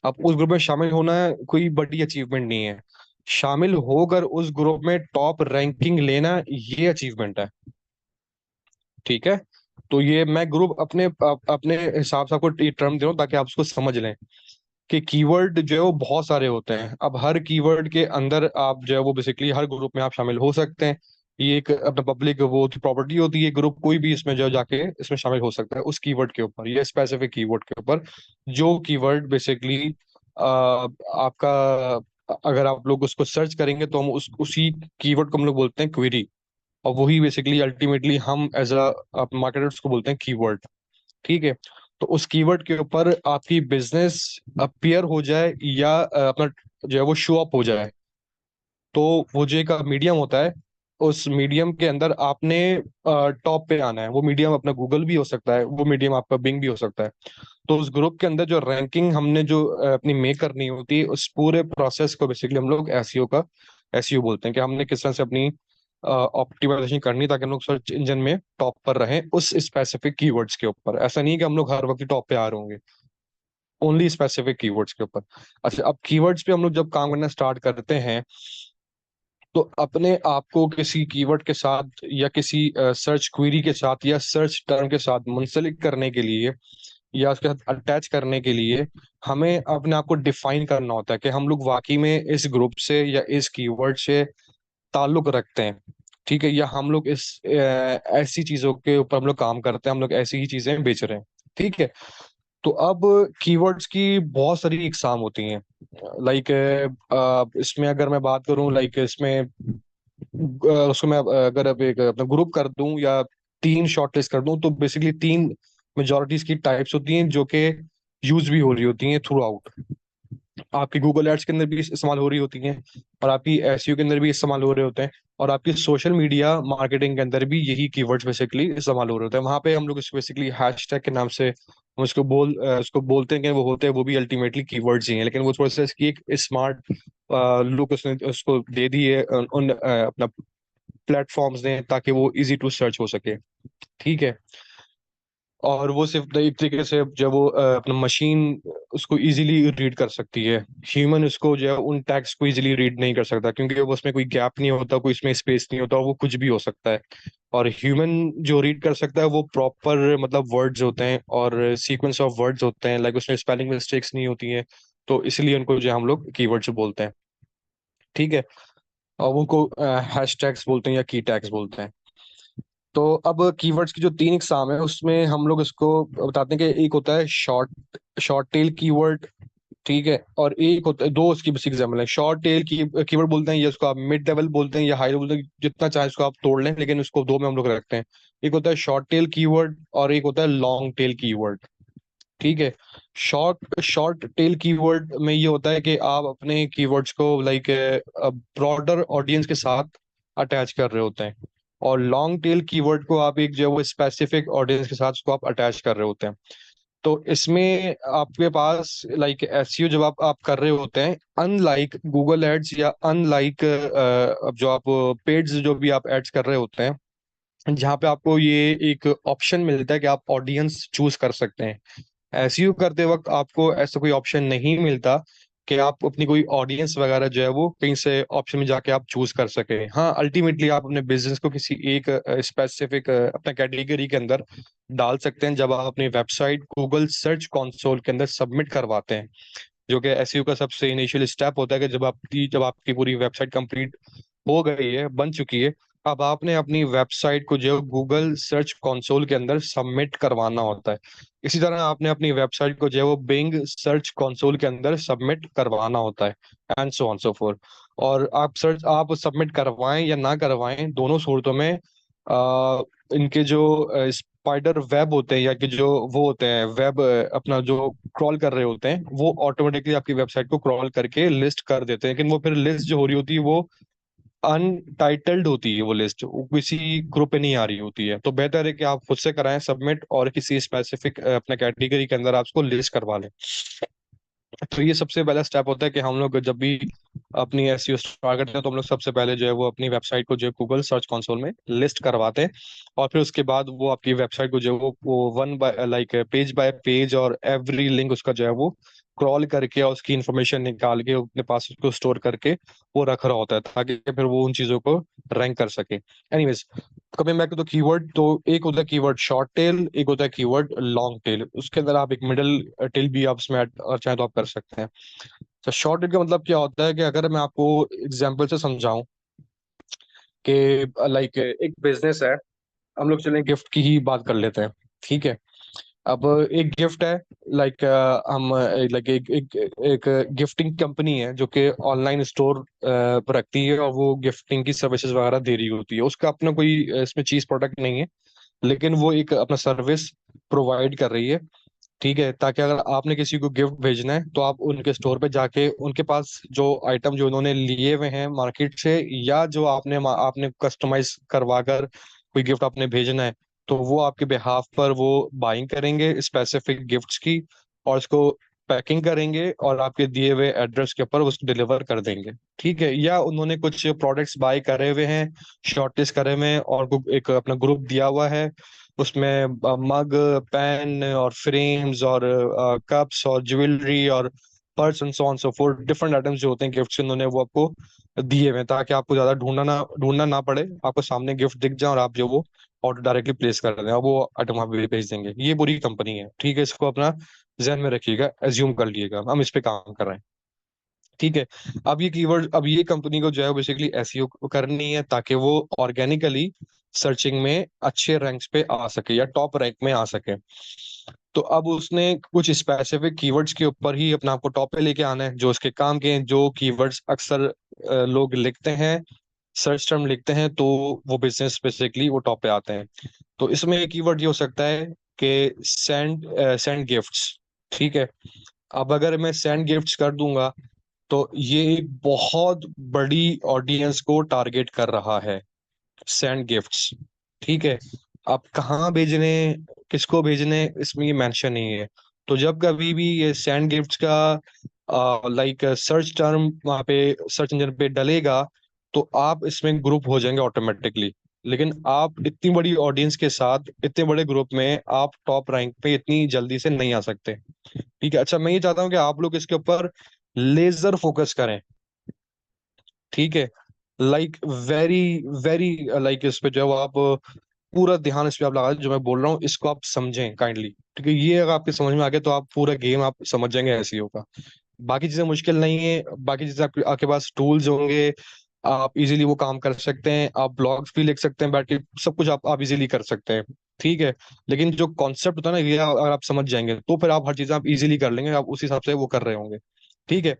E: अब उस ग्रुप में शामिल होना कोई बड़ी अचीवमेंट नहीं है, शामिल होकर उस ग्रुप में टॉप रैंकिंग लेना ये अचीवमेंट है। ठीक है, तो ये मैं ग्रुप अपने हिसाब से आपको ये टर्म दे रहा हूँ ताकि आप उसको समझ लें कि कीवर्ड जो है वो बहुत सारे होते हैं। अब हर कीवर्ड के अंदर आप जो है वो बेसिकली हर ग्रुप में आप शामिल हो सकते हैं। ये एक अपना पब्लिक वो प्रॉपर्टी होती है, ग्रुप कोई भी इसमें जो है जाके इसमें शामिल हो सकता है उस कीवर्ड के ऊपर या स्पेसिफिक कीवर्ड के ऊपर। जो कीवर्ड बेसिकली आपका, अगर आप लोग उसको सर्च करेंगे तो हम उसी कीवर्ड को हम लोग बोलते हैं क्वेरी, और वही बेसिकली अल्टीमेटली हम एज अ मार्केटर्स को बोलते हैं कीवर्ड। ठीक है, तो उस कीवर्ड के ऊपर आपकी बिजनेस अपीयर हो जाए या अपना जो है वो शो अप हो जाए, तो वो जो एक मीडियम होता है, उस मीडियम के अंदर आपने टॉप पे आना है। वो मीडियम अपना गूगल भी हो सकता है, वो मीडियम आपका बिंग भी हो सकता है। तो उस ग्रुप के अंदर जो रैंकिंग हमने जो अपनी मेक करनी होती है, उस पूरे प्रोसेस को बेसिकली हम लोग एसईओ का एसईओ बोलते हैं, कि हमने किस तरह से अपनी ऑप्टिमाइजेशन करनी ताकि हम लोग सर्च इंजन में टॉप पर रहें उस स्पेसिफिक कीवर्ड्स के ऊपर। ऐसा नहीं है कि हम लोग हर वक्त टॉप पे आ रहे होंगे, ओनली स्पेसिफिक कीवर्ड्स के ऊपर। अच्छा, अब कीवर्ड्स पे हम लोग जब काम करना स्टार्ट करते हैं तो अपने आप को किसी कीवर्ड के साथ या किसी सर्च क्वेरी के साथ या सर्च टर्म के साथ मुंसलिक करने के लिए या उसके साथ अटैच करने के लिए हमें अपने आप को डिफाइन करना होता है कि हम लोग वाकई में इस ग्रुप से या इस कीवर्ड से ताल्लुक रखते हैं। ठीक है, या हम लोग इस ऐसी चीजों के ऊपर हम लोग काम करते हैं, हम लोग ऐसी ही चीजें बेच रहे हैं। ठीक है, तो अब कीवर्ड्स की बहुत सारी इकसाम होती हैं। लाइक इसमें अगर मैं बात करूं, लाइक इसमें उसको मैं अगर अब एक अपना ग्रुप कर दूं या तीन शॉर्ट लिस्ट कर दूं, तो बेसिकली तीन मेजोरिटीज की टाइप्स होती हैं जो कि यूज भी हो रही होती हैं थ्रू आउट। आपकी गूगल एड्स के अंदर भी इस्तेमाल हो रही होती हैं, और आपकी एसईओ के अंदर भी इस्तेमाल हो रहे होते हैं, और आपकी सोशल मीडिया मार्केटिंग के अंदर भी यही कीवर्ड्स बेसिकली इस्तेमाल हो रहे होते हैं। वहां पे हम लोग इसको बेसिकली हैशटैग के नाम से हम उसको बोलते हैं कि वो होते हैं, वो भी अल्टीमेटली कीवर्ड्स ही हैं, लेकिन वो थोड़ा सा इसकी एक स्मार्ट लुक उसने उसको दे दी है उन अपना प्लेटफॉर्म्स ने, ताकि वो इजी टू सर्च हो सके। ठीक है, और वो सिर्फ एक तरीके से जब वो अपना मशीन उसको इजीली रीड कर सकती है, ह्यूमन उसको जो है उन टैग्स को इजीली रीड नहीं कर सकता, क्योंकि वो उसमें कोई गैप नहीं होता, कोई इसमें स्पेस नहीं होता, वो कुछ भी हो सकता है। और ह्यूमन जो रीड कर सकता है वो प्रॉपर मतलब वर्ड्स होते हैं और सीक्वेंस ऑफ वर्ड्स होते हैं, लाइक उसमें स्पेलिंग मिस्टेक्स नहीं होती हैं, तो इसलिए उनको जो है हम लोग कीवर्ड्स बोलते हैं। ठीक है, और उनको हैशटैग्स बोलते हैं या की टैग्स बोलते हैं। तो अब कीवर्ड्स की जो तीन इकसाम है उसमें हम लोग इसको बताते हैं कि एक होता है शॉर्ट टेल कीवर्ड। ठीक है, और एक होता है, दो उसकी बेसिक एग्जाम्पल है। शॉर्ट टेल की कीवर्ड बोलते हैं, या उसको आप मिड लेवल बोलते हैं या हाई लेवल बोलते हैं, जितना चाहे उसको आप तोड़ लें, लेकिन उसको दो में हम लोग रखते हैं। एक होता है शॉर्ट टेल कीवर्ड और एक होता है लॉन्ग टेल कीवर्ड। ठीक है, शॉर्ट टेल कीवर्ड में ये होता है कि आप अपने कीवर्ड्स को लाइक ब्रॉडर ऑडियंस के साथ अटैच कर रहे होते हैं, और लॉन्ग टेल कीवर्ड को आप एक जो है वो स्पेसिफिक ऑडियंस के साथ उसको आप अटैच कर रहे होते हैं। तो इसमें आपके पास लाइक एसईओ जब आप कर रहे होते हैं, अनलाइक गूगल एड्स या अनलाइक जो आप पेड्स जो भी आप एड्स कर रहे होते हैं, जहाँ पे आपको ये एक ऑप्शन मिलता है कि आप ऑडियंस चूज कर सकते हैं। एसईओ करते वक्त आपको ऐसा कोई ऑप्शन नहीं मिलता कि आप अपनी कोई ऑडियंस वगैरह जो है वो कहीं से ऑप्शन में जाके आप चूज कर सके। हाँ, अल्टीमेटली आप अपने बिजनेस को किसी एक स्पेसिफिक अपना कैटेगरी के अंदर डाल सकते हैं जब आप अपनी वेबसाइट गूगल सर्च कंसोल के अंदर सबमिट करवाते हैं, जो कि एसईओ का सबसे इनिशियल स्टेप होता है कि जब आपकी पूरी वेबसाइट कंप्लीट हो गई है, बन चुकी है, अब आपने अपनी वेबसाइट को जो गूगल सर्च कंसोल के अंदर सबमिट करवाना होता है। इसी तरह आपने अपनी वेबसाइट को जो है वो बिंग सर्च कंसोल के अंदर सबमिट करवाना होता है, and so on so fourth. और आप सबमिट करवाएं या ना करवाएं, दोनों सूरतों में इनके जो स्पाइडर वेब होते हैं, या कि जो वो होते हैं वेब अपना जो क्रॉल कर रहे होते हैं, वो ऑटोमेटिकली आपकी वेबसाइट को क्रॉल करके लिस्ट कर देते हैं। लेकिन वो फिर लिस्ट जो हो रही होती है वो अनटाइटल्ड होती है, वो लिस्ट वो किसी ग्रुप पे नहीं आ रही होती है। तो बेहतर है कि आप खुद से कराएं सबमिट, और किसी स्पेसिफिक अपने कैटेगरी के अंदर आप उसको लिस्ट करवा लें। तो ये सबसे पहला स्टेप होता है कि हम लोग जब भी अपनी एसईओ स्टार्ट करते हैं, तो हम लोग सबसे पहले जो है वो अपनी वेबसाइट को जो है गूगल सर्च कंसोल में लिस्ट करवाते हैं। और फिर उसके बाद वो आपकी वेबसाइट को जो है वो one by like page bye page और एवरी लिंक उसका जो है वो क्रॉल करके और उसकी इंफॉर्मेशन निकाल के अपने पास उसको स्टोर करके वो रख रहा होता है, ताकि फिर वो उन चीजों को रैंक कर सके। Anyways, coming back to the keyword, तो एक होता है कीवर्ड शॉर्ट टेल, एक होता है कीवर्ड लॉन्ग टेल। उसके अंदर आप एक मिडिल टेल भी आप इसमें चाहे तो आप कर सकते हैं। तो शॉर्ट टेल का मतलब क्या होता है कि अगर मैं आपको एग्जांपल से समझाऊं कि लाइक एक बिजनेस है, हम लोग चलें गिफ्ट की ही बात कर लेते हैं, ठीक है। अब एक गिफ्ट है, लाइक हम लाइक एक गिफ्टिंग कंपनी है जो कि ऑनलाइन स्टोर पर रखती है, और वो गिफ्टिंग की सर्विसेज वगैरह दे रही होती है। उसका अपना कोई इसमें चीज प्रोडक्ट नहीं है, लेकिन वो एक अपना सर्विस प्रोवाइड कर रही है, ठीक है। ताकि अगर आपने किसी को गिफ्ट भेजना है, तो आप उनके स्टोर पे जाके उनके पास जो आइटम जो उन्होंने लिए हुए हैं मार्केट से, या जो आपने आपने कस्टमाइज करवा कर कोई गिफ्ट आपने भेजना है, तो वो आपके बिहाफ पर वो बाइंग करेंगे स्पेसिफिक गिफ्ट्स की, और उसको पैकिंग करेंगे और आपके दिए हुए एड्रेस के ऊपर उसको डिलीवर कर देंगे, ठीक है। या उन्होंने कुछ प्रोडक्ट्स बाय करे हुए हैं, शॉर्टलिस्ट करे हुए हैं, और एक अपना ग्रुप दिया हुआ है, उसमें मग, पेन और फ्रेम्स और कप्स और ज्वेलरी और purse and so on so fourth, different items जो होते हैं गिफ्ट्स उन्होंने वो आपको दिए हुए हैं, ताकि आपको ज्यादा ढूंढना ना पड़े, आपको सामने गिफ्ट दिख जाए और आप जो वो ऑर्डर डायरेक्टली प्लेस कर दें और वो आइटम आप भेज देंगे। ये बुरी कंपनी है, ठीक है। इसको अपना जहन में रखिएगा, एज्यूम कर लिएगा, हम इस पे काम कर रहे हैं, ठीक है। अब ये कंपनी को जो है बेसिकली एसईओ करनी है, ताकि वो ऑर्गेनिकली सर्चिंग में अच्छे रैंक्स पे आ सके या टॉप रैंक में आ सके। तो अब उसने कुछ स्पेसिफिक कीवर्ड्स के ऊपर ही अपना आपको टॉप पे लेके आना है, जो उसके काम के हैं, जो कीवर्ड्स अक्सर लोग लिखते हैं, सर्च टर्म लिखते हैं, तो वो बिजनेस बेसिकली वो टॉप पे आते हैं। तो इसमें एक कीवर्ड ये हो सकता है कि सेंड गिफ्ट्स, ठीक है। अब अगर मैं सेंड गिफ्ट्स कर दूंगा, तो ये एक बहुत बड़ी ऑडियंस को टारगेट कर रहा है, सेंड गिफ्ट्स, ठीक है। आप कहाँ भेजने, किसको भेजने, इसमें ये मेंशन नहीं है। तो जब कभी भी ये सेंड गिफ्ट्स का लाइक सर्च टर्म वहाँ पे सर्च इंजन पे डलेगा, तो आप इसमें ग्रुप हो जाएंगे ऑटोमेटिकली। लेकिन आप इतनी बड़ी ऑडियंस के साथ इतने बड़े ग्रुप में आप टॉप रैंक पे इतनी जल्दी से नहीं आ सकते, ठीक है। अच्छा, मैं ये चाहता हूँ कि आप लोग इसके ऊपर लेजर फोकस करें, ठीक है। लाइक वेरी वेरी लाइक इस पे जो है वो आप पूरा ध्यान इस पे आप लगा दें, जो मैं बोल रहा हूँ इसको आप समझें काइंडली, ठीक है। ये अगर आपके समझ में आ गया, तो आप पूरा गेम आप समझ जाएंगे एसईओ का। बाकी चीजें मुश्किल नहीं है, बाकी चीजें आपके पास टूल्स होंगे, आप इजीली वो काम कर सकते हैं, आप ब्लॉग्स भी लिख सकते हैं बैठ के, सब कुछ आप इजीली कर सकते हैं, ठीक है। लेकिन जो कॉन्सेप्ट होता है ना, ये अगर आप समझ जाएंगे, तो फिर आप हर चीज आप इजीली कर लेंगे, आप उस हिसाब से वो कर रहे होंगे, ठीक है।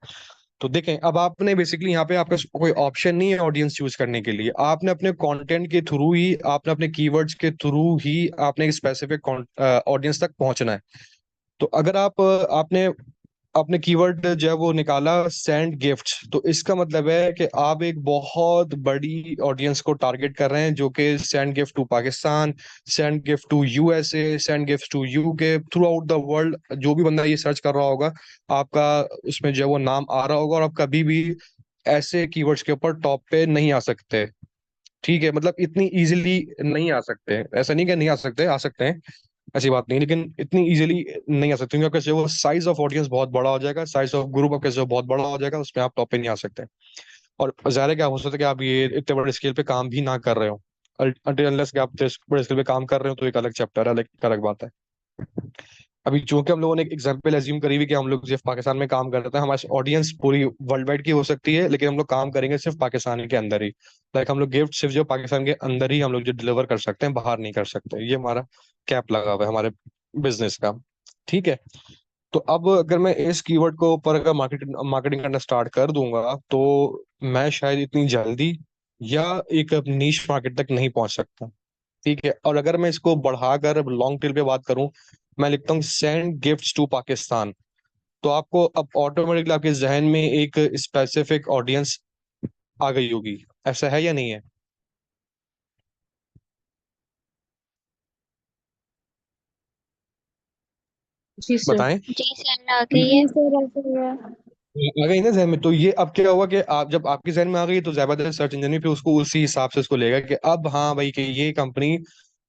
E: तो देखें, अब आपने बेसिकली यहाँ पे आपका कोई ऑप्शन नहीं है ऑडियंस चूज करने के लिए, आपने अपने कंटेंट के थ्रू ही, आपने अपने कीवर्ड्स के थ्रू ही आपने एक स्पेसिफिक ऑडियंस तक पहुंचना है। तो अगर आपने अपने कीवर्ड जो है वो निकाला सेंड गिफ्ट, तो इसका मतलब है कि आप एक बहुत बड़ी ऑडियंस को टारगेट कर रहे हैं, जो कि send gift to Pakistan, send gift to USA, send gift to UK, throughout the world. जो भी बंदा ये सर्च कर रहा होगा, आपका उसमें जो है वो नाम आ रहा होगा, और आप कभी भी ऐसे कीवर्ड्स के ऊपर टॉप पे नहीं आ सकते, ठीक है। मतलब इतनी इजीली नहीं आ सकते, ऐसा नहीं कि नहीं आ सकते, आ सकते हैं, ऐसी बात नहीं, लेकिन इतनी इजीली नहीं आ सकते, क्योंकि जो वो साइज ऑफ ऑडियंस बहुत बड़ा हो जाएगा, साइज ऑफ ग्रुप आपका जो बहुत बड़ा हो जाएगा, उसमें आप टॉप पे नहीं आ सकते। और ज़ाहिर है क्या हो सकता है कि आप ये इतने बड़े स्केल पे काम भी ना कर रहे हो, अनटिल अनलेस कि आप इतने बड़े स्केल पे काम कर रहे हो, तो एक अलग चैप्टर है, अलग अलग बात है। अभी चूंकि हम लोगों ने एक एग्जांपल एज्यूम करी हुई कि हम लोग सिर्फ पाकिस्तान में काम करते हैं, हमारी ऑडियंस पूरी वर्ल्ड वाइड की हो सकती है, लेकिन हम लोग काम करेंगे सिर्फ पाकिस्तान के अंदर ही। लाइक हम लोग गिफ्ट सिर्फ जो पाकिस्तान के अंदर ही हम लोग जो डिलीवर कर सकते हैं, बाहर नहीं कर सकते। ये हमारा कैप लगा हुआ है हमारे बिजनेस का। ठीक है। तो अब अगर मैं इस कीवर्ड को ऊपर अगर मार्केटिंग करना स्टार्ट कर दूंगा, तो मैं शायद इतनी जल्दी या एक नीश मार्केट तक नहीं पहुंच सकता। ठीक है। और अगर मैं इसको बढ़ाकर लॉन्ग टेल पे बात करूं, मैं लिखता हूँ सेंड गिफ्ट्स टू पाकिस्तान, तो आपको अब ऑटोमेटिकली आपके जहन में एक स्पेसिफिक ऑडियंस आ गई होगी। ऐसा है या नहीं है?
D: जी सर।
E: बताएं।
F: जी सर, आ गई है।
C: जी सर, ऐसे ही है।
E: आ गई ना जहन में? तो ये अब क्या हुआ कि आप जब आपकी जहन में आ गई, तो ज्यादातर सर्च इंजन भी फिर उसको उसी हिसाब से उसको लेगा कि अब हाँ भाई कि ये कंपनी,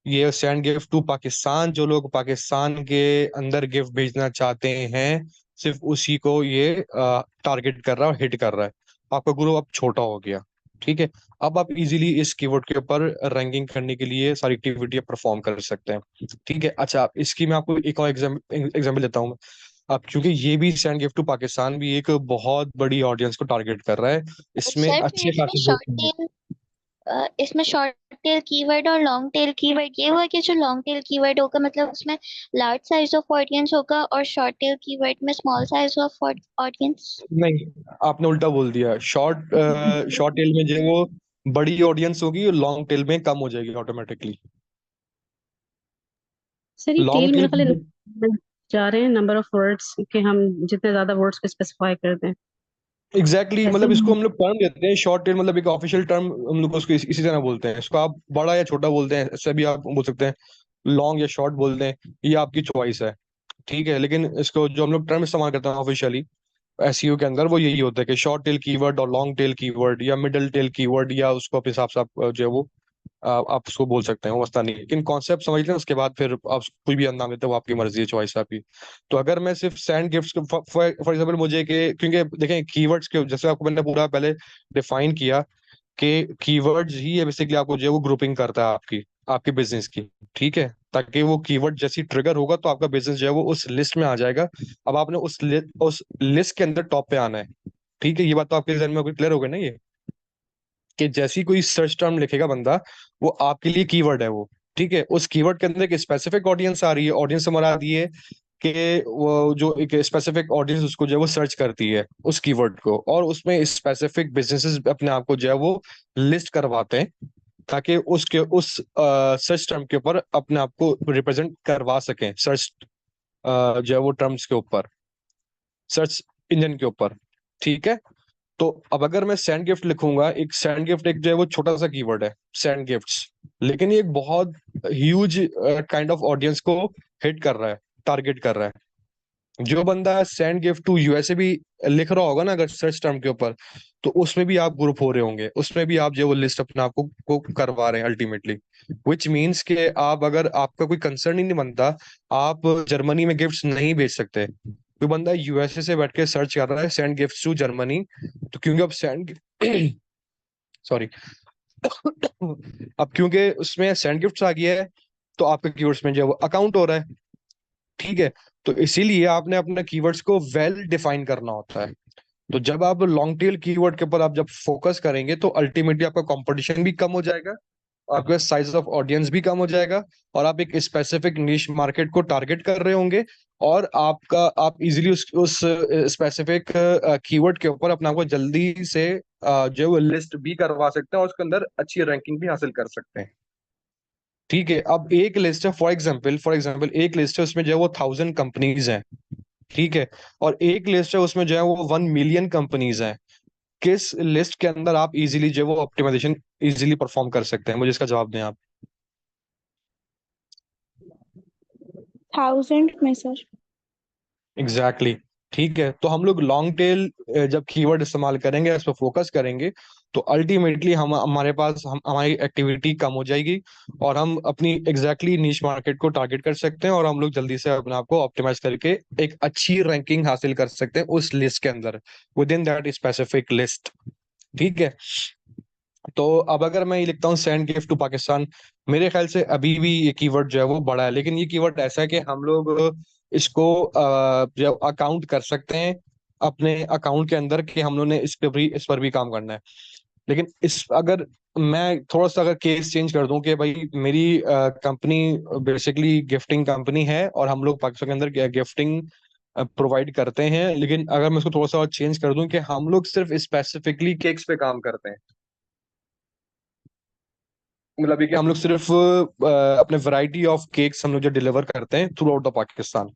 E: ये सेंड गिफ्ट टू पाकिस्तान, जो लोग पाकिस्तान के अंदर गिफ्ट भेजना चाहते हैं, सिर्फ उसी को ये टारगेट कर रहा है, हिट कर रहा है। आपका ग्रुप अब छोटा हो गया। ठीक है। अब आप इजीली इस कीवर्ड के ऊपर रैंकिंग करने के लिए सारी एक्टिविटी परफॉर्म कर सकते हैं। ठीक है। अच्छा, इसकी मैं आपको एक और एग्जाम्पल देता हूँ। अब क्योंकि ये भी सेंड गिफ्ट टू पाकिस्तान भी एक बहुत बड़ी ऑडियंस को टारगेट कर रहा है, इसमें
F: सर फिर
E: अच्छे खासे
F: इसमें शॉर्ट टेल कीवर्ड और लॉन्ग टेल कीवर्ड ये हुआ कि जो लॉन्ग टेल कीवर्ड होगा मतलब उसमें लार्ज साइज ऑफ ऑडियंस होगा और शॉर्ट टेल कीवर्ड में स्मॉल साइज ऑफ ऑडियंस।
E: नहीं, आपने उल्टा बोल दिया। शॉर्ट टेल में जो है वो बड़ी ऑडियंस होगी, और लॉन्ग टेल में कम हो जाएगी ऑटोमेटिकली।
D: सर ये
E: लॉन्ग
D: टेल मेरे
E: टेल
D: ख्याल जा रहे हैं नंबर ऑफ वर्ड्स के, हम जितने ज्यादा वर्ड्स को स्पेसिफाई करते हैं
E: एग्जैक्टली
D: ऐसे।
E: मतलब इसको हम लोग टर्म देते हैं। शॉर्ट टेल मतलब एक ऑफिशियल टर्म, हम लोग उसको इसी तरह बोलते हैं। इसको आप बड़ा या छोटा बोलते हैं, ऐसे भी आप बोल सकते हैं। लॉन्ग या शॉर्ट बोलते हैं, ये आपकी चॉइस है। ठीक है। लेकिन इसको जो हम लोग टर्म इस्तेमाल करते हैं ऑफिशियली एसईओ के अंदर, वो यही होता है कि शॉर्ट टेल कीवर्ड और लॉन्ग टेल कीवर्ड या मिडिल टेल कीवर्ड, या उसको अपने हिसाब से आप जो है वो आप उसको बोल सकते हैं, वो मसला नहीं है। लेकिन कॉन्सेप्ट समझ लें, उसके बाद फिर आप कोई भी नाम देते हो, वो आपकी मर्जी है, चॉइस है आपकी। तो अगर मैं सिर्फ सेंड गिफ्ट्स फॉर एग्जाम्पल, मुझे के क्योंकि देखें कीवर्ड्स के जैसे आपको मैंने पूरा पहले डिफाइन किया कि कीवर्ड्स ही है बेसिकली आपको जो है वो ग्रुपिंग करता है आपकी आपके बिजनेस की। ठीक है। ताकि वो कीवर्ड जैसी ट्रिगर होगा तो आपका बिजनेस जो है वो उस लिस्ट में आ जाएगा। अब आपने उस लिस्ट के अंदर टॉप पे आना है। ठीक है। ये बात तो आपके जहन में क्लियर हो गई ना ये, कि जैसी कोई सर्च टर्म लिखेगा बंदा, वो आपके लिए कीवर्ड है वो। ठीक है। उस कीवर्ड के अंदर एक स्पेसिफिक ऑडियंस आ रही है। ऑडियंस से मुराद ये है कि वो जो एक स्पेसिफिक ऑडियंस उसको जो है वो सर्च करती है उस कीवर्ड को, और उसमें स्पेसिफिक बिजनेसेस अपने आप को जो है वो लिस्ट करवाते हैं, ताकि उसके उस सर्च टर्म के ऊपर अपने आप को रिप्रेजेंट करवा सकें, सर्च जो है वो टर्म्स के ऊपर, सर्च इंजन के ऊपर। ठीक है। तो अब अगर मैं सैंड गिफ्ट लिखूंगा, एक सैंड गिफ्ट एक जो है वो छोटा सा कीवर्ड है, सैंड गिफ्ट्स, लेकिन ये एक बहुत ह्यूज काइंड ऑफ ऑडियंस को हिट कर रहा है, टारगेट कर रहा है। जो बंदा सेंड गिफ्ट टू यूएसए भी लिख रहा होगा ना अगर सर्च टर्म के ऊपर, तो उसमें भी आप ग्रुप हो रहे होंगे, उसमें भी आप जो वो लिस्ट अपने आप को करवा रहे हैं अल्टीमेटली। विच मीन्स कि आप अगर आपका कोई कंसर्न ही नहीं बनता, आप जर्मनी में गिफ्ट्स नहीं भेज सकते। कोई बंदा यूएसए से बैठ के सर्च कर रहा है सेंड गिफ्ट्स टू जर्मनी, तो क्योंकि अब सेंड सॉरी अब क्योंकि उसमें सेंड गिफ्ट्स आ गया है, तो आपके कीवर्ड्स में जो है वो अकाउंट हो रहा है। ठीक है। तो इसीलिए आपने अपने कीवर्ड्स को वेल डिफाइन करना होता है। तो जब आप लॉन्ग टेल कीवर्ड के ऊपर आप जब फोकस करेंगे, तो अल्टीमेटली आपका कंपटीशन भी कम हो जाएगा, आपका साइज ऑफ ऑडियंस भी कम हो जाएगा, और आप एक स्पेसिफिक निश मार्केट को टारगेट कर रहे होंगे, और आप इजीली उस स्पेसिफिक कीवर्ड के ऊपर अपना को जल्दी से जो लिस्ट भी करवा सकते हैं, और उसके अंदर अच्छी रैंकिंग भी हासिल कर सकते हैं। ठीक है। अब एक लिस्ट है, फॉर एग्जाम्पल एक लिस्ट है, उसमें जो है वो 1000 कंपनीज हैं। ठीक है। और एक लिस्ट है, उसमें जो है वो 1 मिलियन कंपनीज हैं। किस लिस्ट के अंदर आप इजीली जो है वो ऑप्टिमाइजेशन इजीली परफॉर्म कर सकते हैं? मुझे इसका जवाब दें आप।
C: 1000 में सर।
E: Exactly exactly. ठीक है। तो हम लोग लॉन्ग टेल जब कीवर्ड इस्तेमाल करेंगे, इस पर फोकस करेंगे, तो अल्टीमेटली हम हमारे पास हमारी एक्टिविटी कम हो जाएगी, और हम अपनी एग्जैक्टली नीश मार्केट को टारगेट कर सकते हैं, और हम लोग जल्दी से अपने आप को ऑप्टिमाइज करके एक अच्छी रैंकिंग हासिल कर सकते हैं उस लिस्ट के अंदर, with in that specific list. ठीक है। तो अब अगर मैं ये लिखता हूँ सेंड गिफ्ट टू पाकिस्तान, मेरे ख्याल से अभी भी ये कीवर्ड जो है वो बड़ा है, लेकिन ये कीवर्ड ऐसा है कि हम लोग इसको जो अकाउंट कर सकते हैं अपने अकाउंट के अंदर कि हम लोगों ने इस पर भी काम करना है। लेकिन इस अगर मैं थोड़ा सा अगर केस चेंज कर दूं कि भाई मेरी कंपनी बेसिकली गिफ्टिंग कंपनी है और हम लोग पाकिस्तान के अंदर गिफ्टिंग प्रोवाइड करते हैं, लेकिन अगर मैं उसको थोड़ा सा और चेंज कर दूं कि हम लोग सिर्फ स्पेसिफिकली केक्स पे काम करते हैं, मतलब ये कि हम लोग सिर्फ अपने वैरायटी ऑफ केक्स हम लोग जो डिलीवर करते हैं थ्रू आउट द पाकिस्तान।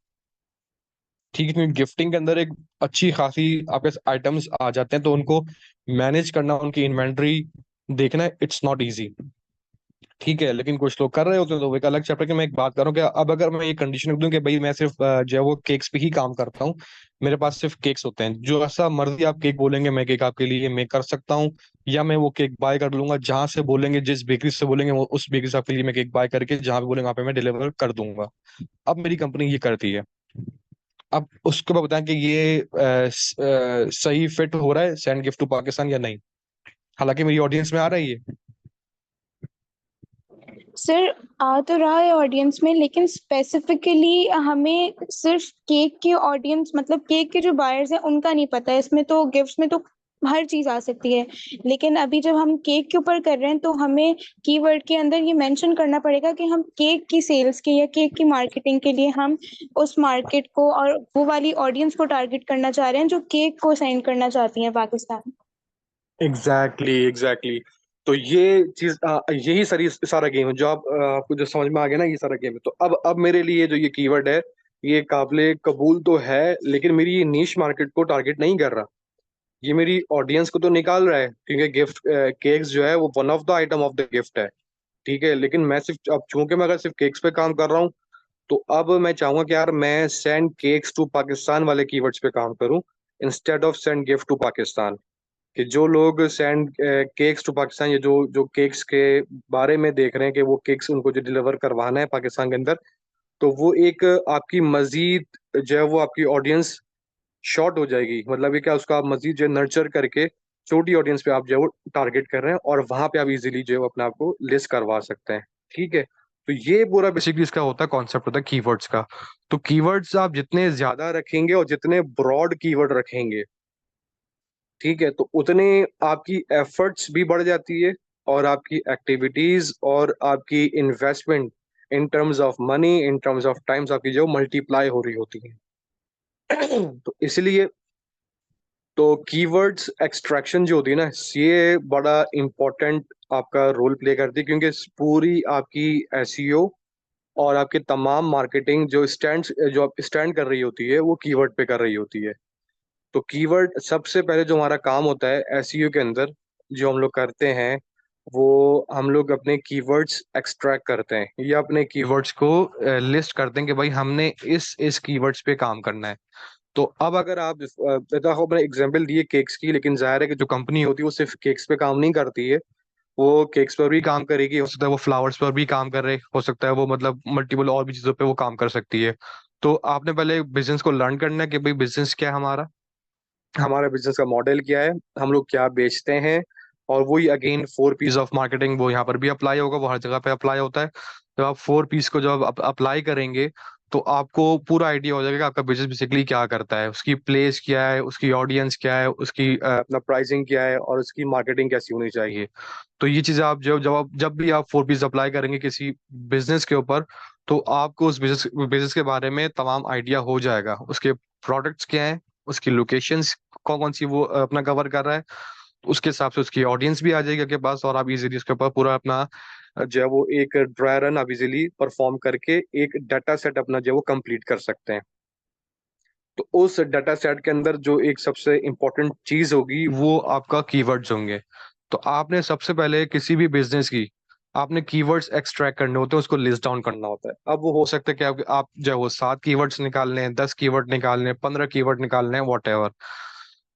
E: ठीक है, क्योंकि गिफ्टिंग के अंदर एक अच्छी खासी आपके आइटम्स आ जाते हैं, तो उनको मैनेज करना, उनकी इन्वेंटरी देखना, इट्स नॉट इजी। ठीक है, लेकिन कुछ लोग कर रहे होते हैं तो वो एक अलग चैप्टर की मैं एक बात कर रहा हूँ कि अब अगर मैं ये कंडीशन रख दूं कि भाई मैं सिर्फ जो है वो केक्स पे ही काम करता हूँ, मेरे पास सिर्फ केक्स होते हैं, जो ऐसा मर्जी आप केक बोलेंगे मैं केक आपके लिए मेक कर सकता हूँ, या मैं वो केक बाय कर लूंगा, जहां से बोलेंगे जिस बेकरी से बोलेंगे वो उस बेकरी से आपके लिए मैं केक बाय करके जहां पे बोलेंगे वहां पे मैं डिलीवर कर दूंगा। अब मेरी कंपनी ये करती है। अब उसको मैं बताएं कि ये सही फिट हो रहा है सेंड गिफ्ट टू पाकिस्तान या नहीं, हालांकि मेरी ऑडियंस में आ रहा है ये।
C: सर आ तो रहा है ऑडियंस में, लेकिन स्पेसिफिकली हमें सिर्फ केक के ऑडियंस, मतलब केक के जो बायर्स हैं उनका नहीं पता है। इसमें तो गिफ्ट्स में तो हर चीज आ सकती है, लेकिन अभी जब हम केक के ऊपर कर रहे हैं तो हमें कीवर्ड के अंदर ये मेंशन करना पड़ेगा कि हम केक की सेल्स के या केक की मार्केटिंग के लिए हम उस मार्केट को और वो वाली ऑडियंस को टारगेट करना चाह रहे हैं जो केक को सेंड करना चाहती है पाकिस्तान।
E: एग्जैक्टली। तो ये चीज यही सारा गेम है जो आपको जो समझ में आ गया ना, ये सारा गेम है। तो अब मेरे लिए जो ये कीवर्ड है ये काबिले कबूल तो है, लेकिन मेरी ये नीश मार्केट को टारगेट नहीं कर रहा। ये मेरी ऑडियंस को तो निकाल रहा है, क्योंकि गिफ्ट केक्स जो है वो one of the item of the gift है। ठीक है, लेकिन मैं सिर्फ अब चूंकि मैं अगर सिर्फ केक्स पे काम कर रहा हूँ, तो अब मैं चाहूंगा कि यार मैं सेंड केक्स टू पाकिस्तान वाले कीवर्ड्स पे काम करूं instead of send gift to Pakistan. कि जो लोग सेंड केक्स टू पाकिस्तान, या जो जो केक्स के बारे में देख रहे हैं कि वो केक्स उनको जो डिलीवर करवाना है पाकिस्तान के अंदर, तो वो एक आपकी मजीद जो है वो आपकी ऑडियंस शॉर्ट हो जाएगी। मतलब ये क्या, उसका आप मजीद जो नर्चर करके छोटी ऑडियंस पे आप जो है वो टारगेट कर रहे हैं, और वहां पे आप इजीली जो है वो अपने आप को लिस्ट करवा सकते हैं। ठीक है, तो ये पूरा बेसिकली इसका होता है, कॉन्सेप्ट होता है कीवर्ड्स का। तो कीवर्ड्स आप जितने ज्यादा रखेंगे और जितने ब्रॉड कीवर्ड रखेंगे, ठीक है, तो उतने आपकी एफर्ट्स भी बढ़ जाती है, और आपकी एक्टिविटीज और आपकी investment in terms of money, in terms of times आपकी जो मल्टीप्लाई हो रही होती है। तो इसलिए तो कीवर्ड्स एक्सट्रैक्शन जो होती है ना, ये बड़ा इम्पोर्टेंट आपका रोल प्ले करती है, क्योंकि पूरी आपकी एसईओ और आपके तमाम मार्केटिंग जो आप स्टैंड कर रही होती है वो कीवर्ड पे कर रही होती है। तो कीवर्ड सबसे पहले जो हमारा काम होता है एसईओ के अंदर, जो हम लोग करते हैं, वो हम लोग अपने कीवर्ड्स एक्सट्रैक्ट करते हैं या अपने कीवर्ड्स को लिस्ट करते हैं कि भाई हमने इस कीवर्ड्स पे काम करना है। तो अब अगर आप देखो, मैंने एग्जांपल दिए केक्स की, लेकिन जाहिर है कि जो कंपनी होती है वो सिर्फ केक्स पे काम नहीं करती है, वो केक्स पर भी काम करेगी, हो सकता है वो फ्लावर्स पर भी काम कर रहे, हो सकता है वो मतलब मल्टीपल और भी चीजों पे वो काम कर सकती है। तो आपने पहले बिजनेस को लर्न करना है कि भाई बिजनेस क्या है हमारा, हमारा बिजनेस का मॉडल क्या है, हम लोग क्या बेचते हैं। और वही अगेन 4 पीस ऑफ मार्केटिंग वो यहाँ पर भी अप्लाई होगा, वो हर जगह पे अप्लाई होता है। जब आप 4 पीस को जब अप्लाई करेंगे, तो आपको पूरा आइडिया हो जाएगा कि आपका बिजनेस बेसिकली क्या करता है, उसकी प्लेस क्या है, उसकी ऑडियंस क्या है, उसकी अपना प्राइसिंग क्या है, और उसकी मार्केटिंग कैसी होनी चाहिए। तो ये चीजें आप जब भी आप 4 पीस अप्लाई करेंगे किसी बिजनेस के ऊपर, तो आपको उस बिजनेस के बारे में तमाम आइडिया हो जाएगा, उसके प्रोडक्ट्स क्या है, उसकी लोकेशंस कौन कौन सी वो अपना कवर कर रहा है, तो उसके हिसाब से उसकी ऑडियंस भी आ जाएगी आपके पास, और आप इजीली उसके ऊपर पूरा अपना जो है वो एक ड्राई रन आप इजीली परफॉर्म करके एक डाटा सेट अपना जो है वो कंप्लीट कर सकते हैं। तो उस डाटा सेट के अंदर जो एक सबसे इम्पोर्टेंट चीज होगी वो आपका कीवर्ड्स होंगे। तो आपने सबसे पहले किसी भी बिजनेस की आपने कीवर्ड्स एक्सट्रैक्ट करने होते हैं, उसको लिस्ट डाउन करना होता है। अब वो हो सकता है कि आप जो है वो 7 कीवर्ड्स निकालने हैं, 10 कीवर्ड निकालने हैं, 15 कीवर्ड निकालने हैं, वॉट एवर।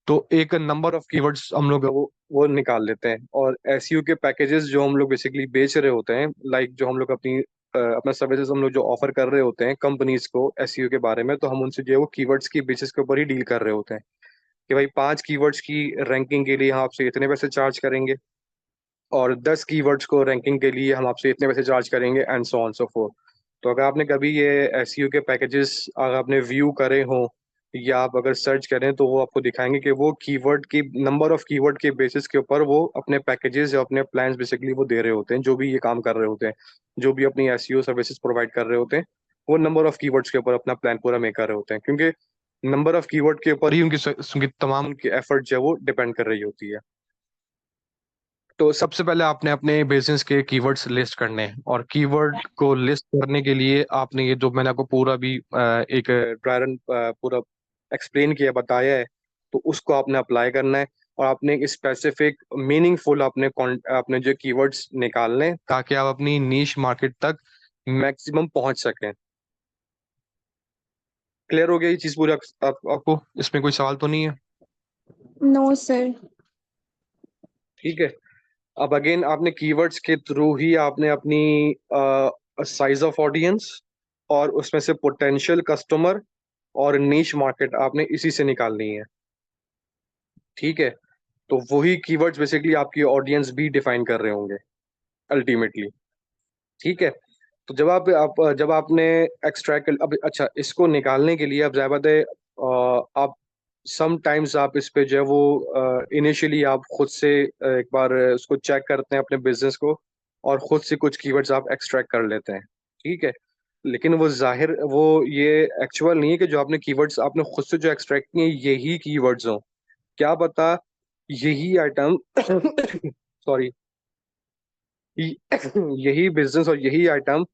E: तो एक नंबर ऑफ कीवर्ड्स हम लोग वो निकाल लेते हैं, और एसईओ के पैकेजेस जो हम लोग बेसिकली बेच रहे होते हैं, लाइक जो हम लोग अपना सर्विसेज हम लोग जो ऑफर कर रहे होते हैं कंपनीज को एसईओ के बारे में, तो हम उनसे जो है वो कीवर्ड्स की बेसिस के ऊपर ही डील कर रहे होते हैं कि भाई 5 कीवर्ड्स की रैंकिंग के लिए हम आपसे इतने पैसे चार्ज करेंगे, और 10 कीवर्ड्स को रैंकिंग के लिए हम आपसे इतने पैसे चार्ज करेंगे, and so on so fourth.
A: तो अगर आपने कभी ये एसईओ के पैकेजेस अगर आपने व्यू करे हो या आप अगर सर्च करें तो वो आपको दिखाएंगे कि वो कीवर्ड की नंबर ऑफ कीवर्ड के बेसिस के ऊपर वो अपने पैकेजेस या अपने प्लान्स बेसिकली वो दे रहे होते हैं, जो भी ये काम कर रहे होते हैं, जो भी अपनी एसईओ सर्विसेज प्रोवाइड कर रहे होते हैं, वो नंबर ऑफ कीवर्ड्स के ऊपर अपना प्लान पूरा मेक कर रहे होते हैं, क्योंकि नंबर ऑफ कीवर्ड के ऊपर ही उनकी तमाम उनकी एफर्ट जो है वो डिपेंड कर रही होती है। तो सबसे पहले आपने अपने बिजनेस के कीवर्ड्स लिस्ट करने हैं, और कीवर्ड को लिस्ट करने के लिए आपने ये जो मैंने आपको पूरा भी एक ड्राई रन पूरा एक्सप्लेन किया बताया है, तो उसको आपने अप्लाई करना है, और आपने एक स्पेसिफिक मीनिंगफुल अपने जो कीवर्ड्स निकालने हैं, ताकि आप अपनी नीश मार्केट तक मैक्सिमम पहुंच सकें। क्लियर हो गया ये चीज पूरी आपको? इसमें कोई सवाल तो नहीं है?
C: No sir.
A: ठीक है। अब अगेन आपने कीवर्ड्स के थ्रू ही आपने अपनी साइज ऑफ ऑडियंस और उसमें से पोटेंशियल कस्टमर और नीश मार्केट आपने इसी से निकालनी है। ठीक है। तो वही कीवर्ड्स बेसिकली आपकी ऑडियंस भी डिफाइन कर रहे होंगे अल्टीमेटली। ठीक है। तो जब आपने एक्सट्रैक्ट अब अच्छा इसको निकालने के लिए अब ज़ाहिर बात है आप समटाइम्स आप इस पे जो है वो इनिशियली आप खुद से एक बार उसको चेक करते हैं अपने बिजनेस को, और खुद से कुछ कीवर्ड्स आप एक्सट्रैक्ट कर लेते हैं। ठीक है। लेकिन वो ये एक्चुअल नहीं है कि जो आपने कीवर्ड्स आपने खुद से जो एक्सट्रैक्ट किए यही कीवर्ड्स हों। क्या पता यही आइटम सॉरी यही बिजनेस और यही आइटम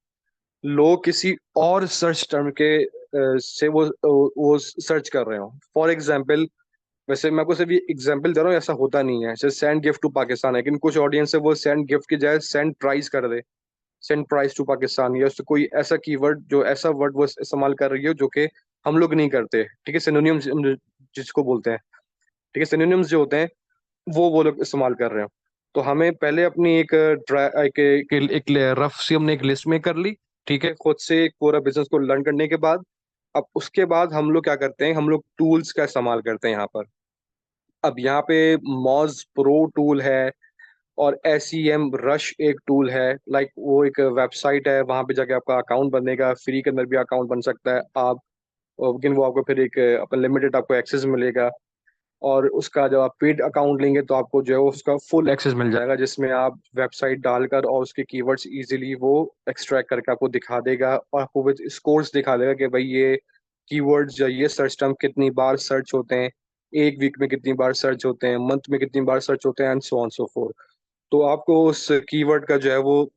A: लोग किसी और सर्च टर्म के से वो सर्च कर रहे हो। फॉर एग्जाम्पल, वैसे मैं आपको सिर्फ ये एग्जाम्पल दे रहा हूँ, ऐसा होता नहीं है। जैसे सेंड गिफ्ट टू पाकिस्तान है, लेकिन कुछ ऑडियंस है वो सेंड गिफ्ट की जाए सेंड प्राइस कर दे, सेंड प्राइस टू पाकिस्तान, या उससे कोई ऐसा कीवर्ड जो ऐसा वर्ड वो इस्तेमाल कर रही हो जो कि हम लोग नहीं करते। ठीक है। सिनोनिम्स जिसको बोलते हैं। ठीक है। सिनोनिम्स जो होते हैं वो लोग इस्तेमाल कर रहे हो। तो हमें पहले अपनी एक रफ सी हमने एक लिस्ट में कर ली। ठीक है। खुद से एक पूरा बिजनेस को लर्न करने के बाद अब उसके बाद हम लोग क्या करते हैं, हम लोग टूल्स का इस्तेमाल करते हैं यहाँ पर। अब यहाँ पे मॉज प्रो टूल है और SEM रश एक टूल है। लाइक वो एक वेबसाइट है, वहां पे जाके आपका अकाउंट बनेगा, फ्री के अंदर भी अकाउंट बन सकता है आप, लेकिन वो आपको फिर एक अपन लिमिटेड आपको एक्सेस मिलेगा, और उसका जब आप पेड अकाउंट लेंगे तो आपको जो है उसका फुल एक्सेस मिल जाएगा, जिसमें आप वेबसाइट डालकर और उसके कीवर्ड्स इजीली वो एक्सट्रैक्ट करके आपको दिखा देगा, और आपको विद स्कोर्स दिखा देगा कि भाई ये कीवर्ड्स या ये सर्च टर्म कितनी बार सर्च होते हैं, एक वीक में कितनी बार सर्च होते हैं, मंथ में कितनी बार सर्च होते हैं, and so on so fourth. तो आपको उस कीवर्ड का जो है वो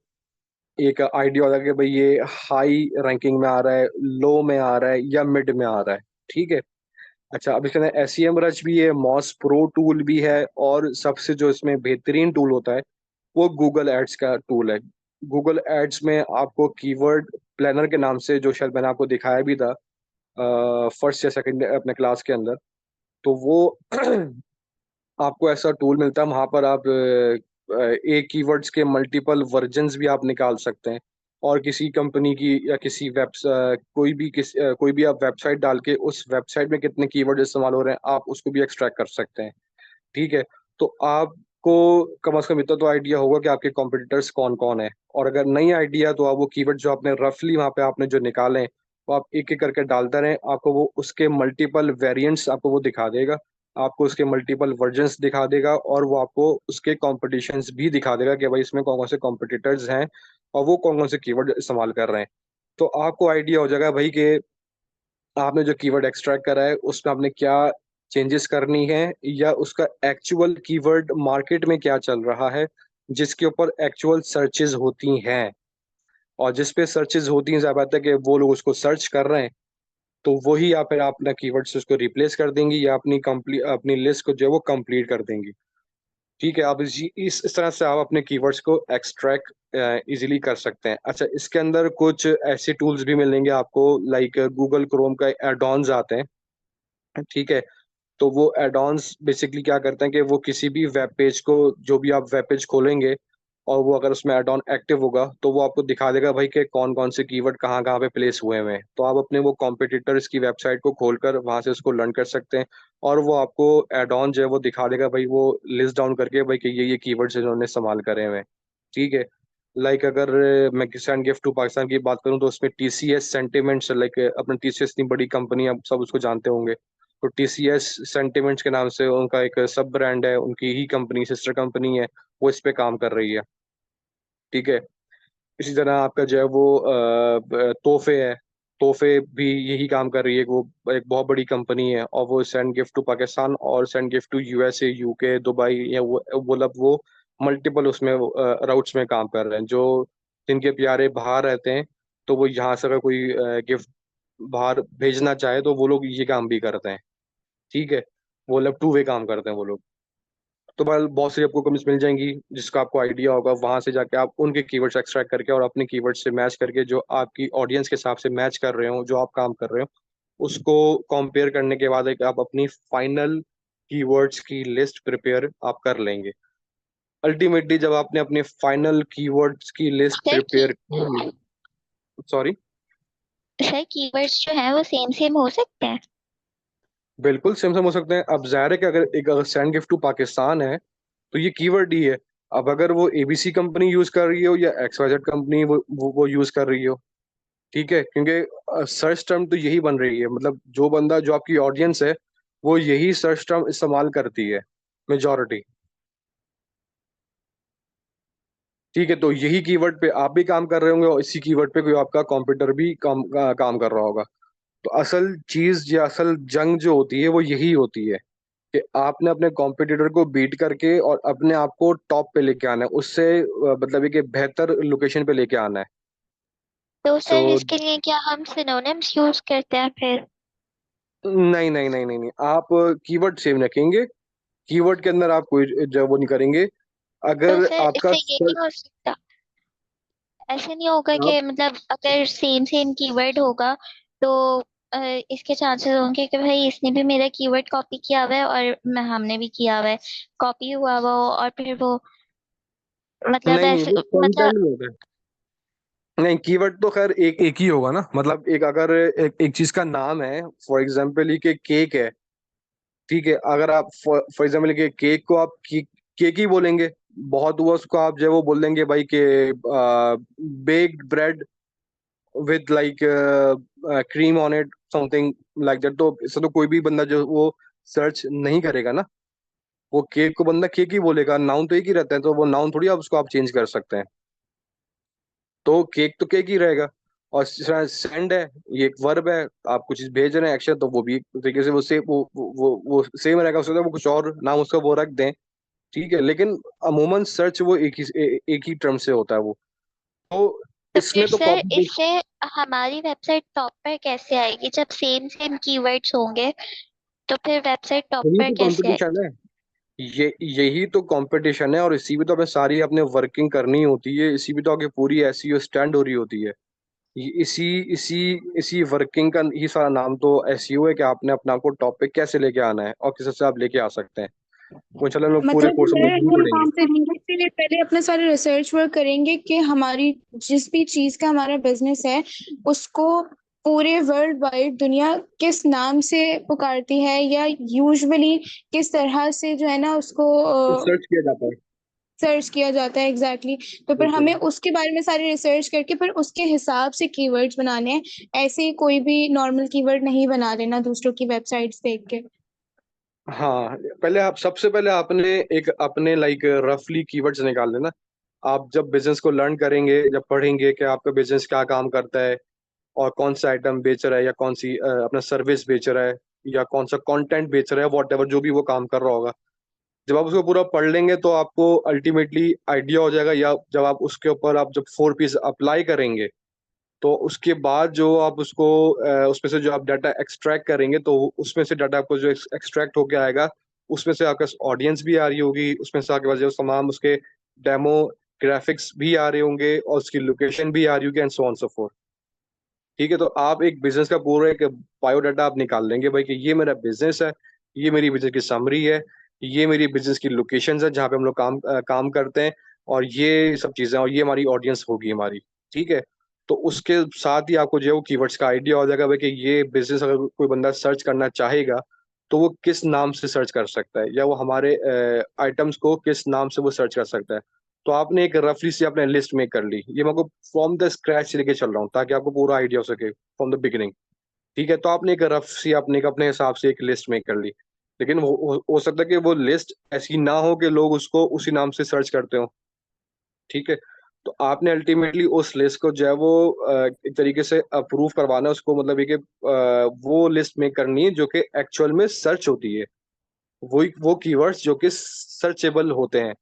A: एक आइडिया हो जाएगा कि भाई ये हाई रैंकिंग में आ रहा है, लो में आ रहा है, या मिड में आ रहा है। ठीक है। अच्छा, अब इसके अंदर SEM रच भी है, मॉस प्रो टूल भी है, और सबसे जो इसमें बेहतरीन टूल होता है वो गूगल एड्स का टूल है। गूगल एड्स में आपको कीवर्ड प्लानर के नाम से, जो शायद मैंने आपको दिखाया भी था फर्स्ट या सेकंड अपने क्लास के अंदर, तो वो आपको ऐसा टूल मिलता है, वहां पर आप एक कीवर्ड्स के मल्टीपल वर्जन्स भी आप निकाल सकते हैं, और किसी कंपनी की या किसी कोई भी आप वेबसाइट डाल के उस वेबसाइट में कितने कीवर्ड इस्तेमाल हो रहे हैं आप उसको भी एक्सट्रैक्ट कर सकते हैं। ठीक है। तो आपको कम से कम इतना तो आइडिया होगा कि आपके कॉम्पिटिटर्स कौन कौन है, और अगर नहीं आइडिया तो आप वो कीवर्ड जो आपने रफली वहाँ पे आपने जो निकाले हैं वो आप एक एक करके डालते रहें, आपको वो उसके मल्टीपल वेरिएंट्स आपको वो दिखा देगा, आपको उसके मल्टीपल वर्जन्स दिखा देगा, और वो आपको उसके कॉम्पिटिशन्स भी दिखा देगा कि भाई इसमें कौन कौन से कॉम्पिटिटर्स हैं और वो कौन कौन से कीवर्ड इस्तेमाल कर रहे हैं। तो आपको आइडिया हो जाएगा भाई कि आपने जो कीवर्ड एक्सट्रैक्ट करा है उसमें आपने क्या चेंजेस करनी है, या उसका एक्चुअल कीवर्ड मार्केट में क्या चल रहा है जिसके ऊपर एक्चुअल सर्चेज होती हैं, और जिस पे सर्चेज होती हैं ज़्यादा बात है कि वो लोग उसको सर्च कर रहे हैं, तो वही या फिर आप अपना कीवर्ड से उसको रिप्लेस कर देंगी, या अपनी लिस्ट को जो है वो कंप्लीट कर देंगी। ठीक है। आप इस तरह से आप अपने कीवर्ड्स को एक्सट्रैक्ट इजीली कर सकते हैं। अच्छा, इसके अंदर कुछ ऐसे टूल्स भी मिलेंगे आपको, लाइक गूगल क्रोम का एड-ऑन्स आते हैं। ठीक है। तो वो एड-ऑन्स बेसिकली क्या करते हैं कि वो किसी भी वेब पेज को, जो भी आप वेब पेज खोलेंगे और वो अगर उसमें एड-ऑन एक्टिव होगा तो वो आपको दिखा देगा भाई कि कौन कौन से कीवर्ड कहाँ कहाँ पे प्लेस हुए हुए हैं। तो आप अपने वो कॉम्पिटिटर्स की वेबसाइट को खोलकर वहां से उसको लर्न कर सकते हैं, और वो आपको एड-ऑन जो है वो दिखा देगा भाई, वो लिस्ट डाउन करके भाई कि ये कीवर्ड्स इन्होंने इस्तेमाल करे हुए हैं। ठीक है। लाइक अगर मैं किसान गिफ्ट टू पाकिस्तान की बात करूं तो उसमें टीसीएस सेंटिमेंट्स, लाइक अपना टीसीएस इतनी बड़ी कंपनी, आप सब उसको जानते होंगे। तो टीसीएस सेंटिमेंट्स के नाम से उनका एक सब ब्रांड है, उनकी ही कंपनी, सिस्टर कंपनी है, वो इस पे काम कर रही है। ठीक है। इसी तरह आपका जो है वो तोहफे है, तोहफे भी यही काम कर रही है। वो एक बहुत बड़ी कंपनी है और वो सेंड गिफ्ट टू पाकिस्तान और send gift to USA, UK, Dubai, या वो मल्टीपल उसमें राउट्स में काम कर रहे हैं। जो जिनके प्यारे बाहर रहते हैं तो वो यहाँ से अगर कोई गिफ्ट बाहर भेजना चाहे तो वो लोग ये काम भी करते हैं। ठीक है। वो लोग टू वे काम करते हैं वो लोग। तो बहुत सी आपको कमिस मिल जाएंगी जिसका आपको आइडिया होगा, वहां से जाके आप उनके कीवर्ड्स एक्सट्रैक्ट करके और अपने कीवर्ड से मैच करके, जो आपकी ऑडियंस के हिसाब से मैच कर रहे हो, जो आप काम कर रहे हो, उसको कंपेयर करने के बाद एक आप अपनी फाइनल कीवर्ड्स की लिस्ट प्रिपेयर आप कर लेंगे। अल्टीमेटली जब आपने अपने फाइनल कीवर्ड्स की लिस्ट
F: सर
A: प्रिपेयर की, सॉरी,
F: सर कीवर्ड्स जो हैं वो सेम सेम हो सकते हैं?
A: बिल्कुल सेम सेम हो सकते हैं। अब जाहिर है कि अगर सेंड गिफ्ट टू पाकिस्तान है तो ये कीवर्ड ही है। अब अगर वो एबीसी कंपनी यूज कर रही हो या एक्सवाइजेड कंपनी वो यूज कर रही हो, ठीक है, क्योंकि सर्च टर्म तो यही बन रही है। मतलब जो आपकी ऑडियंस है वो यही सर्च टर्म इस्तेमाल करती है, मेजॉरिटी। ठीक है। तो यही कीवर्ड पे आप भी काम कर रहे होंगे और इसी कीवर्ड पे कोई आपका कॉम्पिटिटर भी काम कर रहा होगा। तो असल चीज या असल जंग जो होती है वो यही होती है कि आपने अपने कॉम्पिटिटर को बीट करके और अपने आप को टॉप पे लेके आना है, उससे मतलब ये कि बेहतर लोकेशन पे लेके आना है।
F: तो
A: सो
F: सर इसके लिए क्या हम सिनोनिम्स यूज करते हैं फिर?
A: नहीं नहीं नहीं नहीं नहीं, आप कीवर्ड सेम रखेंगे। कीवर्ड के अंदर आप कोई जो वो नहीं करेंगे।
F: तो
A: अगर
F: सर
A: आपका
F: इससे ये नहीं हो सकता, ऐसे नहीं होगा
A: आप
F: कि मतलब अगर सेम सेम कीवर्ड होगा तो अ, इसके चांसेस होंगे कि भाई इसने भी मेरा कीवर्ड कॉपी किया हुआ है और हमने भी किया हुआ है, कॉपी हुआ हुआ हो, और फिर वो मतलब
A: नहीं नहीं,
F: ऐसे
A: वो
F: मतलब।
A: कंटेंट में होता है। नहीं, कीवर्ड तो खैर एक एक ही होगा ना। मतलब एक अगर एक चीज का नाम है, फॉर एग्जाम्पल ये केक है, ठीक है, अगर आप फॉर एग्जाम्पल के केक को आप केक ही बोलेंगे, बहुत हुआ उसको आप जो है वो बोल देंगे भाई के baked bread with like cream on it, something like that, तो इससे तो कोई भी बंदा जो वो सर्च नहीं करेगा ना। वो केक को बंदा केक ही बोलेगा, नाउन तो एक ही रहता है, तो वो नाउन थोड़ी आप उसको आप चेंज कर सकते हैं। तो केक तो केक ही रहेगा। और सेंड है, ये एक वर्ब है, आप कुछ चीज भेज रहे हैं, एक्शन, तो वो भी एक तरीके से वो से वो सेम रहेगा। उसको वो कुछ और नाम उसका वो रख दें, ठीक है, लेकिन अमूमन सर्च वो एक ही टर्म से होता है वो। तो
F: तो फिर
A: इसमें तो
F: सर
A: कॉपी,
F: इससे हमारी वेबसाइट टॉप पर कैसे आएगी जब सेम सेम कीवर्ड्स होंगे? तो फिर वेबसाइट टॉप
A: यही
F: पर
A: तो
F: कैसे आएगी?
A: कंपटीशन है। यही तो कंपटीशन है, और इसी भी तो हमें सारी अपने वर्किंग करनी होती है, इसी भी तो आगे पूरी एसईओ स्टैंड हो रही होती है। इसी इसी इसी वर्किंग का ही सारा नाम तो एसईओ है कि आपने अपने आप को टॉप पे कैसे लेके आना है और किस हिसाब से आप लेके आ सकते हैं। वो चलो हम लोग पूरे
C: मतलब
A: कोर्स में
C: सर
A: नहीं
C: हम
A: पढ़ेंगे।
C: काम करने के लिए पहले अपना सारा रिसर्च वर्क करेंगे कि हमारी जिस भी चीज का हमारा बिजनेस है उसको पूरे वर्ल्ड वाइड दुनिया किस नाम से पुकारती है, या यूजुअली किस तरह से जो है ना उसको
A: सर्च किया जाता है।
C: सर्च किया जाता है एग्जैक्टली तो फिर
A: बिल्कुल।
C: हमें उसके बारे में सारी रिसर्च करके फिर उसके हिसाब से कीवर्ड्स बनाने हैं। ऐसे ही कोई भी नॉर्मल कीवर्ड नहीं बना लेना दूसरों की वेबसाइट्स देख के।
A: हाँ, पहले आप सबसे पहले आपने एक अपने लाइक रफली कीवर्ड्स निकाल लेना। आप जब बिजनेस को लर्न करेंगे, जब पढ़ेंगे कि आपका बिजनेस क्या काम करता है और कौन सा आइटम बेच रहा है, या कौन सी अपना सर्विस बेच रहा है, या कौन सा कंटेंट बेच रहा है, वॉट एवर जो भी वो काम कर रहा होगा, जब आप उसको पूरा पढ़ लेंगे तो आपको अल्टीमेटली आइडिया हो जाएगा। या जब आप उसके ऊपर आप जब 4 पीस अप्लाई करेंगे तो उसके बाद जो आप उसको उसमें से जो आप डाटा एक्सट्रैक्ट करेंगे, तो उसमें से डाटा आपको जो एक्सट्रैक्ट होके आएगा, उसमें से आपका ऑडियंस भी आ रही होगी, उसमें से आपके पास जो तमाम उसके डेमो ग्राफिक्स भी आ रहे होंगे और उसकी लोकेशन भी आ रही होगी, and so on so fourth. ठीक है। तो आप एक बिजनेस का पूरा एक बायोडाटा आप निकाल लेंगे भाई कि ये मेरा बिजनेस है, ये मेरी बिजनेस की समरी है, ये मेरी बिजनेस की लोकेशंस है जहाँ पे हम लोग काम करते हैं, और ये सब चीजें, और ये हमारी ऑडियंस होगी हमारी। ठीक है। तो उसके साथ ही आपको जो है वो कीवर्ड्स का आइडिया हो जाएगा भाई कि ये बिजनेस अगर कोई बंदा सर्च करना चाहेगा तो वो किस नाम से सर्च कर सकता है, या वो हमारे आइटम्स को किस नाम से वो सर्च कर सकता है।
G: तो आपने एक रफली सी अपने लिस्ट मेक कर ली। ये मैं आपको फ्रॉम द स्क्रैच लेके चल रहा हूँ ताकि आपको पूरा आइडिया हो सके फ्रॉम द बिगिनिंग। ठीक है, तो आपने एक रफ सी आपने एक अपने हिसाब से एक लिस्ट मेक कर ली, लेकिन हो सकता है कि वो लिस्ट ऐसी ना हो कि लोग उसको उसी नाम से सर्च करते हो। ठीक है, तो आपने अल्टीमेटली उस लिस्ट को जो है वो एक तरीके से अप्रूव करवाना है उसको, मतलब ये कि वो लिस्ट मेक करनी है जो कि एक्चुअल में सर्च होती है, वो कीवर्ड्स जो कि सर्चेबल होते हैं।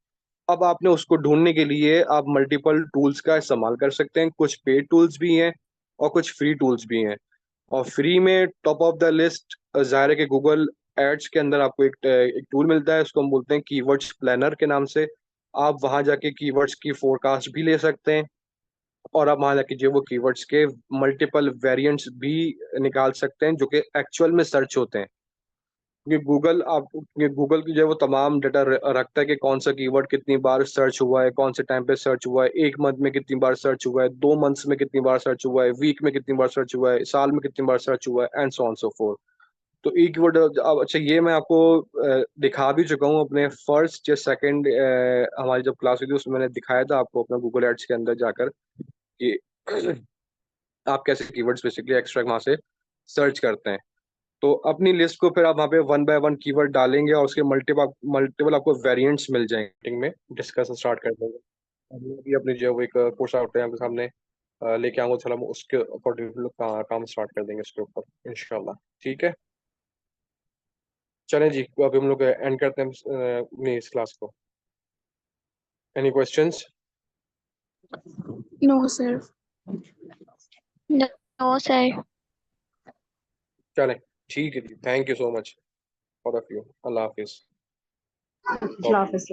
G: अब आपने उसको ढूंढने के लिए आप मल्टीपल टूल्स का इस्तेमाल कर सकते हैं, कुछ पेड टूल्स भी हैं और कुछ फ्री टूल्स भी हैं। और फ्री में टॉप ऑफ द लिस्ट ज़ाहिर है कि गूगल एड्स के अंदर आपको एक टूल मिलता है, उसको हम बोलते हैं कीवर्ड्स प्लानर के नाम से। आप वहां जाके कीवर्ड्स की फोरकास्ट भी ले सकते हैं और आप वहां जाके जो वो कीवर्ड्स के मल्टीपल वेरिएंट्स भी निकाल सकते हैं जो कि एक्चुअल में सर्च होते हैं। क्योंकि गूगल की जो है वो तमाम डाटा रखता है कि कौन सा कीवर्ड कितनी बार सर्च हुआ है, कौन से टाइम पे सर्च हुआ है, एक मंथ में कितनी बार सर्च हुआ है, 2 मंथ्स में कितनी बार सर्च हुआ है, वीक में कितनी बार सर्च हुआ है, साल में कितनी बार सर्च हुआ है, and so on so fourth. तो ई कीवर्ड अब अच्छा ये मैं आपको दिखा भी चुका हूँ अपने फर्स्ट या सेकंड हमारी जब क्लास हुई थी उसमें मैंने दिखाया था आपको अपना गूगल एड्स के अंदर जाकर कि आप कैसे कीवर्ड्स बेसिकली एक्सट्रैक्ट वहां से सर्च करते हैं। तो अपनी लिस्ट को फिर आप वहाँ पे 1 बाय 1 कीवर्ड डालेंगे और उसके मल्टीपल आपको वेरिएंट्स मिल जाएंगे। मीटिंग में डिस्कशन स्टार्ट कर देंगे। अभी अभी अपने जो है वो एक कोर्स आउट है आपके सामने लेके आऊंगा, थोड़ा हम उसके अकॉर्डिंग काम स्टार्ट कर देंगे इसके ऊपर इंशाल्लाह। ठीक है, चलें जी, अभी हम लोग एंड करते हैं अपनी इस क्लास को। Any questions?
C: No, sir.
F: No sir.
G: चलें, ठीक है जी, thank you so much for of you. अल्लाह हाफिज।
D: अल्लाह हाफिज़।